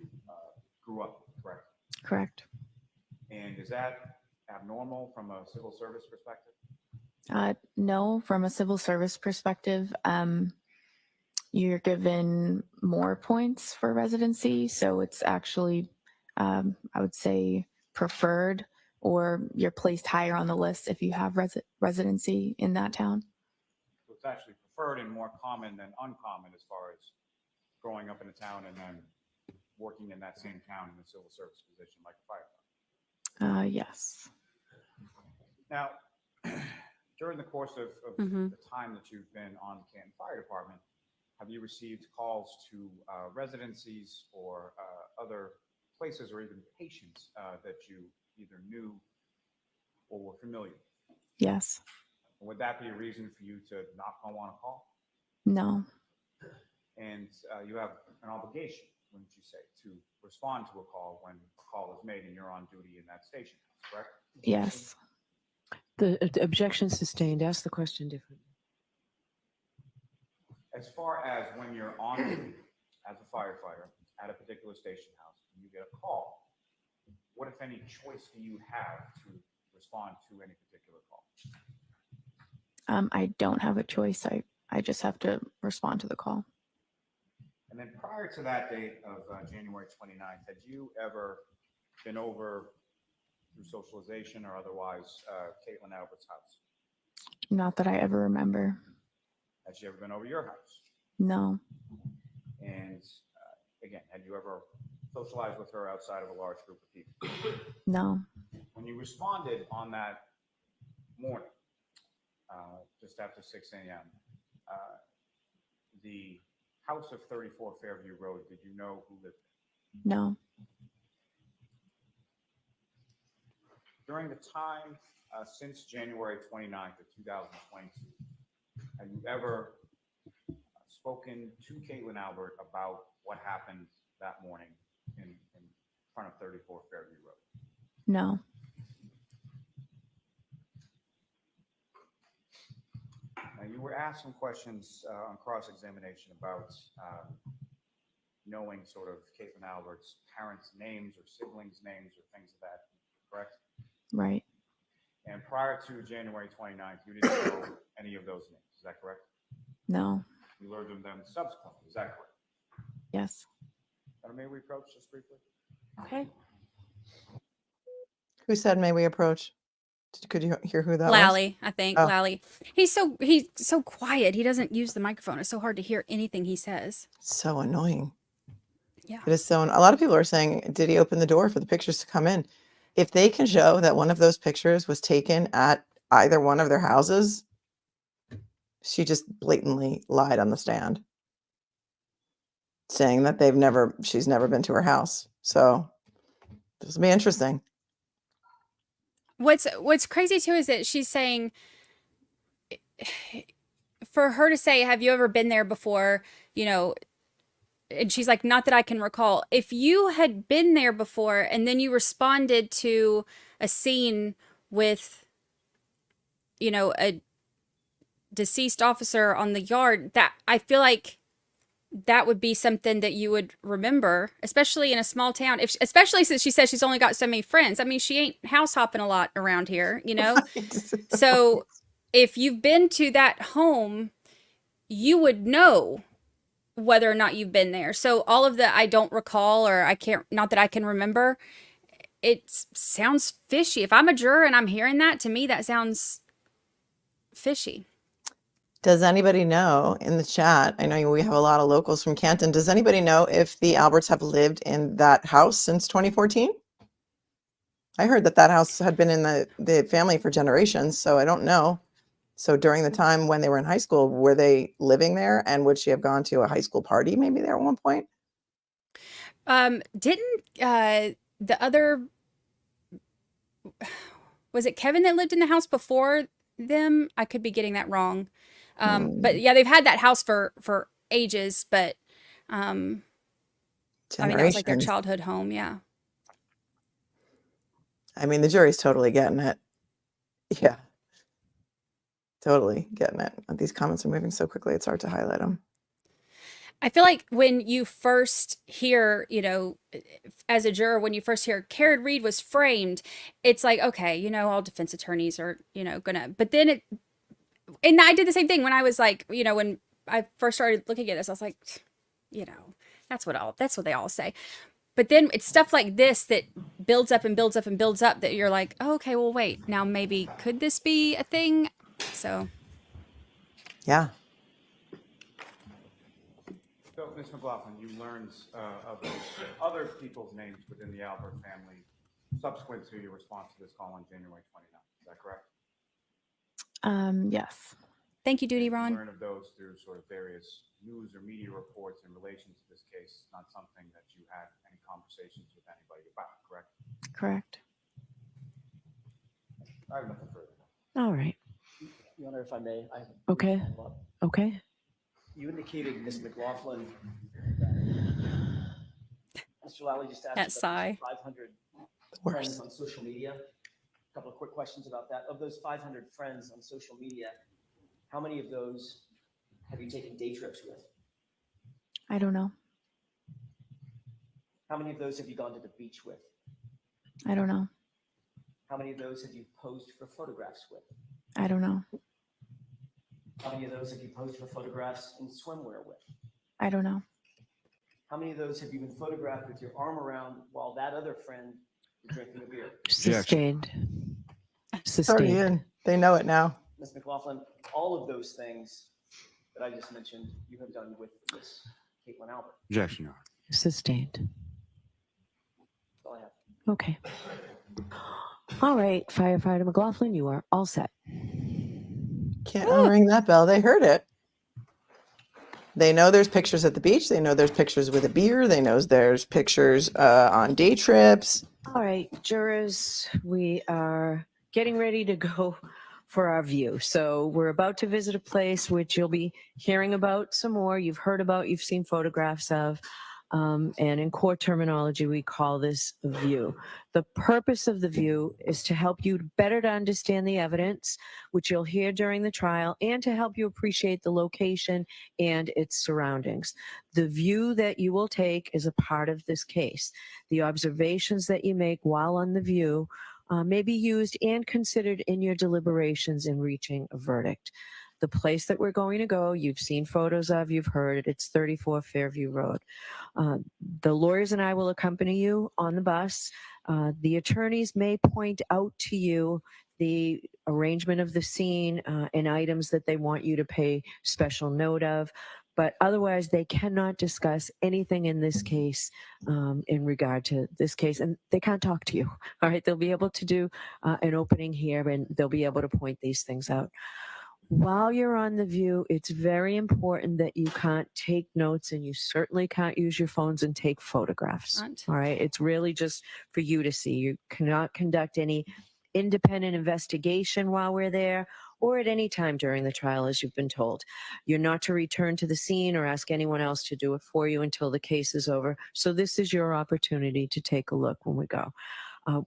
grew up in, correct? Correct. And is that abnormal from a civil service perspective? No, from a civil service perspective, you're given more points for residency. So it's actually, I would say, preferred, or you're placed higher on the list if you have residency in that town. So it's actually preferred and more common than uncommon as far as growing up in a town and then working in that same town in a civil service position like a firefighter. Yes. Now, during the course of the time that you've been on the Canton Fire Department, have you received calls to residencies or other places or even patients that you either knew or were familiar with? Yes. Would that be a reason for you to not go on a call? No. And you have an obligation, wouldn't you say, to respond to a call when a call is made and you're on duty in that station, correct? Yes. The objection sustained. Ask the question differently. As far as when you're on duty as a firefighter at a particular station house, and you get a call, what, if any, choice do you have to respond to any particular call? I don't have a choice. I just have to respond to the call. And then prior to that date of January 29th, had you ever been over through socialization or otherwise Caitlin Albert's house? Not that I ever remember. Has she ever been over your house? No. And again, had you ever socialized with her outside of a large group of people? No. When you responded on that morning, just after 6 a.m., the house of 34 Fairview Road, did you know who lived there? No. During the time since January 29th of 2022, have you ever spoken to Caitlin Albert about what happened that morning in front of 34 Fairview Road? No. Now, you were asked some questions on cross-examination about knowing sort of Caitlin Albert's parents' names or siblings' names or things of that, correct? Right. And prior to January 29th, you didn't know any of those names, is that correct? No. You learned of them subsequently, is that correct? Yes. May we approach just briefly? Okay. Who said may we approach? Could you hear who that was? Lally, I think. Oh. Lally. He's so quiet. He doesn't use the microphone. It's so hard to hear anything he says. So annoying. Yeah. It is so. A lot of people are saying, did he open the door for the pictures to come in? If they can show that one of those pictures was taken at either one of their houses, she just blatantly lied on the stand, saying that she's never been to her house. So this will be interesting. What's crazy too is that she's saying, for her to say, have you ever been there before? You know, and she's like, not that I can recall. If you had been there before and then you responded to a scene with, you know, a deceased officer on the yard, that I feel like that would be something that you would remember, especially in a small town. Especially since she says she's only got so many friends. I mean, she ain't house hopping a lot around here, you know? So if you've been to that home, you would know whether or not you've been there. So all of the I don't recall or I can't, not that I can remember, it sounds fishy. If I'm a juror and I'm hearing that, to me, that sounds fishy. Does anybody know in the chat? I know we have a lot of locals from Canton. Does anybody know if the Alberts have lived in that house since 2014? I heard that house had been in the family for generations, so I don't know. So during the time when they were in high school, were they living there? And would she have gone to a high school party maybe there at one point? Didn't the other, was it Kevin that lived in the house before them? I could be getting that wrong. But yeah, they've had that house for ages, but I mean, that was like their childhood home. Yeah. I mean, the jury's totally getting it. Yeah. Totally getting it. These comments are moving so quickly, it's hard to highlight them. I feel like when you first hear, as a juror, when you first hear Karen Reed was framed, it's like, okay, all defense attorneys are, but then and I did the same thing when I was like, when I first started looking at this, I was like, that's what they all say. But then it's stuff like this that builds up and builds up and builds up that you're like, oh, okay, well, wait, now maybe could this be a thing? So. Yeah. So, Ms. McLaughlin, you learned of those other people's names within the Albert family subsequent to your response to this call on January 29th. Is that correct? Yes. Thank you, Duty You Ron. learned of those through sort of various news or media reports in relation to this case, not something that you had any conversations with anybody about, correct? Correct. I have nothing further. All right. Your Honor, if I may, I have Okay. follow-up. Okay. You indicated, Ms. McLaughlin, Mr. Lally just asked That about sigh. 500 Worse. friends on social media. A couple of quick questions about that. Of those 500 friends on social media, how many of those have you taken day trips with? I don't know. How many of those have you gone to the beach with? I don't know. How many of those have you posed for photographs with? I don't know. How many of those have you posed for photographs in swimwear with? I don't know. How many of those have you been photographed with your arm around while that other friend is drinking a beer? Sustained. Sorry, Sustained. Ian. They know it now. Ms. McLaughlin, all of those things that I just mentioned, you have done with Miss Caitlin Albert. Objection, Your Honor. Sustained. That's all I have. Okay. All right, Firefighter McLaughlin, you are all set. Can't unring that bell. They heard it. They know there's pictures at the beach. They know there's pictures with a beer. They know there's pictures on day trips. All right, jurors, we are getting ready to go for our view. So we're about to visit a place which you'll be hearing about some more. You've heard about, you've seen photographs of, and in court terminology, we call this a view. The purpose of the view is to help you better to understand the evidence, which you'll hear during the trial, and to help you appreciate the location and its surroundings. The view that you will take is a part of this case. The observations that you make while on the view may be used and considered in your deliberations in reaching a verdict. The place that we're going to go, you've seen photos of, you've heard it, it's 34 Fairview Road. The lawyers and I will accompany you on the bus. The attorneys may point out to you the arrangement of the scene and items that they want you to pay special note of. But otherwise, they cannot discuss anything in this case in regard to this case, and they can't talk to you. All right, they'll be able to do an opening here, and they'll be able to point these things out. While you're on the view, it's very important that you can't take notes, and you certainly can't use your phones and take photographs. All right, it's really just for you to see. You cannot conduct any independent investigation while we're there, or at any time during the trial, as you've been told. You're not to return to the scene or ask anyone else to do it for you until the case is over. So this is your opportunity to take a look when we go.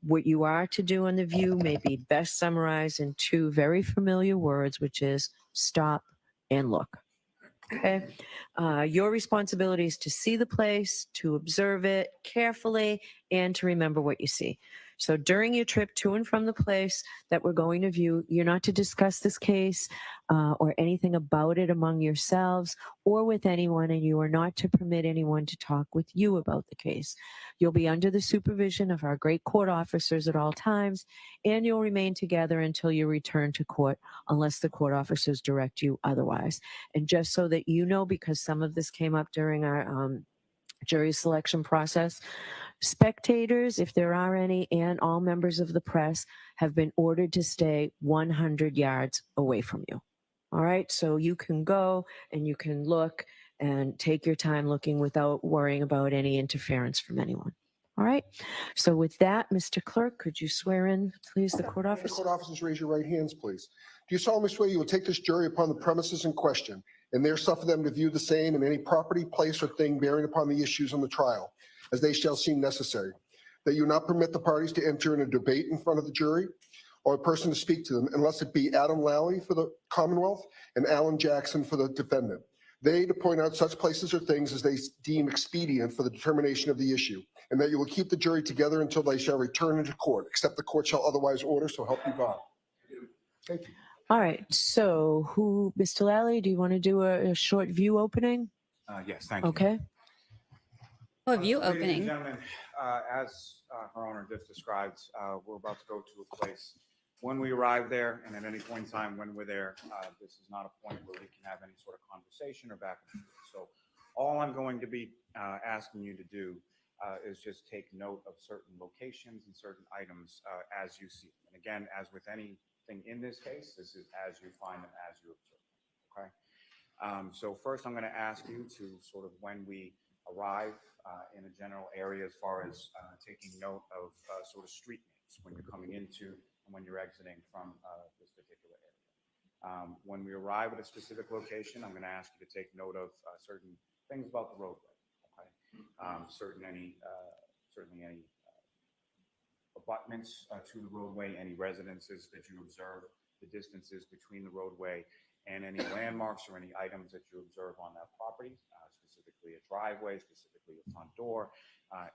What you are to do on the view may be best summarized in two very familiar words, which is stop and look. Okay. Your responsibility is to see the place, to observe it carefully, and to remember what you see. So during your trip to and from the place that we're going to view, you're not to discuss this case or anything about it among yourselves or with anyone, and you are not to permit anyone to talk with you about the case. You'll be under the supervision of our great court officers at all times, and you'll remain together until you return to court unless the court officers direct you otherwise. And just so that you know, because some of this came up during our jury selection process, spectators, if there are any, and all members of the press have been ordered to stay 100 yards away from you. All right, so you can go and you can look and take your time looking without worrying about any interference from anyone. All right, so with that, Mr. Clerk, could you swear in, please, the court officer? Court officers, raise your right hands, please. Do you solemnly swear you will take this jury upon the premises in question and there suffer them to view the same and any property, place, or thing bearing upon the issues on the trial, as they shall seem necessary, that you will not permit the parties to enter in a debate in front of the jury or a person to speak to them unless it be Adam Lally for the Commonwealth and Alan Jackson for the defendant, They to point out such places or things as they deem expedient for the determination of the issue, and that you will keep the jury together until they shall return into court, except the court shall otherwise order, so help you God. Thank you. All right. So Mr. Lally, do you want to do a short view opening? Yes, thank you. Okay. Oh, view Ladies and opening. gentlemen, as her owner just described, we're about to go to a place. When we arrive there, and at any point in time when we're there, this is not a point where we can have any sort of conversation or back and forth. So all I'm going to be asking you to do is just take note of certain locations and certain items as you see them. And again, as with anything in this case, this is as you find them, as you observe them, okay? So first I'm going to ask you to sort of, when we arrive in a general area, as far as taking note of sort of street names when you're coming into and when you're exiting from this particular area. When we arrive at a specific location, I'm going to ask you to take note of certain things about the roadway. Okay, certainly any abutments to the roadway, any residences that you observe, the distances between the roadway, and any landmarks or any items that you observe on that property, specifically a driveway, specifically a front door,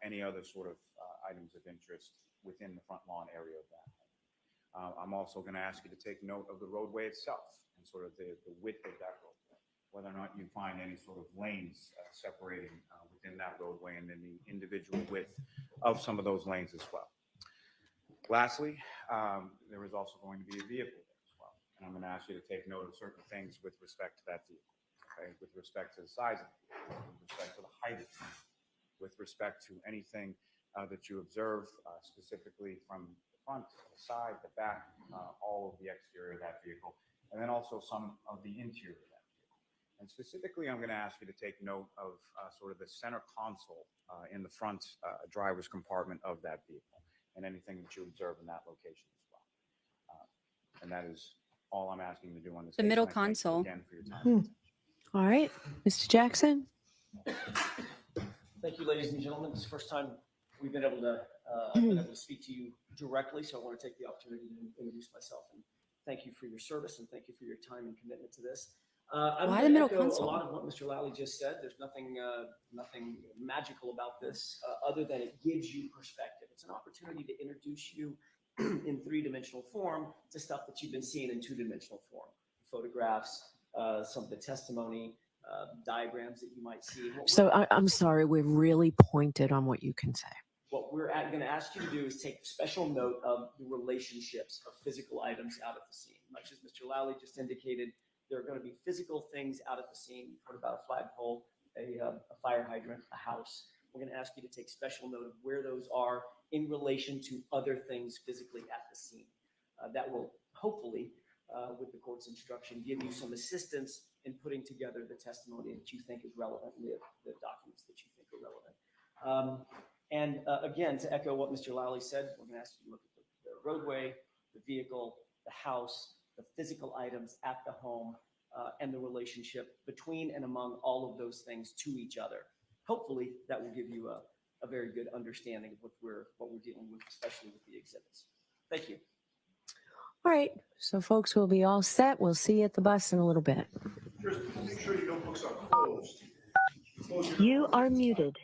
any other sort of items of interest within the front lawn area of that home. I'm also going to ask you to take note of the roadway itself and sort of the width of that roadway, whether or not you find any sort of lanes separating within that roadway, and then the individual width of some of those lanes as well. Lastly, there is also going to be a vehicle there as well, and I'm going to ask you to take note of certain things with respect to that vehicle, okay? With respect to the size of the vehicle, with respect to the height of the vehicle, with respect to anything that you observe specifically from the front, the side, the back, all of the exterior of that vehicle, and then also some of the interior of that vehicle. And specifically, I'm going to ask you to take note of sort of the center console in the front driver's compartment of that vehicle, and anything that you observe in that location as well. And that is all I'm asking you to do on this. The case, middle and I thank you console. again for your time. All right. Mr. Jackson? Thank you, ladies and gentlemen. It's the first time we've been able to speak to you directly, so I want to take the opportunity to introduce myself and thank you for your service and thank you for your time and commitment to this. I'm Why going the to middle echo console? a lot of what Mr. Lally just said. There's nothing magical about this other than it gives you perspective. It's an opportunity to introduce you in three-dimensional form to stuff that you've been seeing in two-dimensional form. Photographs, some of the testimony, diagrams that you might see. So I'm sorry, we're really pointed on what you can say. What we're going to ask you to do is take special note of the relationships of physical items out at the scene. Much as Mr. Lally just indicated, there are going to be physical things out at the scene. You've heard about a flagpole, a fire hydrant, a house. We're going to ask you to take special note of where those are in relation to other things physically at the scene. That will hopefully, with the court's instruction, give you some assistance in putting together the testimony that you think is relevant, and the documents that you think are relevant. Again, to echo what Mr. Lally said, we're going to ask you to look at the roadway, the vehicle, the house, the physical items at the home, and the relationship between and among all of those things to each other. Hopefully, that will give you a very good understanding of what we're dealing with, especially with the exhibits. Thank you. All right. So folks, we'll be all set. We'll see you at the bus in a little bit. Just make sure your notebooks are closed. You are muted.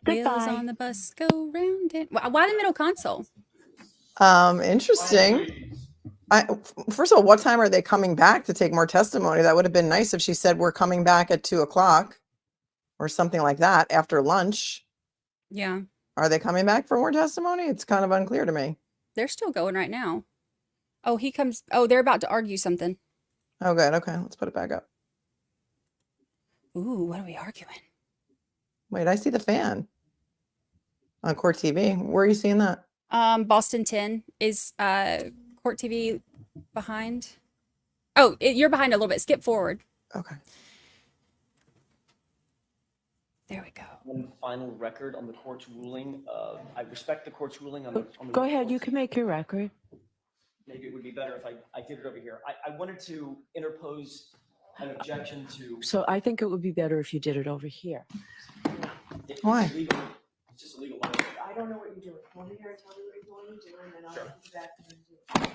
Wheels Goodbye. on the bus go round it. Why the middle console? Interesting. First of all, what time are they coming back to take more testimony? That would have been nice if she said we're coming back at 2:00 or something like that after lunch. Yeah, Are they coming back for more testimony? It's kind of unclear to me. they're still going right now. Oh, he comes. Oh, they're about to argue something. Oh, good. Okay, let's put it back up. Ooh, what are we arguing? Wait, I see the fan on Court TV. Where are you seeing that? Boston 10 is Court TV behind. Oh, you're behind a little bit. Skip forward. Okay. There we go. One final record on the court's ruling. I respect the court's ruling on the. Go ahead. You can make your record. Maybe it would be better if I did it over here. I wanted to interpose an objection to. So I think it would be better if you did it over here. Why? It's just a legal matter. I don't know what you're doing. Come over here and tell me what you're going to do, and then I'll get back and do it.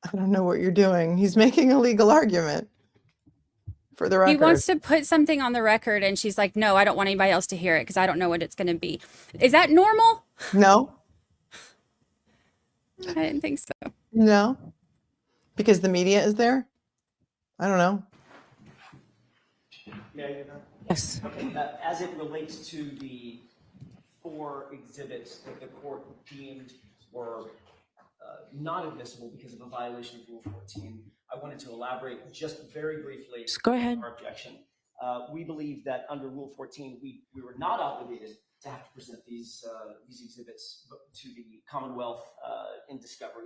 I don't know what you're doing. He's making a legal argument. for the He record. wants to put something on the record, and she's like, no, I don't want anybody else to hear it because I don't know what it's going to be. Is that normal? No, I didn't think so. no, because the media is there. I don't know. Yeah, Yes. okay, as it relates to the 4 exhibits that the court deemed were not admissible because of a violation of Rule 14, I wanted to elaborate just very briefly. Just go ahead. On our objection. We believe that under Rule 14, we were not obligated to have to present these exhibits to the Commonwealth in discovery.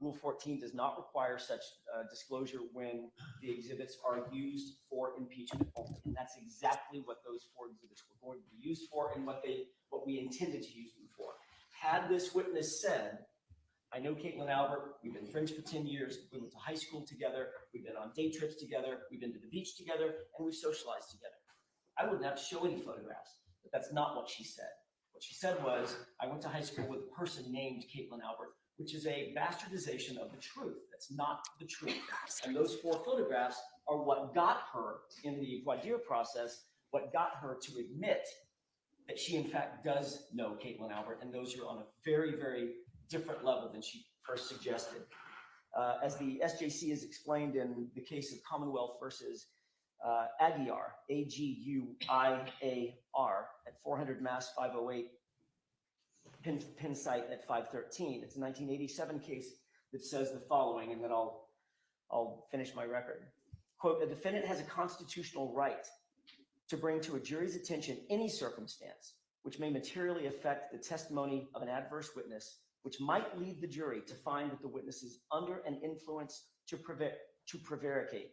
Rule 14 does not require such disclosure when the exhibits are used for impeachment only. And that's exactly what those 4 exhibits were going to be used for and what we intended to use them for. Had this witness said, I know Caitlin Albert, we've been friends for 10 years, we went to high school together, we've been on day trips together, we've been to the beach together, and we've socialized together. I wouldn't have to show any photographs, but that's not what she said. What she said was, I went to high school with a person named Caitlin Albert, which is a bastardization of the truth. That's not the truth. And those 4 photographs are what got her in the voir dire process, what got her to admit that she in fact does know Caitlin Albert, and those are on a very, very different level than she first suggested. As the SJC is explained in the case of Commonwealth versus Aguiar, Aguiar, at 400 Mass 508, pin site at 513. It's a 1987 case that says the following, and then I'll finish my record. Quote, a defendant has a constitutional right to bring to a jury's attention any circumstance which may materially affect the testimony of an adverse witness, which might lead the jury to find that the witness is under an influence to prevaricate.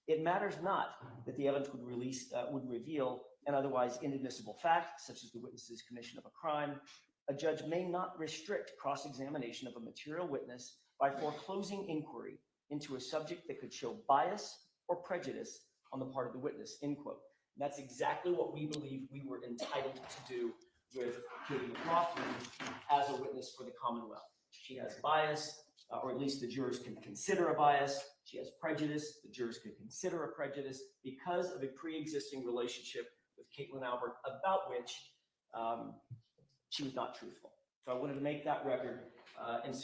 It matters not that the evidence would reveal an otherwise inadmissible fact, such as the witness's commission of a crime. A judge may not restrict cross-examination of a material witness by foreclosing inquiry into a subject that could show bias or prejudice on the part of the witness, end quote. And that's exactly what we believe we were entitled to do with Katie McLaughlin as a witness for the Commonwealth. She has bias, or at least the jurors can consider a bias. She has prejudice, the jurors can consider a prejudice because of a pre-existing relationship with Caitlin Albert about which she was not truthful. So I wanted to make that record and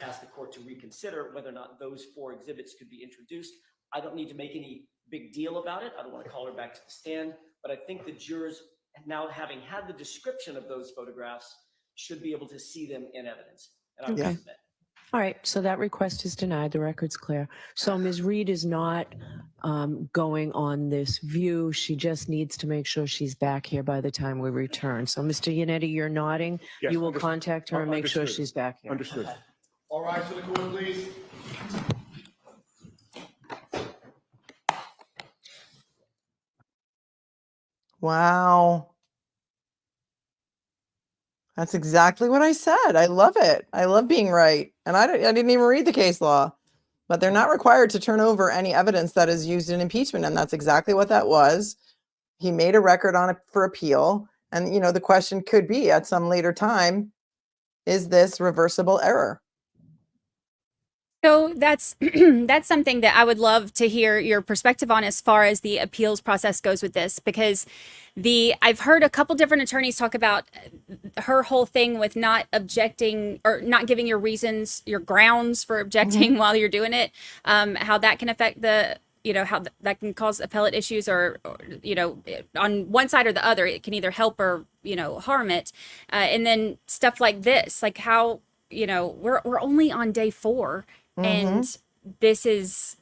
ask the court to reconsider whether or not those 4 exhibits could be introduced. I don't need to make any big deal about it. I don't want to call her back to the stand, but I think the jurors, now having had the description of those photographs, should be able to see them in evidence. And I will submit. All right, so that request is denied. The record's clear. So Ms. Reed is not going on this view. She just needs to make sure she's back here by the time we return. So Mr. Yannetti, you're nodding. Yes, You will understood. contact her and make sure Understood. she's back here. Understood. All rise for the court, please. Wow. That's exactly what I said. I love it. I love being right. And I didn't even read the case law, but they're not required to turn over any evidence that is used in impeachment. And that's exactly what that was. He made a record on it for appeal. And, you know, the question could be at some later time, is this reversible error? So that's that's something that I would love to hear your perspective on as far as the appeals process goes with this, because I've heard a couple different attorneys talk about her whole thing with not objecting or not giving your reasons, your grounds for objecting while you're doing it, how that can affect how that can cause appellate issues or, on one side or the other, it can either help or, harm it. And then stuff like this, like how, we're only on day 4. And this has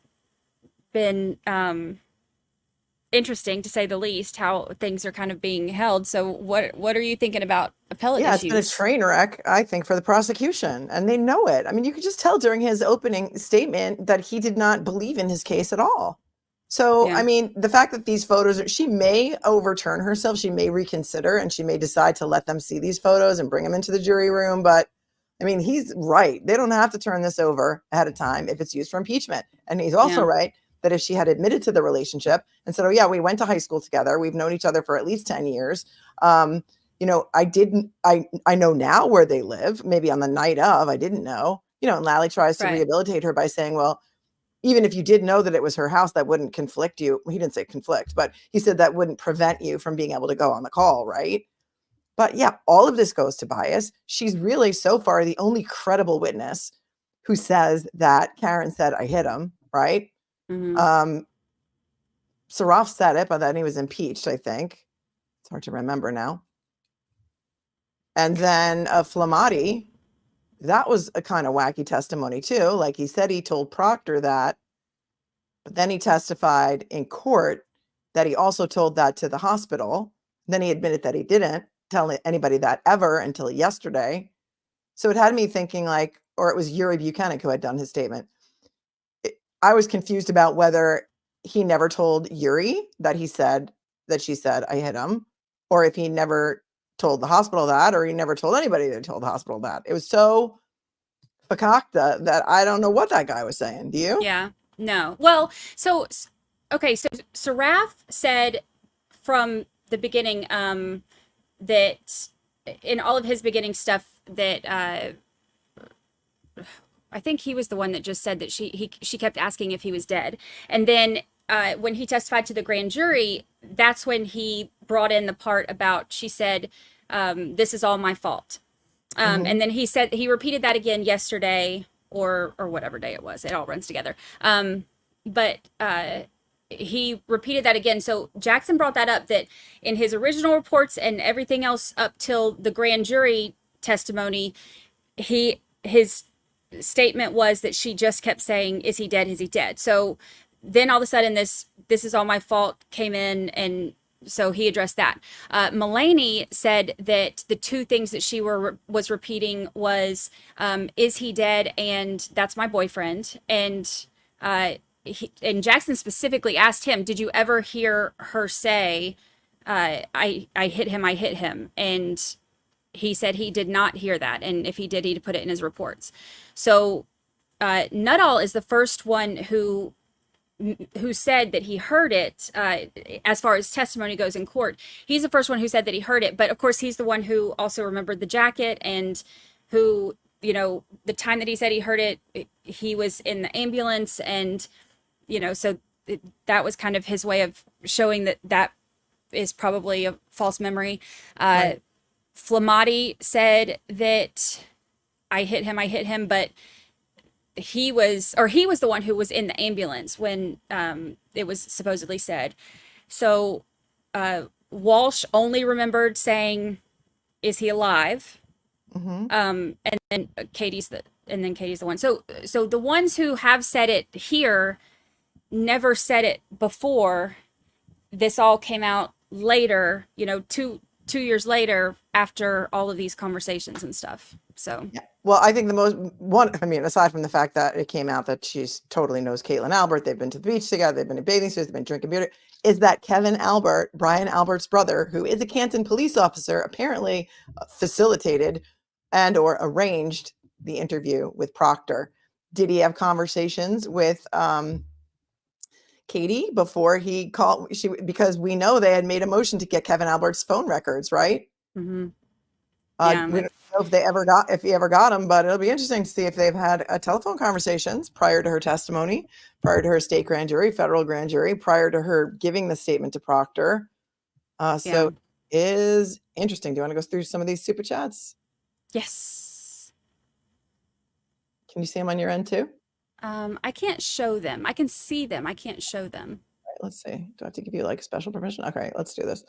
been interesting, to say the least, how things are kind of being held. So what are you thinking about appellate issues? It's been a train wreck, I think, for the prosecution, and they know it. I mean, you could just tell during his opening statement that he did not believe in his case at all. So, I mean, the fact that these photos, she may overturn herself, she may reconsider, and she may decide to let them see these photos and bring them into the jury room. But I mean, he's right. They don't have to turn this over ahead of time if it's used for impeachment. And he's also right that if she had admitted to the relationship and said, oh yeah, we went to high school together, we've known each other for at least 10 years. I know now where they live, maybe on the night of, I didn't know, and Lally tries to rehabilitate her by saying, well, even if you did know that it was her house, that wouldn't conflict you. He didn't say conflict, but he said that wouldn't prevent you from being able to go on the call, right? But yeah, all of this goes to bias. She's really so far the only credible witness who says that Karen said, I hit him, right? Saraf said it, but then he was impeached, I think. It's hard to remember now. And then Flamati, that was a kind of wacky testimony too. Like he said he told Proctor that, but then he testified in court that he also told that to the hospital. Then he admitted that he didn't tell anybody that ever until yesterday. So it had me thinking like, or it was Yuri Buchanan who had done his statement. I was confused about whether he never told Yuri that she said, I hit him, or if he never told the hospital that, or he never told anybody that told the hospital that. It was so fakakta that I don't know what that guy was saying. Do you? Yeah, no. Well, so Saraf said from the beginning that in all of his beginning stuff that I think he was the one that just said that she kept asking if he was dead. And then when he testified to the grand jury, that's when he brought in the part about, she said, this is all my fault. And then he repeated that again yesterday or whatever day it was. It all runs together. But he repeated that again. So Jackson brought that up, that in his original reports and everything else up till the grand jury testimony, his statement was that she just kept saying, is he dead? Is he dead? So then all of a sudden this is all my fault came in, and so he addressed that. Melanie said that the two things that she was repeating was, is he dead? And that's my boyfriend. And Jackson specifically asked him, did you ever hear her say, I hit him? And he said he did not hear that. And if he did, he'd put it in his reports. So Nuttall is the first one who said that he heard it, as far as testimony goes in court. He's the first one who said that he heard it. But of course, he's the one who also remembered the jacket, and who, the time that he said he heard it, he was in the ambulance. And, so that was kind of his way of showing that is probably a false memory. Right. Flamati said that I hit him, but he was the one who was in the ambulance when it was supposedly said. So Walsh only remembered saying, is he alive? And then Katie's the one. So the ones who have said it here never said it before. This all came out later, 2 years later, after all of these conversations and stuff. So yeah. Well, I think aside from the fact that it came out that she totally knows Caitlin Albert, they've been to the beach together, they've been in bathing suits, they've been drinking beer, is that Kevin Albert, Brian Albert's brother, who is a Canton police officer, apparently facilitated and or arranged the interview with Proctor. Did he have conversations with Katie before he called? Because we know they had made a motion to get Kevin Albert's phone records, right? Yeah, we don't know if he ever got them, but it'll be interesting to see if they've had telephone conversations prior to her testimony, prior to her state grand jury, federal grand jury, prior to her giving the statement to Proctor. So it is interesting. Do you want to go through some of these super chats? Yes. Can you see them on your end too? I can't show them. I can see them. I can't show them. All right, let's see. Do I have to give you like special permission? Okay, let's do this.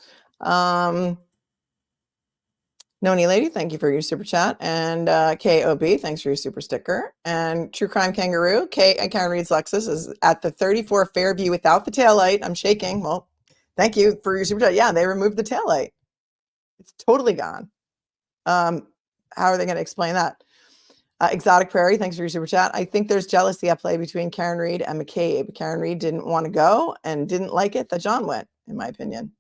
Noni Lady, thank you for your super chat. And KOB, thanks for your super sticker. And True Crime Kangaroo, Karen Reed's Lexus is at the 34 Fairview without the taillight. I'm shaking. Well, thank you for your super chat. Yeah, they removed the taillight. It's totally gone. How are they going to explain that? Exotic Prairie, thanks for your super chat. I think there's jealousy at play between Karen Reed and McCabe. Karen Reed didn't want to go and didn't like it that John went, in my opinion.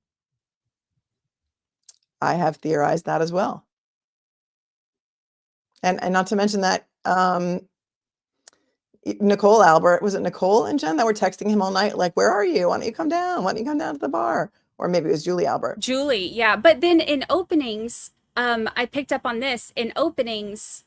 I have theorized that as well. And not to mention that Nicole Albert, was it Nicole and Jen that were texting him all night? Like, where are you? Why don't you come down? Why don't you come down to the bar? Or maybe it was Julie Albert. Julie, yeah. But then in openings, I picked up on this. In openings,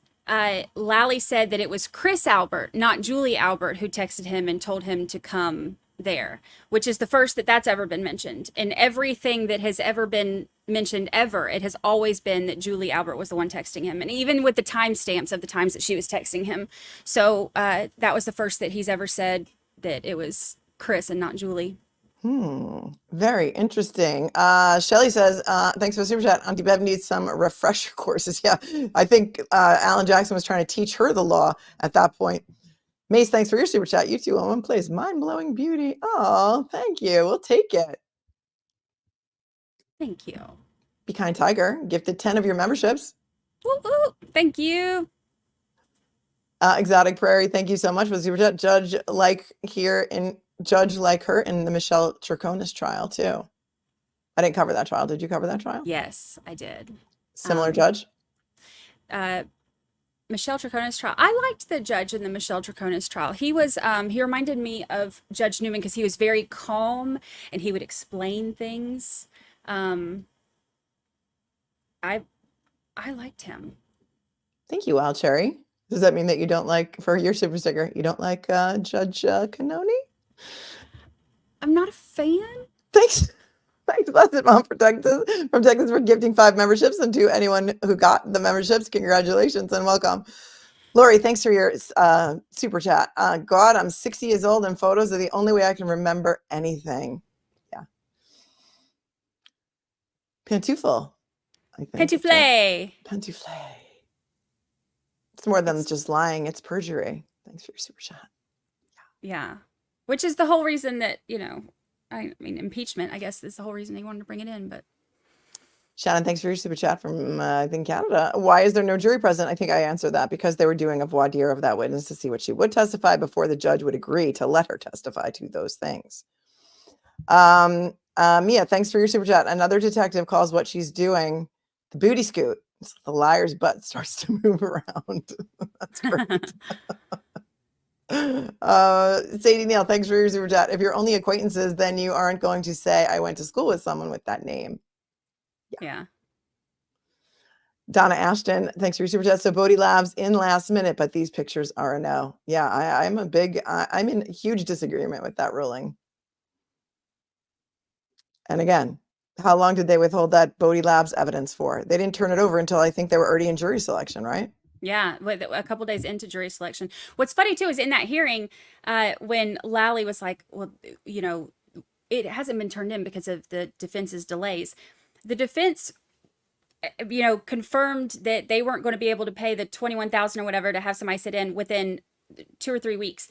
Lally said that it was Chris Albert, not Julie Albert, who texted him and told him to come there, which is the first that's ever been mentioned. In everything that has ever been mentioned ever, it has always been that Julie Albert was the one texting him, and even with the timestamps of the times that she was texting him. So that was the first that he's ever said that it was Chris and not Julie. Very interesting. Shelly says, thanks for the super chat. Auntie Bev needs some refresher courses. Yeah, I think Alan Jackson was trying to teach her the law at that point. Mace, thanks for your super chat. You two on one place. Mind-blowing beauty. Oh, thank you. We'll take it. Thank you. Be Kind Tiger gifted 10 of your memberships. Woo, woo. Thank you. Exotic Prairie, thank you so much for the super chat. Judge like her in the Michelle Troconis trial too. I didn't cover that trial. Did you cover that trial? Yes, I did. Similar judge? Michelle Troconis trial. I liked the judge in the Michelle Troconis trial. He was, he reminded me of Judge Newman because he was very calm and he would explain things. I liked him. Thank you, Wild Cherry. Does that mean that you don't like, for your super sticker, you don't like Judge Canoni? I'm not a fan. Thanks. Thanks, Blessed Mom from Texas for gifting 5 memberships. And to anyone who got the memberships, congratulations and welcome. Lori, thanks for your super chat. God, I'm 60 years old and photos are the only way I can remember anything. Yeah. Pantoufle. Pantoufle. Pantoufle. It's more than just lying. It's perjury. Thanks for your super chat. Yeah. Which is the whole reason that, I mean, impeachment, I guess, is the whole reason they wanted to bring it in. But Shannon, thanks for your super chat from, I think, Canada. Why is there no jury present? I think I answered that because they were doing a voir dire of that witness to see what she would testify before the judge would agree to let her testify to those things. Mia, thanks for your super chat. Another detective calls what she's doing the booty scoot. So the liar's butt starts to move around. That's great. Sadie Neal, thanks for your super chat. If you're only acquaintances, then you aren't going to say, I went to school with someone with that name. Yeah. Donna Ashton, thanks for your super chat. So Bodie Labs in last minute, but these pictures are a no. Yeah, I'm in huge disagreement with that ruling. And again, how long did they withhold that Bodie Labs evidence for? They didn't turn it over until I think they were already in jury selection, right? Yeah, a couple days into jury selection. What's funny too is in that hearing, when Lally was like, well, it hasn't been turned in because of the defense's delays. The defense, confirmed that they weren't going to be able to pay the $21,000 or whatever to have somebody sit in within 2 or 3 weeks.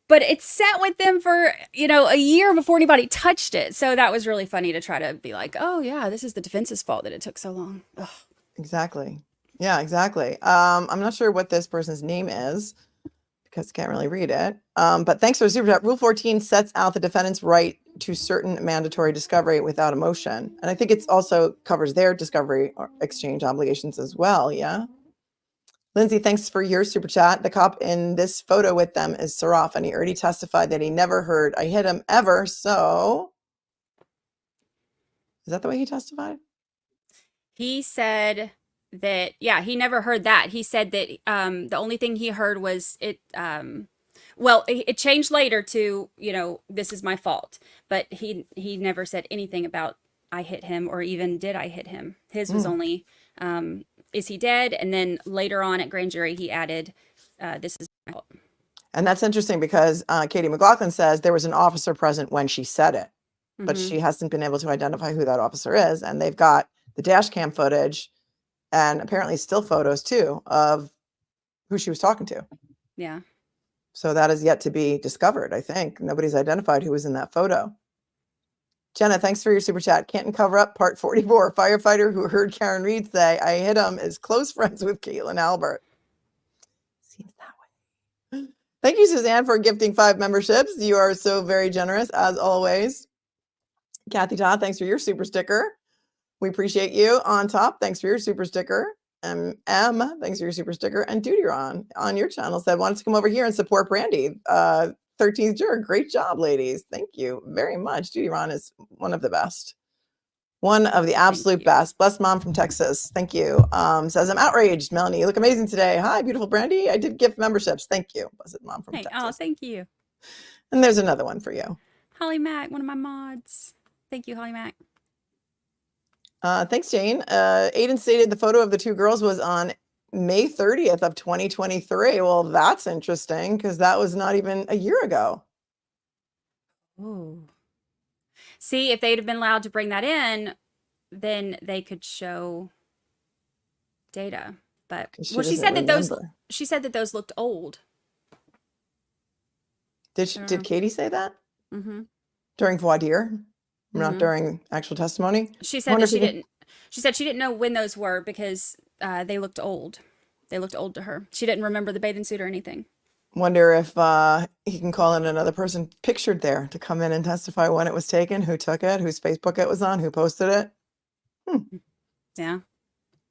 But it sat with them for, a year before anybody touched it. So that was really funny to try to be like, oh yeah, this is the defense's fault that it took so long. Ugh. Exactly. Yeah, exactly. I'm not sure what this person's name is because I can't really read it. But thanks for the super chat. Rule 14 sets out the defendant's right to certain mandatory discovery without a motion. And I think it also covers their discovery or exchange obligations as well. Yeah. Lindsay, thanks for your super chat. The cop in this photo with them is Saraf, and he already testified that he never heard I hit him ever. So is that the way he testified? He said that, yeah, he never heard that. He said that the only thing he heard was it changed later to, this is my fault. But he never said anything about I hit him or even did I hit him. His was only, is he dead? And then later on at grand jury, he added, this is my fault. And that's interesting because Katie McLaughlin says there was an officer present when she said it, but she hasn't been able to identify who that officer is. And they've got the dash cam footage and apparently still photos too of who she was talking to. Yeah. So that is yet to be discovered, I think. Nobody's identified who was in that photo. Jenna, thanks for your super chat. Canton cover up part 44. Firefighter who heard Karen Reed say, I hit him is close friends with Caitlin Albert. Seems that way. Thank you, Suzanne, for gifting 5 memberships. You are so very generous, as always. Kathy Todd, thanks for your super sticker. We appreciate you. On top, thanks for your super sticker. M, thanks for your super sticker. And Duty on your channel said, wanted to come over here and support Brandi. 13th juror. Great job, ladies. Thank you very much. Duty is one of the best. One of the absolute you. best. Blessed mom from Texas. Thank you. Says, I'm outraged. Melanie, you look amazing today. Hi, beautiful Brandi. I did gift memberships. Thank you. Blessed mom from Hey, oh, Texas. thank you. And there's another one for you. Holly Mack, one of my mods. Thank you, Holly Mack. Thanks, Jane. Aiden stated the photo of the two girls was on May 30th of 2023. Well, that's interesting because that was not even a year ago. Ooh. See, if they'd have been allowed to bring that in, then they could show data. But 'Cause she well, she doesn't said that those remember. she said that those looked old. Did Katie say that Mm-hmm. during voir dire? Not Mhm. during actual testimony? She I said wonder that if she you can- didn't. She said she didn't know when those were because they looked old. They looked old to her. She didn't remember the bathing suit or anything. Wonder if he can call in another person pictured there to come in and testify when it was taken, who took it, whose Facebook it was on, who posted it. Yeah.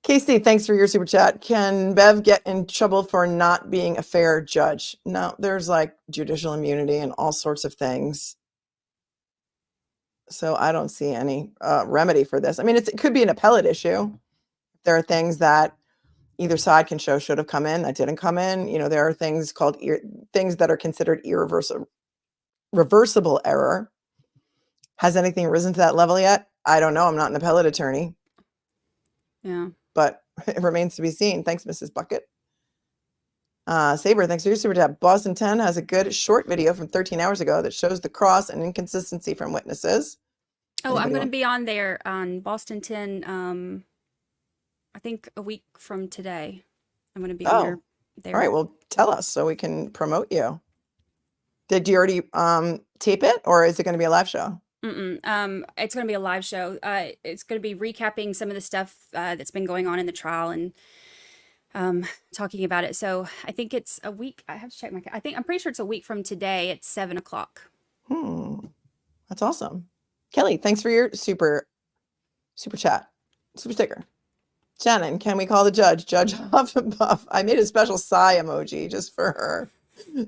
Casey, thanks for your super chat. Can Bev get in trouble for not being a fair judge? No, there's like judicial immunity and all sorts of things. So I don't see any remedy for this. I mean, it could be an appellate issue. There are things that either side can show should have come in that didn't come in. You know, there are things called things that are considered reversible error. Has anything risen to that level yet? I don't know. I'm not an appellate attorney, Yeah. but it remains to be seen. Thanks, Mrs. Bucket. Saber, thanks for your super chat. Boston 10 has a good short video from 13 hours ago that shows the cross and inconsistency from witnesses. Oh, I'm Anybody going to want- be on there on Boston 10. I think a week from today. I'm going to be on there. All right. Well, tell us so we can promote you. Did you already tape it, or is it going to be a live show? It's going to be a live show. It's going to be recapping some of the stuff that's been going on in the trial and talking about it. So I think it's a week. I have to check I'm pretty sure it's a week from today at 7:00. That's awesome. Kelly, thanks for your super chat, super sticker. Shannon, can we call the judge? Judge Huff and Puff. I made a special sigh emoji just for her.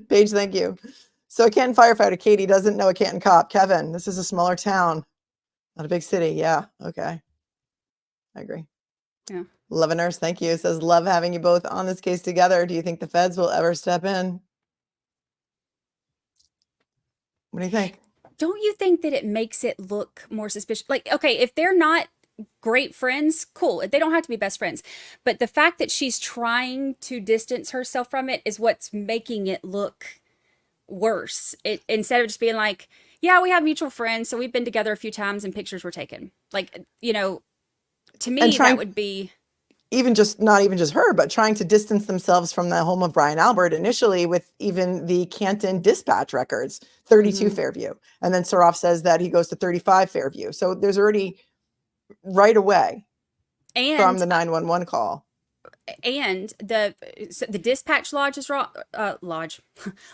Paige, thank you. So a Canton firefighter, Katie, doesn't know a Canton cop. Kevin, this is a smaller town, not a big city. Yeah, okay. I agree. Yeah. Love a nurse, thank you. It says, love having you both on this case together. Do you think the feds will ever step in? What do you think? Don't you think that it makes it look more suspicious? Like, okay, if they're not great friends, cool. They don't have to be best friends. But the fact that she's trying to distance herself from it is what's making it look worse. Instead of just being like, yeah, we have mutual friends, so we've been together a few times and pictures were taken. Like, you know, to me, that would be not even just her, but trying to distance themselves from the home of Brian Albert initially with even the Canton dispatch records, 32 Fairview. And then Saroff says that he goes to 35 Fairview. So there's already right away from the 911 call. And the dispatch log is wrong.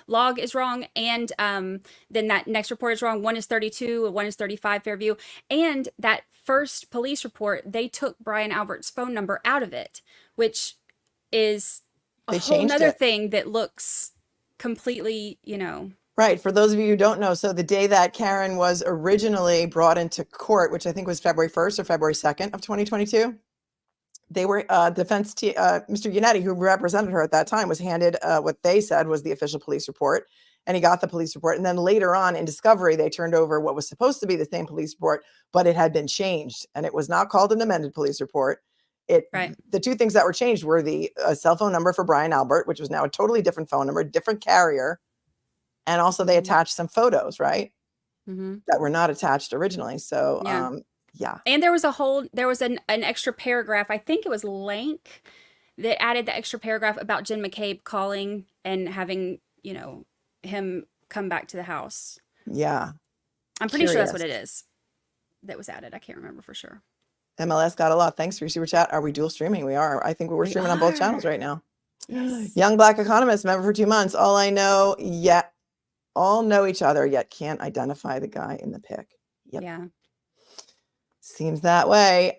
Log is wrong, and then that next report is wrong. One is 32, one is 35 Fairview, and that first police report they took Brian Albert's phone number out of it, which is a whole nother thing that looks completely, you know. Right. For those of you who don't know, so the day that Karen was originally brought into court, which I think was February 1st or February 2nd of 2022. They were defense Mr. Yannetti, who represented her at that time, was handed what they said was the official police report, and he got the police report. And then later on in discovery, they turned over what was supposed to be the same police report, but it had been changed, and it was not called an amended police report. The two things that were changed were the cell phone number for Brian Albert, which was now a totally different phone number, different carrier, and also they attached some photos, right, that were not attached originally. So yeah. And there was an extra paragraph. I think it was Lank that added the extra paragraph about Jen McCabe calling and having, you know, him come back to the house. Yeah. I'm pretty sure that's what it is that was added. I can't remember for sure. MLS got a lot. Thanks for your super chat. Are we dual streaming? We are. I think we're streaming on both channels right now. Yes. Young Black Economist, member for 2 months. All know each other, yet can't identify the guy in the pic. Yep. Yeah. Seems that way.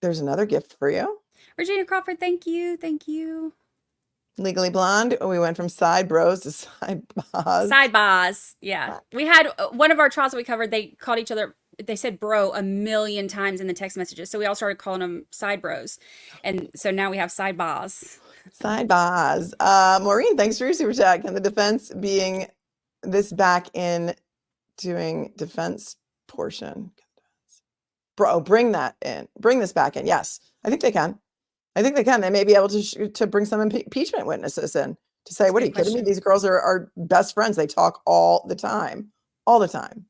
There's another gift for you. Regina Crawford, thank you. Thank you. Legally Blonde. We went from side bros to side bars. Side bars. Yeah. We had one of our trials that we covered. They called each other they said bro a million times in the text messages. So we all started calling them side bros. And so now we have side bars. Sidebars. Maureen, thanks for your super chat. Can the defense being this back in doing defense portion? Bro, bring that in. Bring this back in. Yes, I think they can. I think they can. They may be able to bring some impeachment witnesses in to say, That's a what are good you kidding me? question. These girls are best friends. They talk all the time. All the time.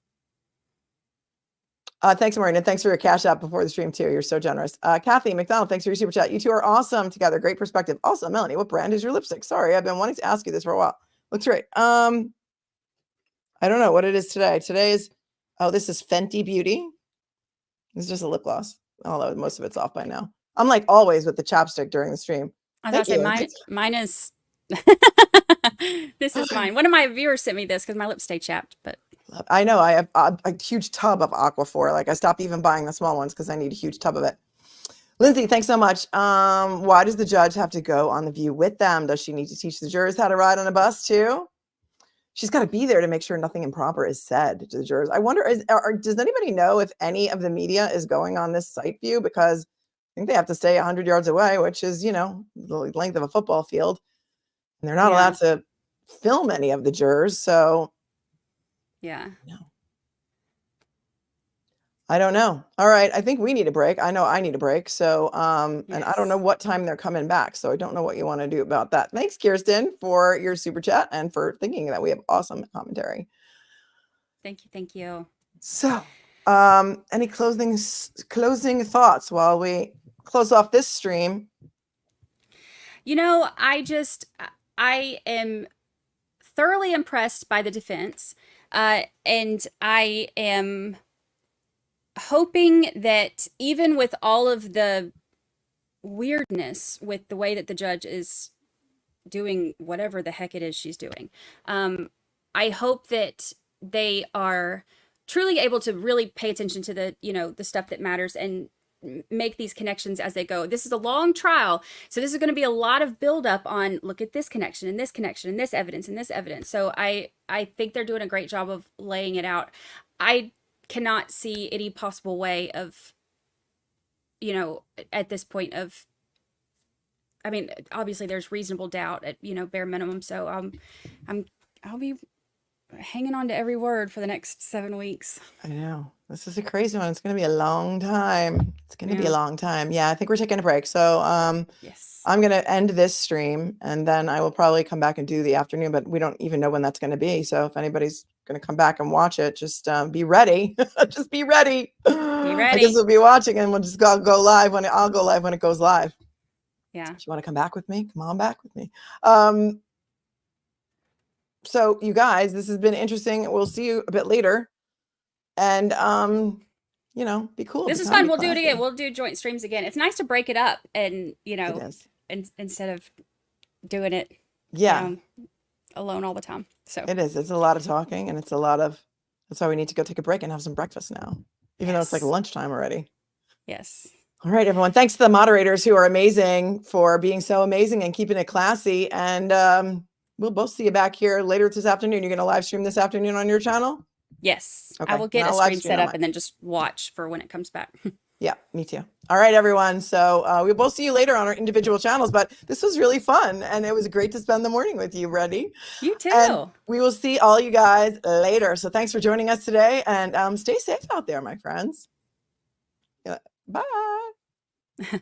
Thanks, Maureen, and thanks for your cash out before the stream too. You're so generous. Kathy McDonald, thanks for your super chat. You two are awesome together. Great perspective. Also, Melanie, what brand is your lipstick? Sorry, I've been wanting to ask you this for a while. Looks great. I don't know what it is today. Today is, oh, this is Fenty Beauty. It's just a lip gloss, although most of it's off by now. I'm like always with the chapstick during the stream. I Thank thought you. mine is this is mine. One of my viewers sent me this because my lips stay chapped, but I know I have a huge tub of Aquaphor. Like I stopped even buying the small ones because I need a huge tub of it. Lindsay, thanks so much. Why does the judge have to go on the view with them? Does she need to teach the jurors how to ride on a bus too? She's got to be there to make sure nothing improper is said to the jurors. I wonder, does anybody know if any of the media is going on this site view? Because I think they have to stay 100 yards away, which is, you know, the length of a football field. And they're not allowed to film any of the jurors. So yeah. no. I don't know. All right. I think we need a break. I know I need a break. So, and I don't know what time they're coming back. So I don't know what you want to do about that. Thanks, Kirsten, for your super chat and for thinking that we have awesome commentary. Thank you. Thank you. So, any closing thoughts while we close off this stream? You know, I am thoroughly impressed by the defense. And I am hoping that even with all of the weirdness with the way that the judge is doing whatever the heck it is she's doing, I hope that they are truly able to really pay attention to the, you know, the stuff that matters and make these connections as they go. This is a long trial, so this is going to be a lot of buildup on look at this connection and this connection and this evidence and this evidence. So I think they're doing a great job of laying it out. I cannot see any possible way of, you know, at this point of, I mean, obviously there's reasonable doubt at, you know, bare minimum. So I'll be hanging on to every word for the next 7 weeks. I know. This is a crazy one. It's going to be a long time. It's going to be a long time. Yeah, I think we're taking a break. So yes, I'm going to end this stream and then I will probably come back and do the afternoon, but we don't even know when that's going to be. So if anybody's going to come back and watch it, just be ready. Just be ready. Be I ready. guess we'll be watching and we'll just go live when I'll go live when it goes live. Yeah. If you want to come back with me, come on back with me. So you guys, this has been interesting. We'll see you a bit later. And you know, be cool. This is fun. We'll do it again. We'll do joint streams again. It's nice to break it up and, you know, instead of doing it alone all the time. So it is. It's a lot of talking and it's a lot of, that's why we need to go take a break and have some breakfast now, even though it's like lunchtime already. Yes. All right, everyone. Thanks to the moderators who are amazing for being so amazing and keeping it classy. And we'll both see you back here later this afternoon. You're going to live stream this afternoon on your channel? Yes. Okay. I will get a stream set up and then just watch for when it comes back. Yeah, me too. All right, everyone. So we'll both see you later on our individual channels, but this was really fun. And it was great to spend the morning with you, Brandi. You too. And we will see all you guys later. So thanks for joining us today and stay safe out there, my friends. Yeah. Bye.